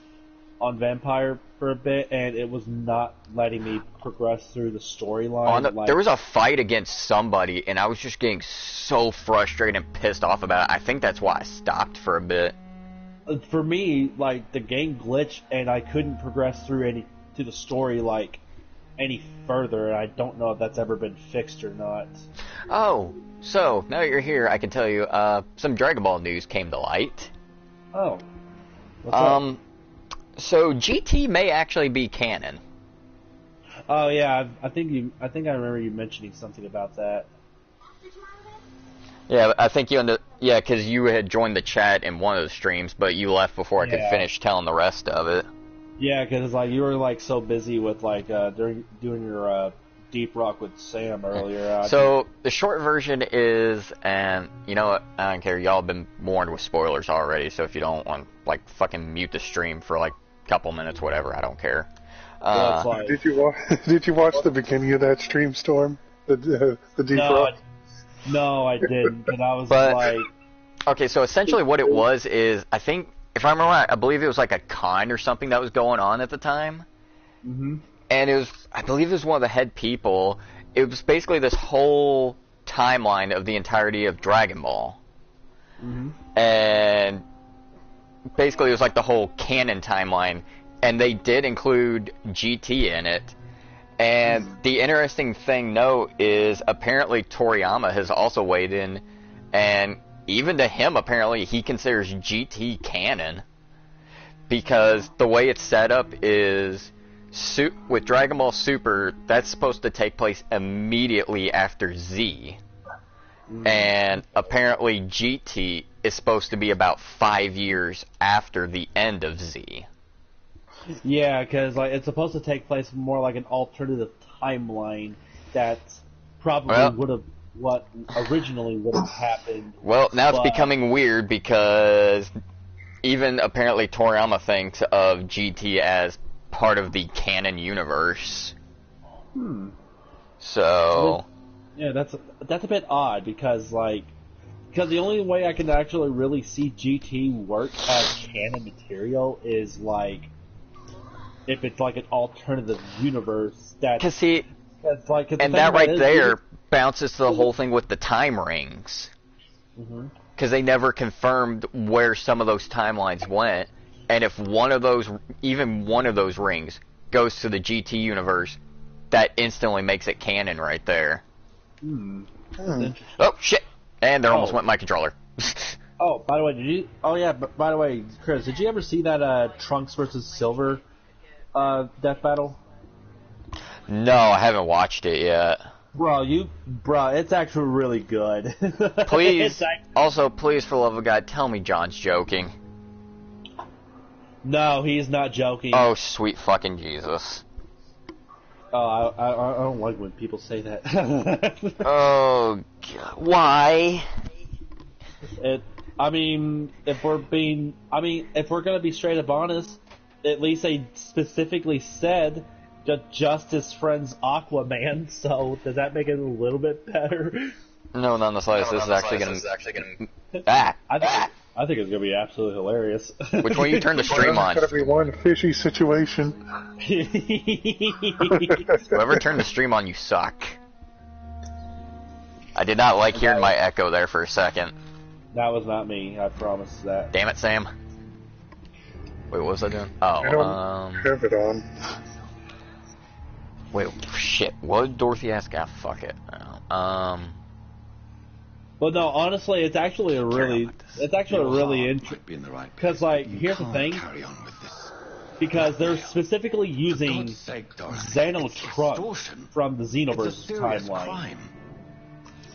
[SPEAKER 5] on Vampyr for a bit, and it was not letting me progress through the storyline.
[SPEAKER 1] There was a fight against somebody, and I was just getting so frustrated and pissed off about it. I think that's why I stopped for a bit.
[SPEAKER 5] For me, like, the game glitched, and I couldn't progress through the story like any further, and I don't know if that's ever been fixed or not.
[SPEAKER 1] Oh, so now that you're here, I can tell you some Dragon Ball news came to light.
[SPEAKER 5] Oh, what's up?
[SPEAKER 1] So GT may actually be canon.
[SPEAKER 5] Oh yeah, I think I remember you mentioning something about that.
[SPEAKER 1] Yeah, I think because you had joined the chat in one of the streams, but you left before I could finish telling the rest of it.
[SPEAKER 5] Yeah, because like you were like so busy with like doing your Deep Rock with Sam earlier.
[SPEAKER 1] So the short version is, and you know what? I don't care. Y'all have been warned with spoilers already. So if you don't want, like, fucking mute the stream for like a couple minutes, whatever. I don't care.
[SPEAKER 8] Did you watch the beginning of that stream, Storm? The Deep Rock?
[SPEAKER 5] No, I didn't. But I was like,
[SPEAKER 1] okay. So essentially, what it was is, I think, if I remember right, I believe it was like a con or something that was going on at the time.
[SPEAKER 5] Mm-hmm.
[SPEAKER 1] And it was, I believe it was one of the head people. It was basically this whole timeline of the entirety of Dragon Ball.
[SPEAKER 5] Mm-hmm.
[SPEAKER 1] And basically it was like the whole canon timeline. And they did include GT in it. And the interesting thing, note, is apparently Toriyama has also weighed in. And even to him, apparently, he considers GT canon. Because the way it's set up is, with Dragon Ball Super, that's supposed to take place immediately after Z. And apparently GT is supposed to be about 5 years after the end of Z.
[SPEAKER 5] Yeah, because like it's supposed to take place more like an alternative timeline that probably would have what originally would have happened.
[SPEAKER 1] Well, now it's becoming weird because even apparently Toriyama thinks of GT as part of the canon universe. So
[SPEAKER 5] yeah, that's a bit odd because the only way I can actually really see GT work as canon material is like if it's like an alternative universe that
[SPEAKER 1] and that right there bounces to the whole thing with the time rings. Because they never confirmed where some of those timelines went. And if even one of those rings goes to the GT universe, that instantly makes it canon right there. Oh, shit! And there almost went my controller.
[SPEAKER 5] Oh, by the way, by the way, Chris, did you ever see that Trunks versus Silver death battle?
[SPEAKER 1] No, I haven't watched it yet.
[SPEAKER 5] Bro, it's actually really good.
[SPEAKER 1] Please, also, please, for the love of God, tell me John's joking.
[SPEAKER 5] No, he's not joking.
[SPEAKER 1] Oh, sweet fucking Jesus.
[SPEAKER 5] Oh, I don't like when people say that.
[SPEAKER 1] Oh, God. Why?
[SPEAKER 5] If we're gonna be straight up honest, at least they specifically said just his friend's Aquaman, so does that make it a little bit better?
[SPEAKER 1] No, not in the slightest. This is actually gonna...
[SPEAKER 5] I think it's gonna be absolutely hilarious.
[SPEAKER 1] Which one you turn the stream on?
[SPEAKER 8] It's gonna be one fishy situation.
[SPEAKER 1] Whoever turned the stream on, you suck. I did not like hearing my echo there for a second.
[SPEAKER 5] That was not me, I promise that.
[SPEAKER 1] Damn it, Sam. Wait, what was I doing? Oh,
[SPEAKER 8] I don't have it on.
[SPEAKER 1] Wait, shit. What did Dorothy ask? Ah, fuck it.
[SPEAKER 5] Well, no, honestly, it's actually a really interesting. Because, like, here's the thing.
[SPEAKER 10] Carry on with this.
[SPEAKER 5] because they're specifically using Xenotrunks from the Xenoverse timeline.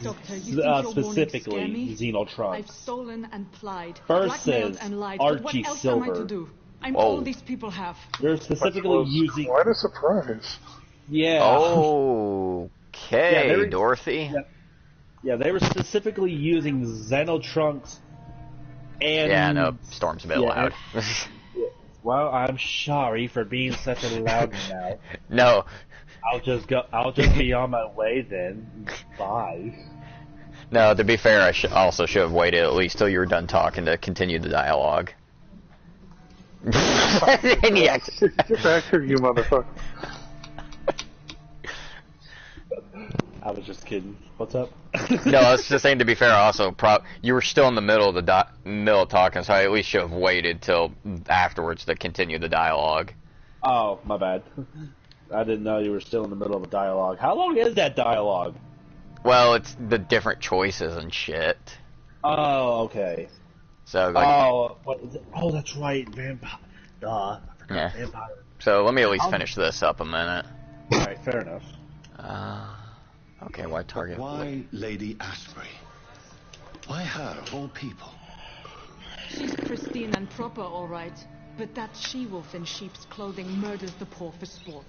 [SPEAKER 3] Doctor, you think your
[SPEAKER 5] Specifically,
[SPEAKER 3] warnings scare me?
[SPEAKER 5] Xenotrunks.
[SPEAKER 3] I've stolen and plied,
[SPEAKER 5] Versus
[SPEAKER 3] blackmailed and lied, but what
[SPEAKER 5] Archie
[SPEAKER 3] else am I to
[SPEAKER 5] Silver.
[SPEAKER 3] do? I'm
[SPEAKER 1] Whoa.
[SPEAKER 3] all these people have.
[SPEAKER 5] They're specifically using.
[SPEAKER 8] Quite a surprise.
[SPEAKER 5] Yeah.
[SPEAKER 1] Okay,
[SPEAKER 5] Yeah,
[SPEAKER 1] Dorothy.
[SPEAKER 5] Yeah, they were specifically using Xenotrunks and...
[SPEAKER 1] Yeah, no, Storm's a bit loud.
[SPEAKER 5] Well, I'm sorry for being such a loud mouth.
[SPEAKER 1] No.
[SPEAKER 5] I'll just be on my way then. Bye.
[SPEAKER 1] No, to be fair, I also should have waited at least till you were done talking to continue the dialogue.
[SPEAKER 8] Get back here, you motherfucker.
[SPEAKER 5] I was just kidding. What's up?
[SPEAKER 1] No, I was just saying, to be fair, also, you were still in the middle of the middle of talking, so I at least should have waited till afterwards to continue the dialogue.
[SPEAKER 5] Oh, my bad. I didn't know you were still in the middle of a dialogue. How long is that dialogue?
[SPEAKER 1] Well, it's the different choices and shit.
[SPEAKER 5] Oh, okay.
[SPEAKER 1] So, like,
[SPEAKER 5] what is it? Oh, that's right, Vampyr. Duh, I forgot
[SPEAKER 1] yeah.
[SPEAKER 5] Vampyr.
[SPEAKER 1] So let me at least finish this up a minute.
[SPEAKER 5] Alright, fair enough.
[SPEAKER 1] Okay, why target?
[SPEAKER 2] Why Lady Ashbury? Why her, of all people?
[SPEAKER 3] She's pristine and proper, all right. But that she-wolf in sheep's clothing murders the poor for sport.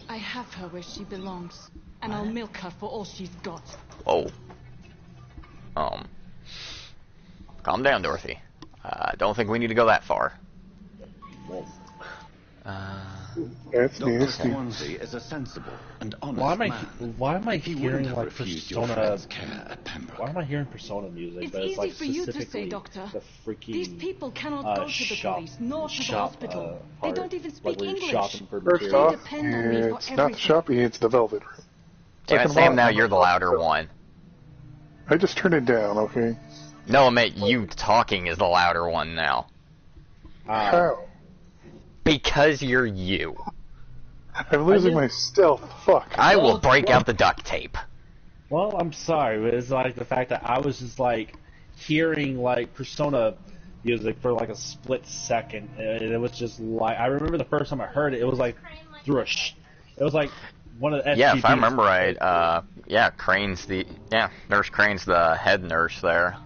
[SPEAKER 3] I have her where she belongs, and I'll milk her for all she's got.
[SPEAKER 1] Oh. Calm down, Dorothy. I don't think we need to go that far.
[SPEAKER 8] That's
[SPEAKER 2] Dr.
[SPEAKER 8] nasty.
[SPEAKER 2] Swansea is a sensible and honest man.
[SPEAKER 5] Why am I
[SPEAKER 2] He
[SPEAKER 5] hearing
[SPEAKER 2] wouldn't have
[SPEAKER 5] like
[SPEAKER 2] refused your
[SPEAKER 5] Persona?
[SPEAKER 2] friend's care at Pembroke.
[SPEAKER 5] Why am I hearing Persona music?
[SPEAKER 3] It's
[SPEAKER 5] but it's
[SPEAKER 3] easy
[SPEAKER 5] like
[SPEAKER 3] for you to say,
[SPEAKER 5] specifically
[SPEAKER 3] Doctor.
[SPEAKER 5] the freaking
[SPEAKER 3] These people cannot go to the
[SPEAKER 5] shop,
[SPEAKER 3] police, nor to the hospital. They don't even speak
[SPEAKER 5] like
[SPEAKER 3] English.
[SPEAKER 5] shopping for
[SPEAKER 8] First
[SPEAKER 5] material.
[SPEAKER 8] off,
[SPEAKER 3] depend on me for
[SPEAKER 8] it's not the
[SPEAKER 3] everything.
[SPEAKER 8] shopping, it's the Velvet Room.
[SPEAKER 1] Damn it,
[SPEAKER 8] Second of
[SPEAKER 1] Sam,
[SPEAKER 8] all,
[SPEAKER 1] now you're the louder one.
[SPEAKER 8] I just turned it down, okay?
[SPEAKER 1] No, mate, you talking is the louder one now.
[SPEAKER 8] How?
[SPEAKER 1] Because you're you.
[SPEAKER 8] I'm losing my stealth. Fuck.
[SPEAKER 1] I will break out the duct tape.
[SPEAKER 5] Well, I'm sorry, but it's like the fact that I was just like hearing like Persona music for like a split second, and it was just like I remember the first time I heard it, it was like through a. It was like one of the.
[SPEAKER 1] Yeah, if I remember right, yeah, Nurse Crane's the head nurse there.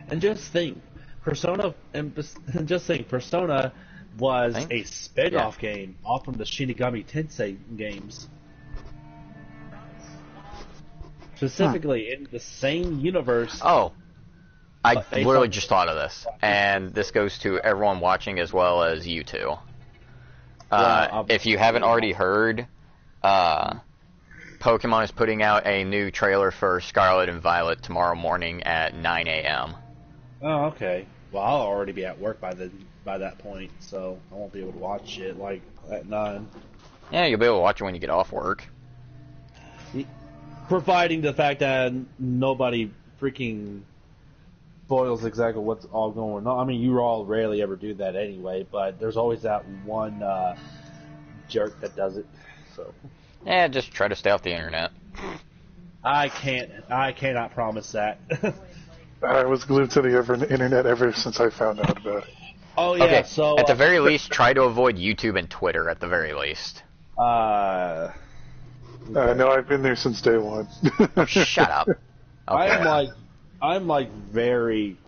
[SPEAKER 5] And just think, Persona was a spin-off game off from the Shinigami Tensei games. Specifically in the same universe.
[SPEAKER 1] Oh, I literally just thought of this, and this goes to everyone watching as well as you two. If you haven't already heard, Pokemon is putting out a new trailer for Scarlet and Violet tomorrow morning at 9 a.m.
[SPEAKER 5] Oh, okay. Well, I'll already be at work by that point, so I won't be able to watch it like at 9.
[SPEAKER 1] Yeah, you'll be able to watch it when you get off work.
[SPEAKER 5] Providing the fact that nobody freaking spoils exactly what's all going on. I mean, you all rarely ever do that anyway, but there's always that one jerk that does it. So.
[SPEAKER 1] Yeah, just try to stay off the internet.
[SPEAKER 5] I cannot promise that.
[SPEAKER 8] I was glued to the internet ever since I found out about it.
[SPEAKER 5] Oh yeah,
[SPEAKER 1] okay,
[SPEAKER 5] so
[SPEAKER 1] at the very least, try to avoid YouTube and Twitter at the very least.
[SPEAKER 8] No, I've been there since day one.
[SPEAKER 1] Shut up. Okay.
[SPEAKER 5] I'm like very,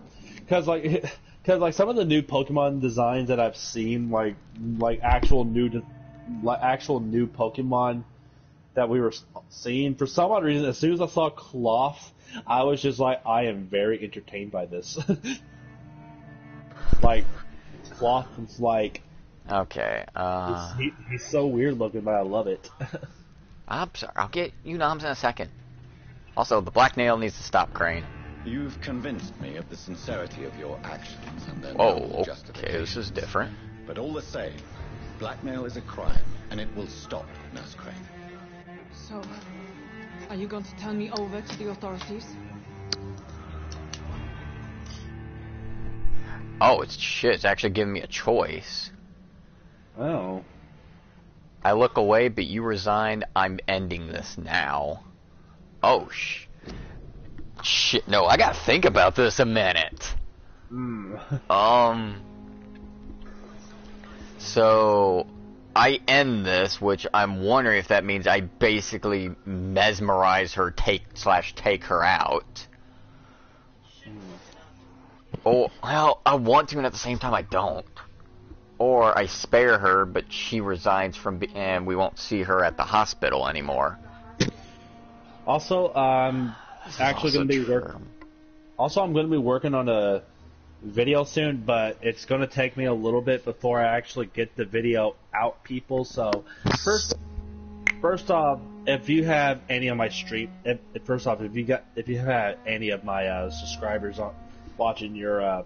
[SPEAKER 5] cause some of the new Pokemon designs that I've seen, like actual new Pokemon that we were seeing, for some odd reason, as soon as I saw Cloth, I was just like, I am very entertained by this. Like, Cloth is like...
[SPEAKER 1] Okay,
[SPEAKER 5] he's so weird looking, but I love it.
[SPEAKER 1] I'm sorry, I'll get you noms in a second. Also, the black nail needs to stop, Crane.
[SPEAKER 2] You've convinced me of the sincerity of your actions and their
[SPEAKER 1] oh,
[SPEAKER 2] noble justification.
[SPEAKER 1] Okay, this is different.
[SPEAKER 2] But all the same, blackmail is a crime, and it will stop, Nurse Crane.
[SPEAKER 3] So, are you going to turn me over to the authorities?
[SPEAKER 1] Oh, it's actually giving me a choice.
[SPEAKER 5] Oh.
[SPEAKER 1] I look away, but you resigned. I'm ending this now. Oh, shit, no, I gotta think about this a minute. So, I end this, which I'm wondering if that means I basically mesmerize her, take her out. Oh, well, I want to, and at the same time I don't. Or I spare her, but she resigns and we won't see her at the hospital anymore.
[SPEAKER 5] Also, I'm actually going to be Also, I'm going to be working on a video soon, but it's going to take me a little bit before I actually get the video out, people. So, first off, if you have any of my stream, if you have any of my subscribers watching your,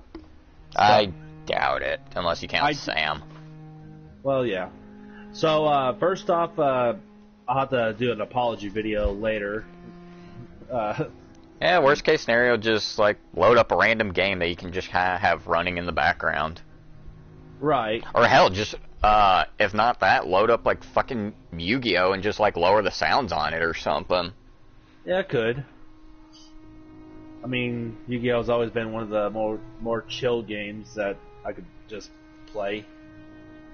[SPEAKER 1] I doubt it, unless you count Sam.
[SPEAKER 5] Well, yeah. So, first off, I'll have to do an apology video later.
[SPEAKER 1] Yeah, worst case scenario, just like load up a random game that you can just kind of have running in the background.
[SPEAKER 5] Right.
[SPEAKER 1] Or hell, just if not that, load up like fucking Yu-Gi-Oh and just like lower the sounds on it or something.
[SPEAKER 5] Yeah, I could. I mean, Yu-Gi-Oh's always been one of the more chill games that I could just play.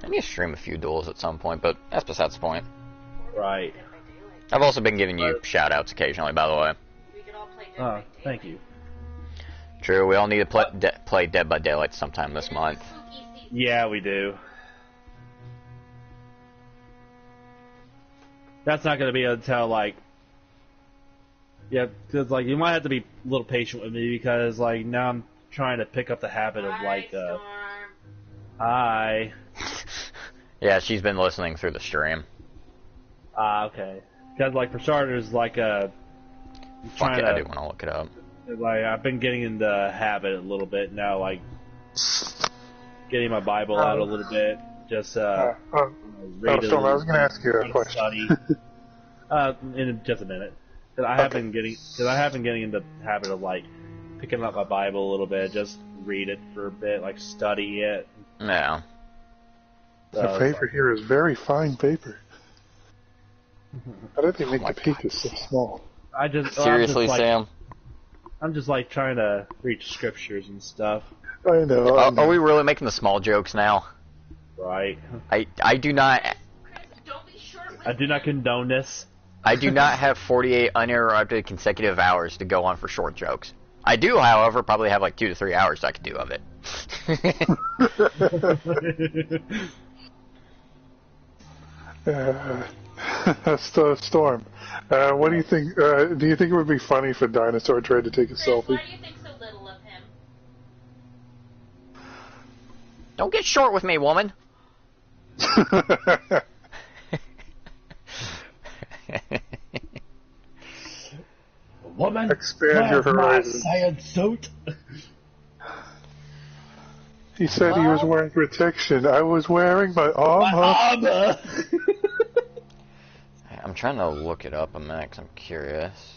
[SPEAKER 1] I need to stream a few duels at some point, but that's besides the point.
[SPEAKER 5] Right.
[SPEAKER 1] I've also been giving you shout-outs occasionally, by the way.
[SPEAKER 5] Oh, thank you.
[SPEAKER 1] True, we all need to play Dead by Daylight sometime this month.
[SPEAKER 5] Yeah, we do. That's not going to be until, like... Yeah, because, like, you might have to be a little patient with me, because, like, now I'm trying to pick up the habit of, like, Hi.
[SPEAKER 1] Yeah, she's been listening through the stream.
[SPEAKER 5] Okay. Because, like, for starters, like,
[SPEAKER 1] Fuck it, I do want to look it up.
[SPEAKER 5] Like, I've been getting in the habit a little bit now, like, getting my Bible out a little bit, just, read
[SPEAKER 8] Storm, I was going to ask you a question.
[SPEAKER 5] In just a minute. Because I have been getting in the habit of, like, picking up my Bible a little bit, just read it for a bit, like, study it.
[SPEAKER 1] Yeah.
[SPEAKER 8] The paper here is very fine paper. How did they make the pages so small?
[SPEAKER 1] Seriously, Sam?
[SPEAKER 5] I'm just like trying to read scriptures and stuff.
[SPEAKER 8] I know.
[SPEAKER 1] Are we really making the small jokes now?
[SPEAKER 5] Right.
[SPEAKER 1] I do not.
[SPEAKER 5] I do not condone this.
[SPEAKER 1] I do not have 48 uninterrupted consecutive hours to go on for short jokes. I do, however, probably have like 2 to 3 hours I could do of it.
[SPEAKER 8] That's the Storm. What do you think? Do you think it would be funny if a dinosaur tried to take a selfie?
[SPEAKER 6] Why do you think so little of him?
[SPEAKER 1] Don't get short with me, woman.
[SPEAKER 5] Woman,
[SPEAKER 8] expand your horizon.
[SPEAKER 5] Science suit.
[SPEAKER 8] He said he was wearing protection. I was wearing my armor.
[SPEAKER 1] I'm trying to look it up a minute 'cause I'm curious.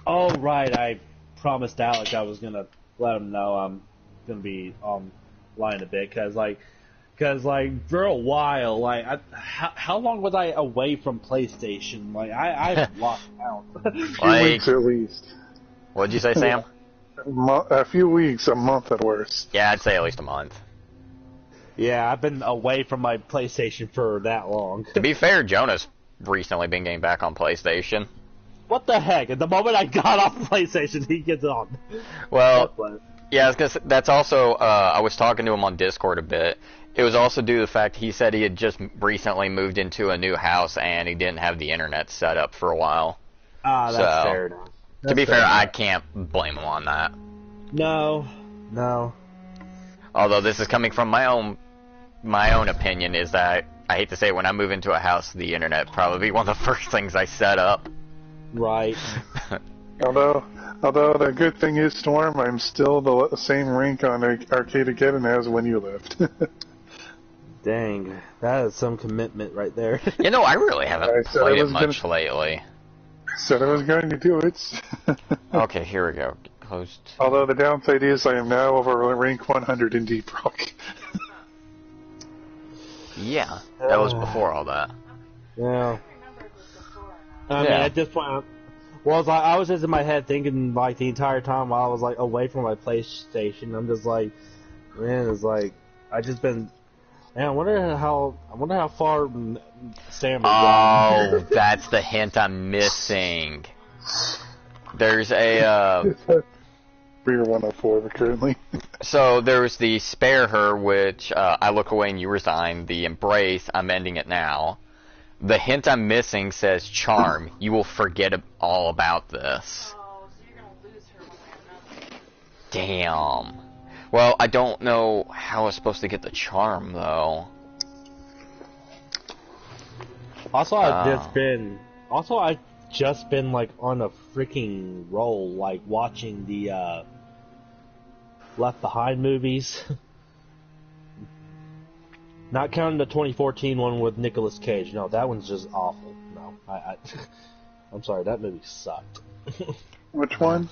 [SPEAKER 5] Oh, right. I promised Alex I was going to let him know I'm going to be online a bit. Because, for a while, like, how long was I away from PlayStation? Like, I've lost count.
[SPEAKER 8] A few weeks at least.
[SPEAKER 1] What'd you say, Sam?
[SPEAKER 8] A few weeks, a month at worst.
[SPEAKER 1] Yeah, I'd say at least a month.
[SPEAKER 5] Yeah, I've been away from my PlayStation for that long.
[SPEAKER 1] To be fair, Jonah's recently been getting back on PlayStation.
[SPEAKER 5] What the heck? At the moment I got off PlayStation, he gets on.
[SPEAKER 1] Well, yeah, because that's also, I was talking to him on Discord a bit. It was also due to the fact he said he had just recently moved into a new house and he didn't have the internet set up for a while.
[SPEAKER 5] That's fair enough.
[SPEAKER 1] To be fair, I can't blame him on that.
[SPEAKER 5] No.
[SPEAKER 1] Although this is coming from my own opinion, is that I hate to say it, when I move into a house, the internet probably be one of the first things I set up.
[SPEAKER 5] Right.
[SPEAKER 8] Although the good thing is, Storm, I'm still the same rank on Arcadegeddon as when you left.
[SPEAKER 5] Dang, that is some commitment right there.
[SPEAKER 1] You know, I really haven't played it much lately.
[SPEAKER 8] I said I was going to do it.
[SPEAKER 1] Okay, here we go. Closed.
[SPEAKER 8] Although the downside is I am now over rank 100 in Deep Rock.
[SPEAKER 1] Yeah, that was before all that.
[SPEAKER 5] Yeah. I mean, at this point, well, I was just in my head thinking, like, the entire time while I was, like, away from my PlayStation, I'm just like, man, it's like, I just been, Man, I wonder how far Sam is
[SPEAKER 1] Oh, that's the hint I'm missing. There's a
[SPEAKER 8] 3 or 104 currently.
[SPEAKER 1] So there was the spare her, which I look away and you resign. The embrace, I'm ending it now. The hint I'm missing says charm. You will forget all about this.
[SPEAKER 3] Oh, so you're gonna lose her one way or another.
[SPEAKER 1] Damn. Well, I don't know how I was supposed to get the charm though.
[SPEAKER 5] Also, I've just been like on a freaking roll, like watching the Left Behind movies. Not counting the 2014 one with Nicolas Cage. No, that one's just awful. No, I'm sorry, that movie sucked.
[SPEAKER 8] Which one?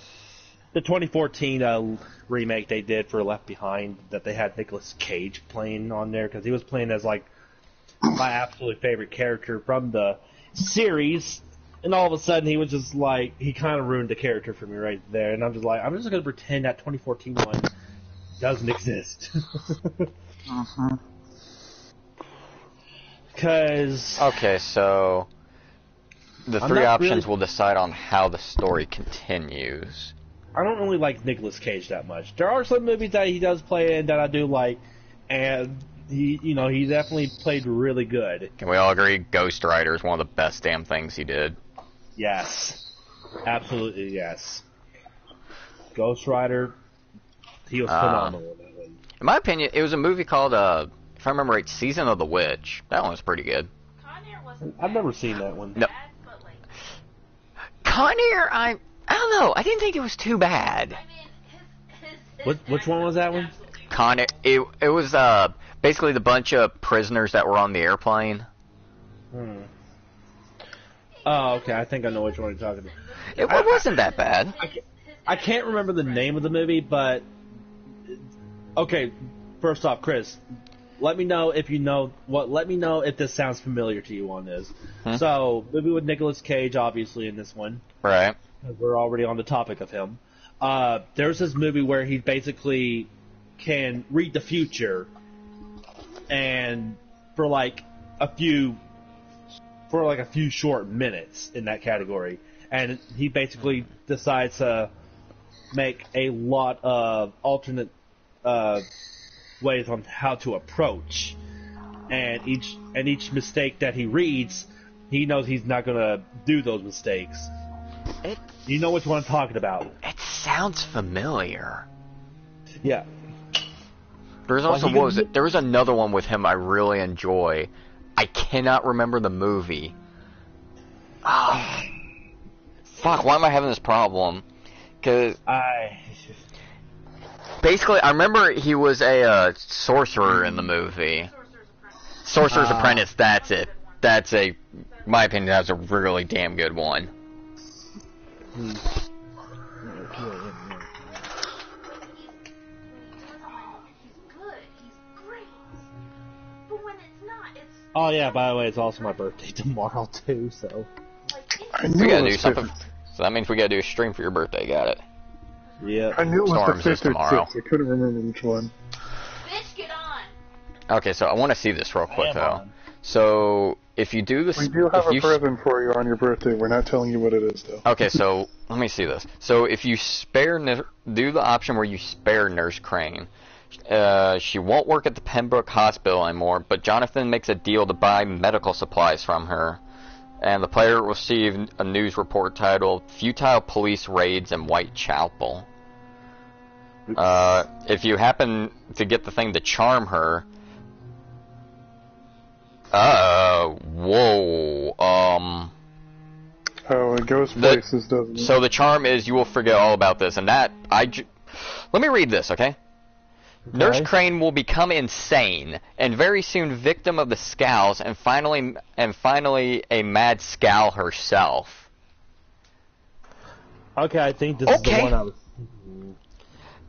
[SPEAKER 5] The 2014 remake they did for Left Behind that they had Nicolas Cage playing on there because he was playing as like my absolute favorite character from the series, and all of a sudden he was just like, he kind of ruined the character for me right there, and I'm just like, I'm just going to pretend that 2014 one doesn't exist. Because...
[SPEAKER 1] Okay, so the three options will decide on how the story continues.
[SPEAKER 5] I don't really like Nicolas Cage that much. There are some movies that he does play in that I do like, and he definitely played really good.
[SPEAKER 1] Can we all agree Ghost Rider is one of the best damn things he did?
[SPEAKER 5] Yes. Absolutely yes. Ghost Rider, he was phenomenal in that one.
[SPEAKER 1] In my opinion, it was a movie called, if I remember right, Season of the Witch. That one was pretty good.
[SPEAKER 5] I've never seen that one.
[SPEAKER 1] No. Con Air, I don't know. I didn't think it was too bad.
[SPEAKER 5] Which one was that one?
[SPEAKER 1] Con Air. It was basically the bunch of prisoners that were on the airplane.
[SPEAKER 5] Oh, okay. I think I know which one you're talking about.
[SPEAKER 1] It wasn't that bad.
[SPEAKER 5] I can't remember the name of the movie, but okay. First off, Chris, let me know if you know what. Let me know if this sounds familiar to you on this. So, movie with Nicolas Cage, obviously in this one.
[SPEAKER 1] Right.
[SPEAKER 5] We're already on the topic of him. There's this movie where he basically can read the future, and for like a few short minutes in that category, and he basically decides to make a lot of alternate ways on how to approach, and each mistake that he reads, he knows he's not going to do those mistakes. You know which one I'm talking about.
[SPEAKER 1] It sounds familiar.
[SPEAKER 5] Yeah.
[SPEAKER 1] There's also, there was another one with him I really enjoy. I cannot remember the movie. Fuck, why am I having this problem? Because basically, I remember he was a sorcerer in the movie. Sorcerer's Apprentice, that's it. That's my opinion, that's a really damn good one.
[SPEAKER 5] Oh yeah, by the way, it's also my birthday tomorrow too, so...
[SPEAKER 1] We gotta do something. So that means we gotta do a stream for your birthday, got it?
[SPEAKER 5] Yeah.
[SPEAKER 8] I knew it was
[SPEAKER 1] Storms
[SPEAKER 8] the
[SPEAKER 1] is
[SPEAKER 8] 5th or
[SPEAKER 1] tomorrow.
[SPEAKER 8] 6th. I couldn't remember which one.
[SPEAKER 3] Bitch, get on!
[SPEAKER 1] Okay, so I want to see this real quick, though. So, if you do this...
[SPEAKER 8] We do have a present for you on your birthday. We're not telling you what it is, though.
[SPEAKER 1] Okay, so, let me see this. So, if you do the option where you spare Nurse Crane, she won't work at the Pembroke Hospital anymore, but Jonathan makes a deal to buy medical supplies from her. And the player will receive a news report titled, Futile Police Raids in Whitechapel. If you happen to get the thing to charm her... whoa,
[SPEAKER 8] Oh, it goes places, doesn't it?
[SPEAKER 1] So the charm is you will forget all about this, and that, let me read this, okay? Nurse Crane will become insane, and very soon victim of the scowls, and finally a mad scowl herself.
[SPEAKER 5] Okay, I think this is the one I was...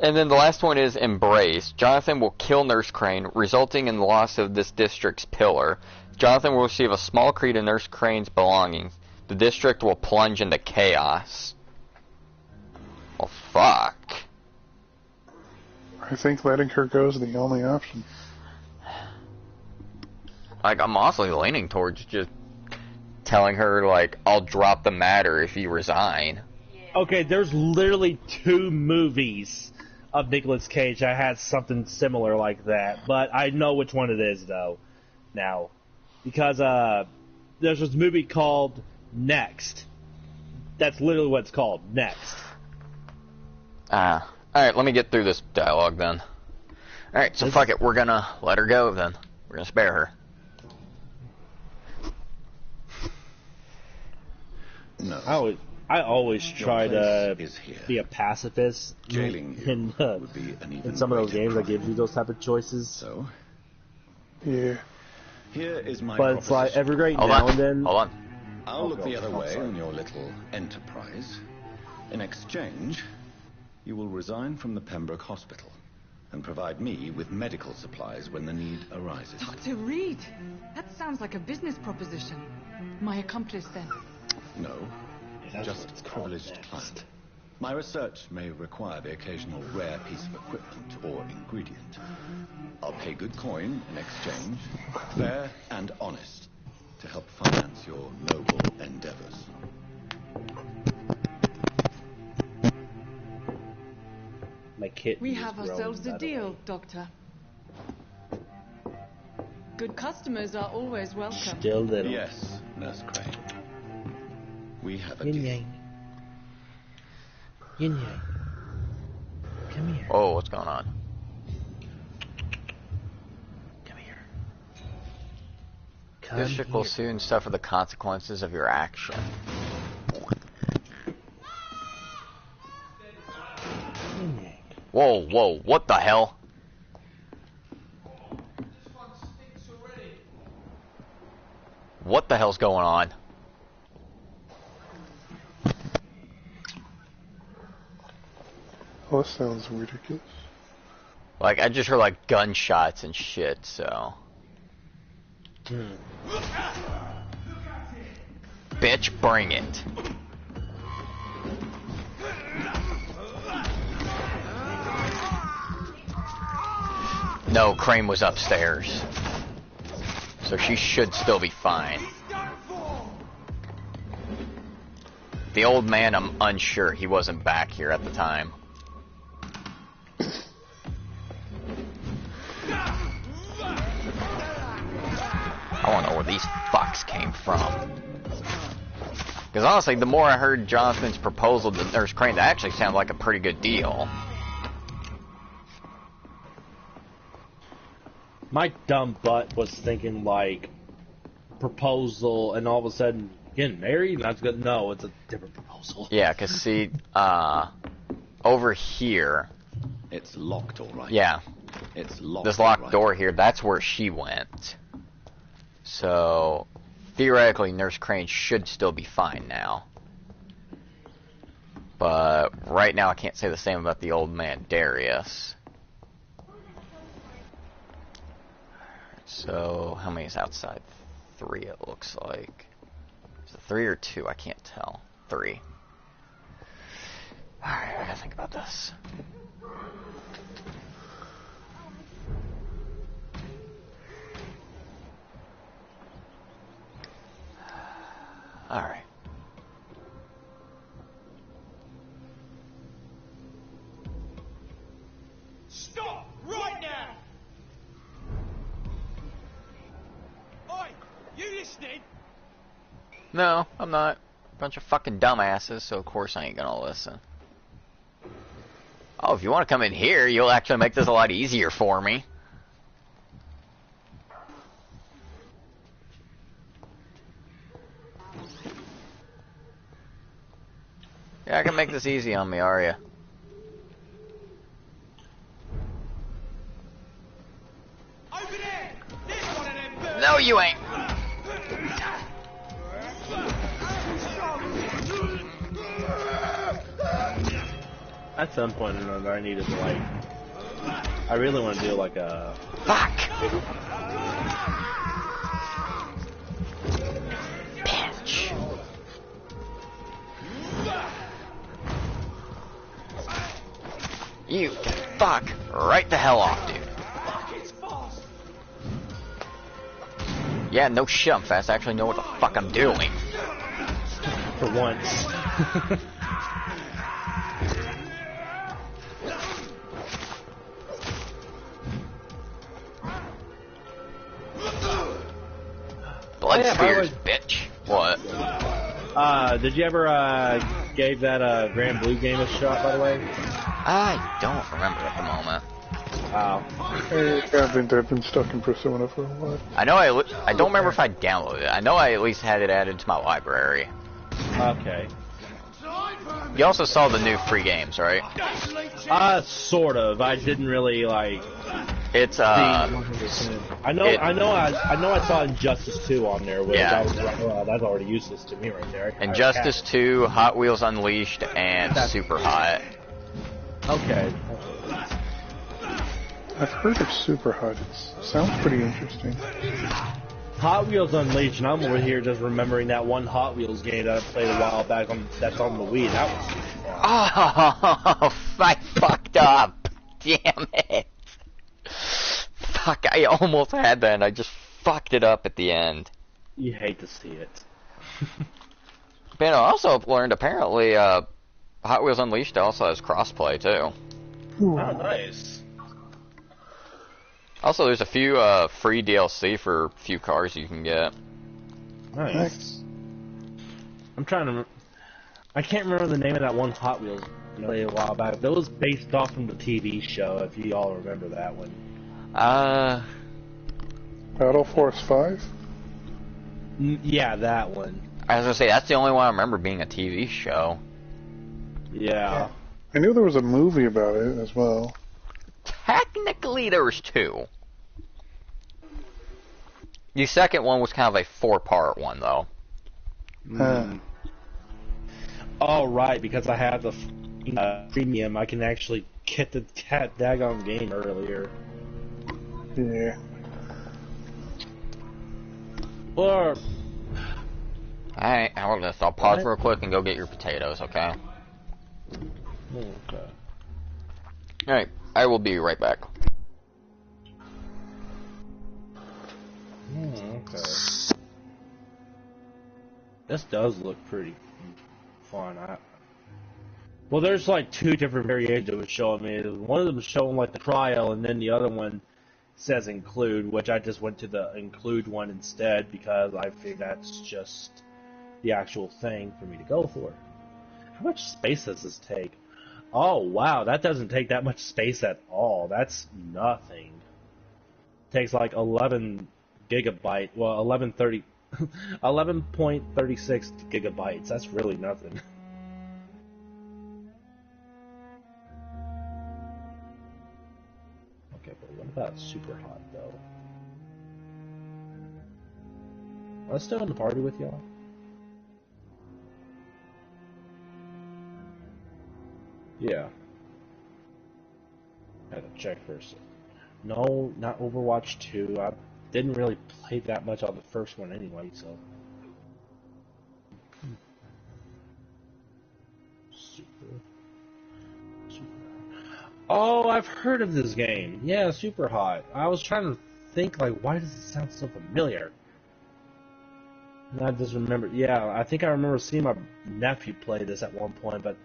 [SPEAKER 1] And then the last one is Embrace. Jonathan will kill Nurse Crane, resulting in the loss of this district's pillar. Jonathan will receive a small key to Nurse Crane's belongings. The district will plunge into chaos. Oh, fuck.
[SPEAKER 8] I think letting her go is the only option.
[SPEAKER 1] Like, I'm honestly leaning towards just telling her, like, I'll drop the matter if you resign.
[SPEAKER 5] Okay, there's literally 2 movies of Nicolas Cage that has something similar like that, but I know which one it is, though, now. Because, there's this movie called Next. That's literally what it's called, Next.
[SPEAKER 1] Alright, let me get through this dialogue, then. Alright, so fuck it, we're gonna let her go, then. We're gonna spare her.
[SPEAKER 2] No.
[SPEAKER 5] I always try to
[SPEAKER 2] is here.
[SPEAKER 5] be a pacifist
[SPEAKER 2] Jailing you would be an even
[SPEAKER 5] in some of those
[SPEAKER 2] greater
[SPEAKER 5] games that
[SPEAKER 2] crime.
[SPEAKER 5] gives you those type of choices.
[SPEAKER 2] So,
[SPEAKER 8] Yeah.
[SPEAKER 2] here is my
[SPEAKER 5] But it's like
[SPEAKER 2] proposition.
[SPEAKER 5] every great
[SPEAKER 1] Hold
[SPEAKER 5] now
[SPEAKER 1] on.
[SPEAKER 5] and then.
[SPEAKER 1] Hold on.
[SPEAKER 2] I'll look the other way
[SPEAKER 5] sorry.
[SPEAKER 2] on your little enterprise. In exchange, you will resign from the Pembroke Hospital and provide me with medical supplies when the need arises.
[SPEAKER 3] Dr. Reed, that sounds like a business proposition. My accomplice, then.
[SPEAKER 2] No,
[SPEAKER 5] That's what
[SPEAKER 2] just
[SPEAKER 5] it's called
[SPEAKER 2] privileged
[SPEAKER 5] next.
[SPEAKER 2] client. My research may require the occasional rare piece of equipment or ingredient. I'll pay good coin in exchange, fair and honest, to help finance your noble endeavors.
[SPEAKER 5] My kitten
[SPEAKER 3] We
[SPEAKER 5] is
[SPEAKER 3] have
[SPEAKER 5] growing,
[SPEAKER 3] ourselves
[SPEAKER 5] by
[SPEAKER 3] a
[SPEAKER 5] the way.
[SPEAKER 3] deal, Doctor. Good customers are always welcome.
[SPEAKER 5] Still little.
[SPEAKER 2] Yes, Nurse Crane. We have a
[SPEAKER 5] Yin
[SPEAKER 2] deal.
[SPEAKER 5] yang. Yin yang. Come here.
[SPEAKER 1] Oh, what's going on?
[SPEAKER 5] Come here.
[SPEAKER 1] District will soon suffer the consequences of your action.
[SPEAKER 5] Yin yang.
[SPEAKER 1] Whoa, whoa, what the hell? What the hell's going on?
[SPEAKER 8] Oh, that sounds ridiculous.
[SPEAKER 1] Like, I just heard, like, gunshots and shit, so... Bitch, bring it. No, Crane was upstairs. So she should still be fine. The old man, I'm unsure. He wasn't back here at the time. I want to know where these fucks came from. Because honestly, the more I heard Jonathan's proposal to Nurse Crane, that actually sounded like a pretty good deal.
[SPEAKER 5] My dumb butt was thinking like proposal, and all of a sudden getting married. And that's good. No, it's a different proposal.
[SPEAKER 1] Yeah, because see, over here.
[SPEAKER 2] It's locked, all right.
[SPEAKER 1] Yeah.
[SPEAKER 2] It's locked.
[SPEAKER 1] This locked
[SPEAKER 2] all right.
[SPEAKER 1] door here, that's where she went. So, theoretically, Nurse Crane should still be fine now. But right now, I can't say the same about the old man, Darius. So, how many is outside? 3, it looks like. Is it 3 or 2? I can't tell. 3. Alright, I gotta think about this. Alright.
[SPEAKER 14] Stop! Right now! Oi! You listening?
[SPEAKER 1] No, I'm not. Bunch of fucking dumbasses, so of course I ain't gonna listen. Oh, if you want to come in here, you'll actually make this a lot easier for me. Yeah, I can make this easy on me, are ya?
[SPEAKER 14] Over there! There's one of them birds!
[SPEAKER 1] No, you ain't.
[SPEAKER 5] At some point or another, I needed to like. I really want to do like a.
[SPEAKER 1] Fuck! Bitch. You can fuck right the hell off, dude.
[SPEAKER 14] Fuck, it's fast!
[SPEAKER 1] Yeah, no shit, I'm fast. I actually know what the fuck I'm doing.
[SPEAKER 5] For once.
[SPEAKER 1] Blood spears, bitch. What?
[SPEAKER 5] Did you ever gave that Grand Blue game a shot, by the way?
[SPEAKER 1] I don't remember at the moment.
[SPEAKER 5] Wow.
[SPEAKER 8] I've been stuck in Persona for a while.
[SPEAKER 1] I know I don't remember if I downloaded it. I know I at least had it added to my library.
[SPEAKER 5] Okay.
[SPEAKER 1] You also saw the new free games, right?
[SPEAKER 5] Sort of. I didn't really like.
[SPEAKER 1] It's
[SPEAKER 5] I saw Injustice 2 on there. Which I was like, well, that's already useless to me right there.
[SPEAKER 1] Injustice 2, Hot Wheels Unleashed, and Super Hot.
[SPEAKER 5] Okay.
[SPEAKER 8] I've heard of Super Hot. It sounds pretty interesting.
[SPEAKER 5] Hot Wheels Unleashed, and I'm over here just remembering that one Hot Wheels game that I played a while back that's on the Wii. That was fun.
[SPEAKER 1] Oh, I fucked up. Damn it. Fuck, I almost had that and I just fucked it up at the end.
[SPEAKER 5] You hate to see it.
[SPEAKER 1] But I also learned apparently Hot Wheels Unleashed also has crossplay too.
[SPEAKER 5] Oh, nice.
[SPEAKER 1] Also, there's a few free DLC for a few cars you can get.
[SPEAKER 5] Nice. I'm trying to. I can't remember the name of that one Hot Wheels I played a while back. That was based off from the TV show. If you all remember that one.
[SPEAKER 8] Battle Force 5.
[SPEAKER 5] Yeah, that one.
[SPEAKER 1] I was gonna say that's the only one I remember being a TV show.
[SPEAKER 5] Yeah.
[SPEAKER 8] I knew there was a movie about it as well.
[SPEAKER 1] Technically, there was 2. The second one was kind of a 4-part one, though.
[SPEAKER 5] Oh, right, because I have the premium, I can actually get the daggone game earlier.
[SPEAKER 8] Yeah.
[SPEAKER 5] Or...
[SPEAKER 1] Alright, I'll pause real quick and go get your potatoes, okay?
[SPEAKER 5] Okay.
[SPEAKER 1] Alright, I will be right back.
[SPEAKER 5] Okay. This does look pretty fun. Well, there's like 2 different variations it was showing me. One of them is showing like the trial, and then the other one says include, which I just went to the include one instead because I figured that's just the actual thing for me to go for. How much space does this take? Oh, wow, that doesn't take that much space at all. That's nothing. It takes like 11 gigabyte, well, 11.36 gigabytes. That's really nothing. Okay, but what about Super Hot, though? Am I still in the party with y'all? Yeah. I had to check first. No, not Overwatch 2. I didn't really play that much on the first one anyway, so. Super. Oh, I've heard of this game. Yeah, Super Hot. I was trying to think, like, why does it sound so familiar? And I just remember, yeah, I think I remember seeing my nephew play this at one point, but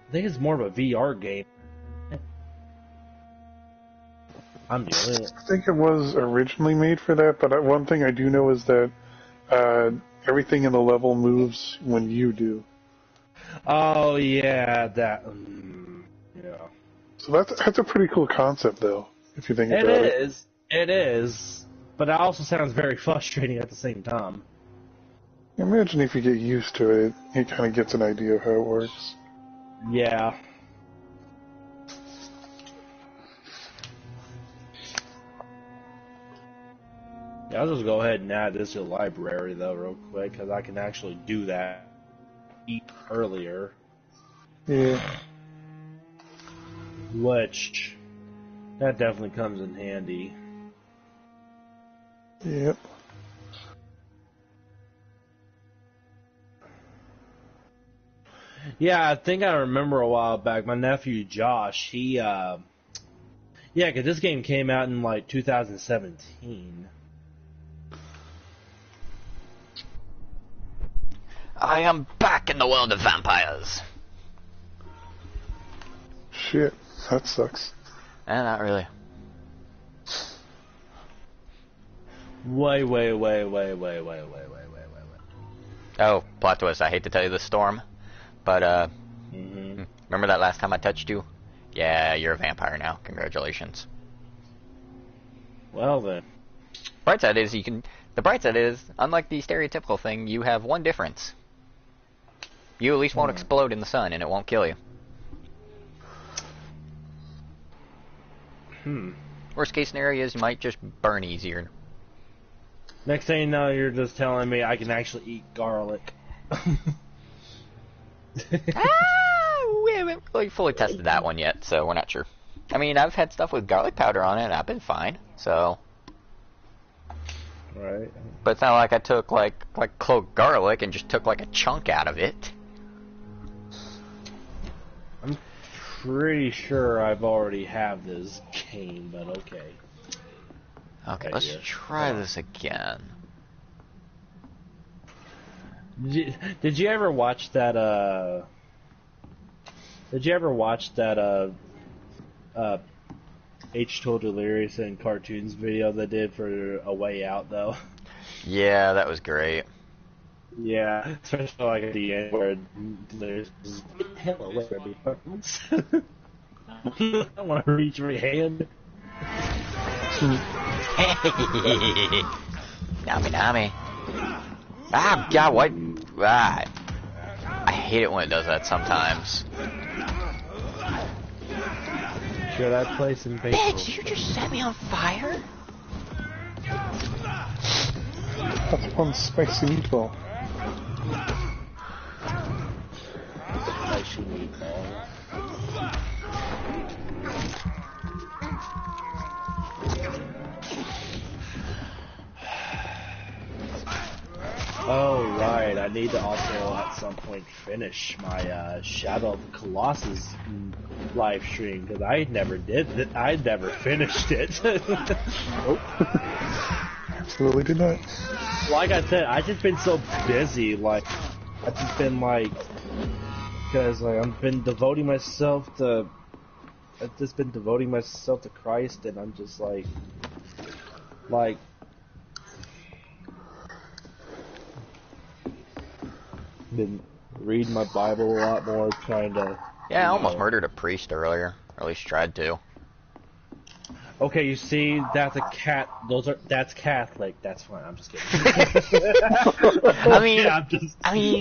[SPEAKER 5] I think it's more of a VR game. I'm the
[SPEAKER 8] I think it was originally made for that, but one thing I do know is that everything in the level moves when you do.
[SPEAKER 5] Oh, yeah, that... yeah.
[SPEAKER 8] So that's a pretty cool concept, though, if you think about it.
[SPEAKER 5] It is, but it also sounds very frustrating at the same time.
[SPEAKER 8] Imagine if you get used to it, it kind of gets an idea of how it works.
[SPEAKER 5] Yeah. Yeah, I'll just go ahead and add this to the library, though, real quick, because I can actually do that. Eat earlier.
[SPEAKER 8] Yeah.
[SPEAKER 5] Which, that definitely comes in handy.
[SPEAKER 8] Yep.
[SPEAKER 5] Yeah, I think I remember a while back, my nephew Josh, he, yeah, because this game came out in, like, 2017.
[SPEAKER 1] I am back in the world of vampires.
[SPEAKER 8] Shit, that sucks.
[SPEAKER 1] Not really.
[SPEAKER 5] Wait.
[SPEAKER 1] Oh, plot twist. I hate to tell you the Storm, but remember that last time I touched you? Yeah, you're a vampire now. Congratulations.
[SPEAKER 5] Well then.
[SPEAKER 1] Bright side is the bright side is, unlike the stereotypical thing, you have one difference. You at least won't explode in the sun, and it won't kill you. Worst case scenario is you might just burn easier.
[SPEAKER 5] Next thing you know, you're just telling me I can actually eat garlic.
[SPEAKER 1] We haven't really fully tested that one yet, so we're not sure. I mean, I've had stuff with garlic powder on it, and I've been fine, so...
[SPEAKER 5] Right.
[SPEAKER 1] But it's not like I took, like clove garlic and just took, like, a chunk out of it.
[SPEAKER 5] I'm pretty sure I've already have this game, but okay.
[SPEAKER 1] Okay, let's try this again.
[SPEAKER 5] Did you ever watch that, H2O Delirious and cartoons video they did for A Way Out, though?
[SPEAKER 1] Yeah, that was great.
[SPEAKER 5] Yeah, especially like at the end where there's hello, where the buttons. I want to reach my hand.
[SPEAKER 1] Nami. Ah, God, what? Ah, I hate it when it does that sometimes.
[SPEAKER 5] Sure, that place in Facebook.
[SPEAKER 1] Bitch, you just set me on fire?
[SPEAKER 8] That's one spicy meatball.
[SPEAKER 5] Spicy meatball. Oh, right. I need to also at some point finish my Shadow of the Colossus live stream, because I never did it. I never finished it.
[SPEAKER 8] Nope. Absolutely did not.
[SPEAKER 5] Like I said, I've just been so busy. Like, I've just been like, because like I've been devoting myself to Christ, and I'm just like. Been reading my Bible a lot more, trying to...
[SPEAKER 1] Yeah, I almost murdered a priest earlier. Or at least tried to.
[SPEAKER 5] Okay, you see, that's a cat. That's Catholic. That's fine. I'm just kidding.
[SPEAKER 1] I mean,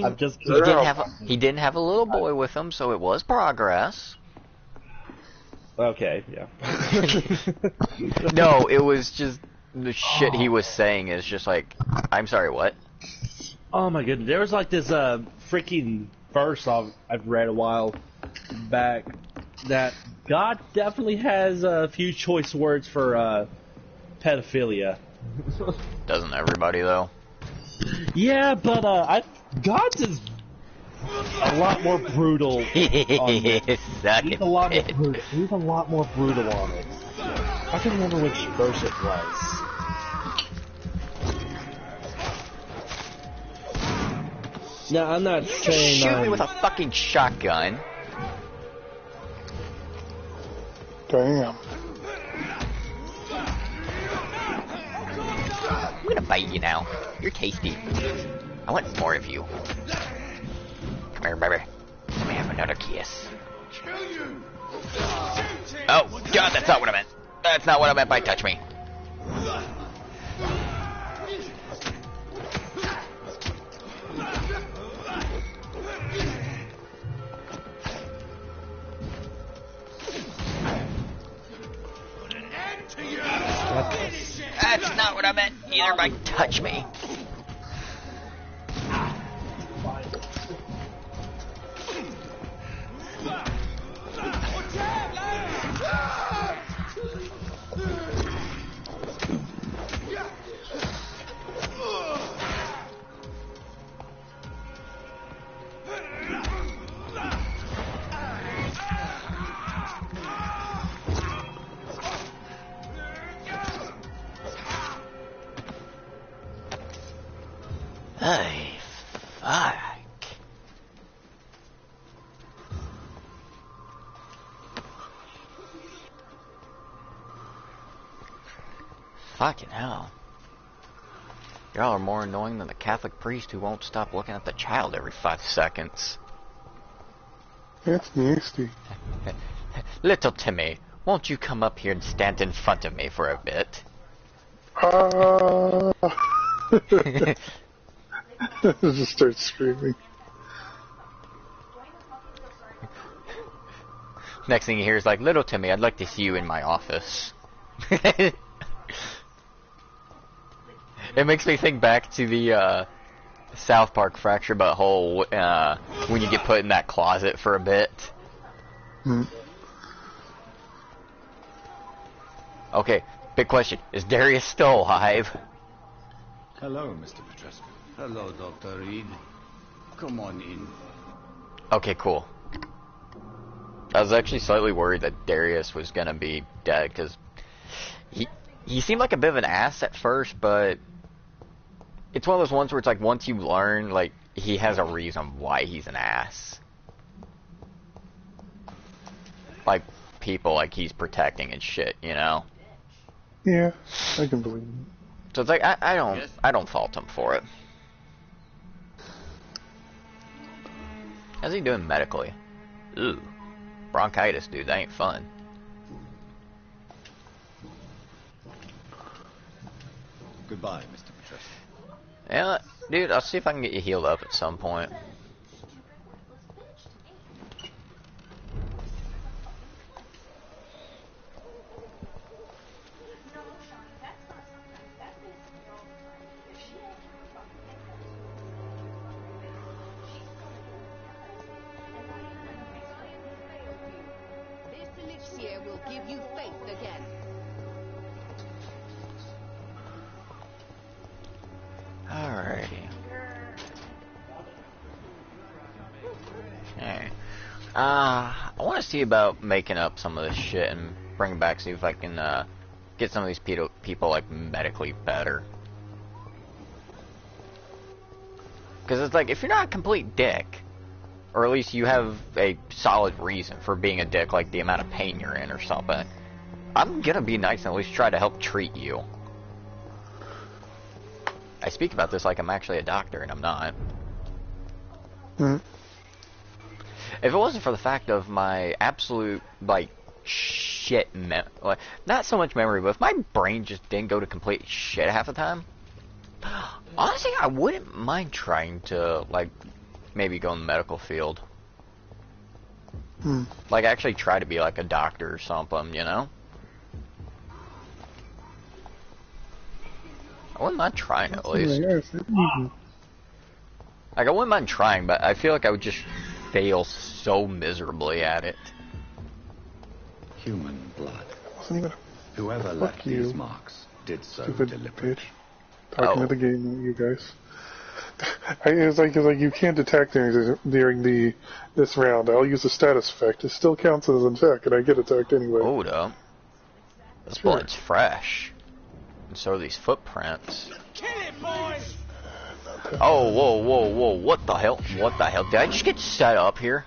[SPEAKER 5] I'm just
[SPEAKER 1] he didn't have a little boy with him, so it was progress.
[SPEAKER 5] Okay, yeah.
[SPEAKER 1] No, it was just the shit he was saying is just like, I'm sorry, what?
[SPEAKER 5] Oh my goodness, there was like this freaking verse I've read a while back that God definitely has a few choice words for pedophilia.
[SPEAKER 1] Doesn't everybody though?
[SPEAKER 5] Yeah, but God's is a lot more brutal. He's a lot more brutal on it. I can't remember which verse it was. No, I'm not saying.
[SPEAKER 1] Shoot me with a fucking shotgun.
[SPEAKER 8] Damn.
[SPEAKER 1] I'm gonna bite you now. You're tasty. I want more of you. Come here, baby. Let me have another kiss. Oh, God, that's not what I meant. That's not what I meant by touch me. That's not what I meant either by touch me. Fucking hell. Y'all are more annoying than the Catholic priest who won't stop looking at the child every 5 seconds.
[SPEAKER 8] That's nasty.
[SPEAKER 1] Little Timmy, won't you come up here and stand in front of me for a bit?
[SPEAKER 8] Just start screaming.
[SPEAKER 1] Next thing you hear is like, Little Timmy, I'd like to see you in my office. It makes me think back to the South Park Fracture Butthole when you get put in that closet for a bit. Okay, big question. Is Darius still alive?
[SPEAKER 2] Hello, Mr. Petrescu.
[SPEAKER 16] Hello, Dr. Reed. Come on in.
[SPEAKER 1] Okay, cool. I was actually slightly worried that Darius was gonna be dead, because he seemed like a bit of an ass at first, but it's one of those ones where it's like, once you learn, like, he has a reason why he's an ass. Like, people, like, he's protecting and shit, you know?
[SPEAKER 8] Yeah, I can believe it.
[SPEAKER 1] So it's like, I don't fault him for it. How's he doing medically? Ooh. Bronchitis, dude, that ain't fun.
[SPEAKER 2] Goodbye, Mr. Petrescu.
[SPEAKER 1] Yeah, dude, I'll see if I can get you healed up at some point. I want to see about making up some of this shit and bring it back, see if I can get some of these people like medically better. Because it's like, if you're not a complete dick, or at least you have a solid reason for being a dick, like the amount of pain you're in or something, I'm gonna be nice and at least try to help treat you. I speak about this like I'm actually a doctor, and I'm not. If it wasn't for the fact of my absolute, like, shit, like, not so much memory, but if my brain just didn't go to complete shit half the time, honestly, I wouldn't mind trying to, like, maybe go in the medical field. Like, actually try to be, like, a doctor or something, you know? I wouldn't mind trying, at least. Like, I wouldn't mind trying, but I feel like I would just fail so miserably at it.
[SPEAKER 2] Human blood. Whoever left these marks did so deliberately.
[SPEAKER 8] Talking to the game, you guys. It's like you can't detect things during this round. I'll use the status effect. It still counts as an attack, and I get attacked anyway.
[SPEAKER 1] Hold up. This blood's fresh. And so are these footprints.
[SPEAKER 14] Kill it, boys!
[SPEAKER 1] Oh, whoa, whoa, whoa, what the hell? What the hell? Did I just get set up here?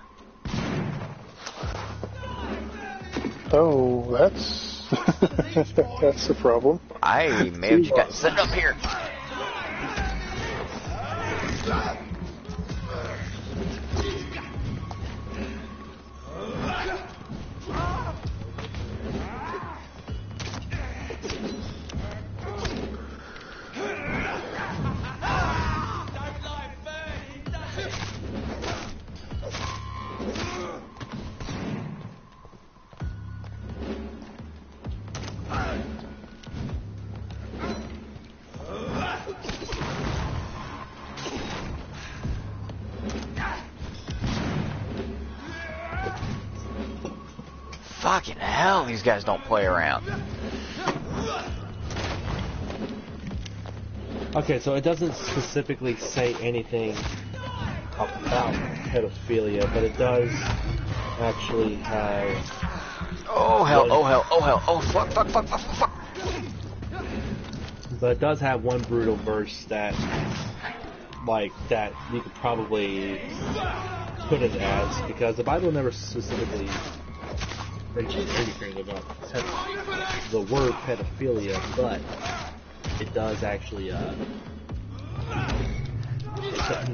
[SPEAKER 8] Oh, that's... that's the problem.
[SPEAKER 1] I may have just got set up here. Fucking hell, these guys don't play around.
[SPEAKER 5] Okay, so it doesn't specifically say anything about pedophilia, but it does actually have...
[SPEAKER 1] Oh hell, oh hell, oh hell, oh fuck, fuck, fuck, fuck, fuck.
[SPEAKER 5] But it does have one brutal verse that, like, that you could probably put it as, because the Bible never specifically mentions anything about the word pedophilia, but it does actually,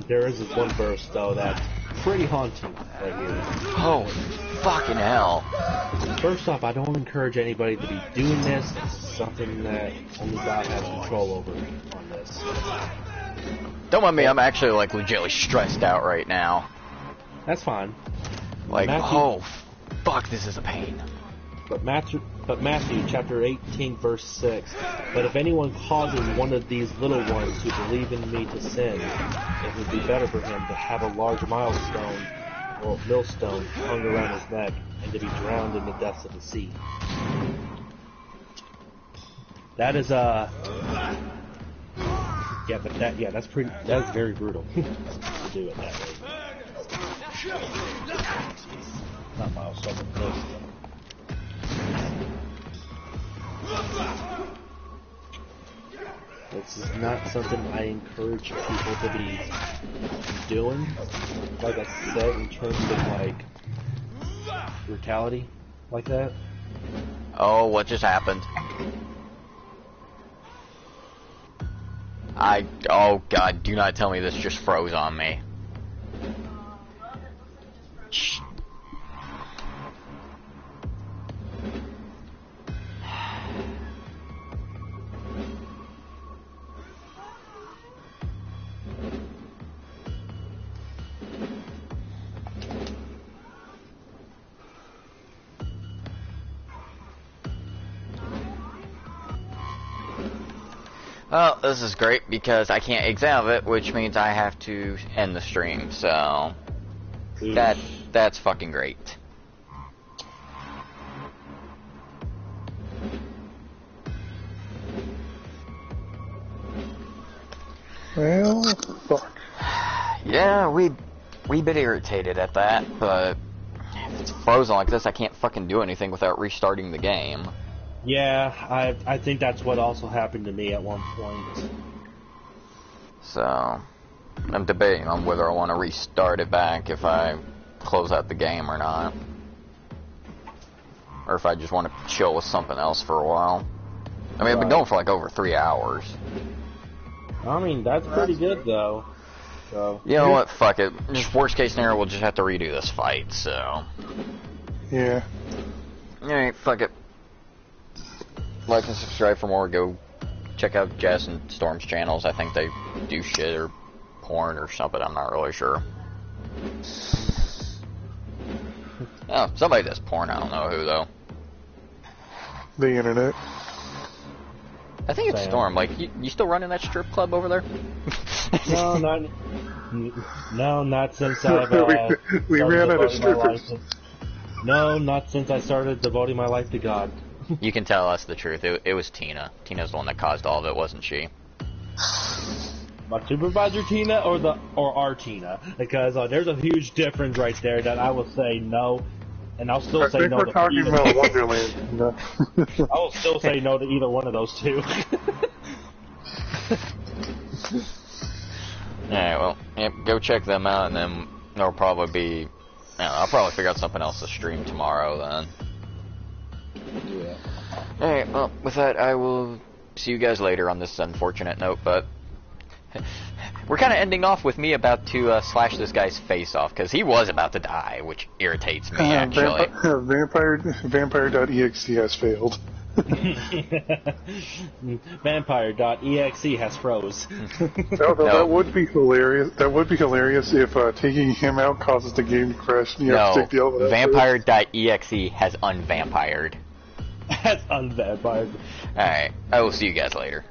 [SPEAKER 5] there is this one verse, though, that's pretty haunting right here.
[SPEAKER 1] Oh, fucking hell.
[SPEAKER 5] First off, I don't encourage anybody to be doing this. It's something that only God has control over on this.
[SPEAKER 1] Don't mind me, I'm actually, like, legitimately stressed out right now.
[SPEAKER 5] That's fine.
[SPEAKER 1] Like,
[SPEAKER 5] Matthew,
[SPEAKER 1] oh, fuck, this is a pain.
[SPEAKER 5] But Matthew, chapter 18, verse 6, but if anyone causes one of these little ones who believe in me to sin, it would be better for him to have a large millstone hung around his neck and to be drowned in the depths of the sea. That is, yeah, but that's very brutal to do it that way. Not milestone, but millstone. This is not something I encourage people to be doing, like I said, in terms of, like, brutality, like that.
[SPEAKER 1] Oh, what just happened? Oh god, do not tell me this just froze on me. Well, this is great because I can't examine it, which means I have to end the stream, so that's fucking great.
[SPEAKER 8] Well, fuck.
[SPEAKER 1] Yeah, we bit irritated at that, but if it's frozen like this, I can't fucking do anything without restarting the game.
[SPEAKER 5] Yeah, I think that's what also happened to me at one point.
[SPEAKER 1] So, I'm debating on whether I want to restart it back if I close out the game or not. Or if I just want to chill with something else for a while. I mean, I've been going for like over 3 hours.
[SPEAKER 5] I mean, that's pretty good though. So
[SPEAKER 1] you know what? Fuck it. Just worst case scenario, we'll just have to redo this fight, so.
[SPEAKER 8] Yeah.
[SPEAKER 1] Alright, fuck it. Like and subscribe for more. Go check out Jess and Storm's channels. I think they do shit or porn or something. I'm not really sure. Oh, somebody does porn. I don't know who though.
[SPEAKER 8] The internet.
[SPEAKER 1] I think it's Storm. Like, you still running that strip club over there?
[SPEAKER 5] No, not since I've
[SPEAKER 8] we ran out of strippers.
[SPEAKER 5] No, not since I started devoting my life to God.
[SPEAKER 1] You can tell us the truth. It was Tina. Tina's the one that caused all of it, wasn't she?
[SPEAKER 5] My supervisor Tina or our Tina? Because there's a huge difference right there that I will say no, and I'll still say no to
[SPEAKER 8] talking
[SPEAKER 5] either.
[SPEAKER 8] about Wonderland. No.
[SPEAKER 5] I will still say no to either one of those two.
[SPEAKER 1] Alright, well, yep, go check them out, and then there'll probably be... I'll probably figure out something else to stream tomorrow, then.
[SPEAKER 5] Yeah.
[SPEAKER 1] Alright, well, with that, I will see you guys later on this unfortunate note, but... We're kind of ending off with me about to slash this guy's face off, because he was about to die, which irritates me, actually.
[SPEAKER 8] Vampyr.exe has failed.
[SPEAKER 5] Vampyr.exe has froze.
[SPEAKER 8] No. That would be hilarious. That would be hilarious if taking him out causes the game to crash. And you have to take the element out.
[SPEAKER 1] Vampyr.exe has unvampired.
[SPEAKER 5] Has unvampired.
[SPEAKER 1] Alright, I will see you guys later.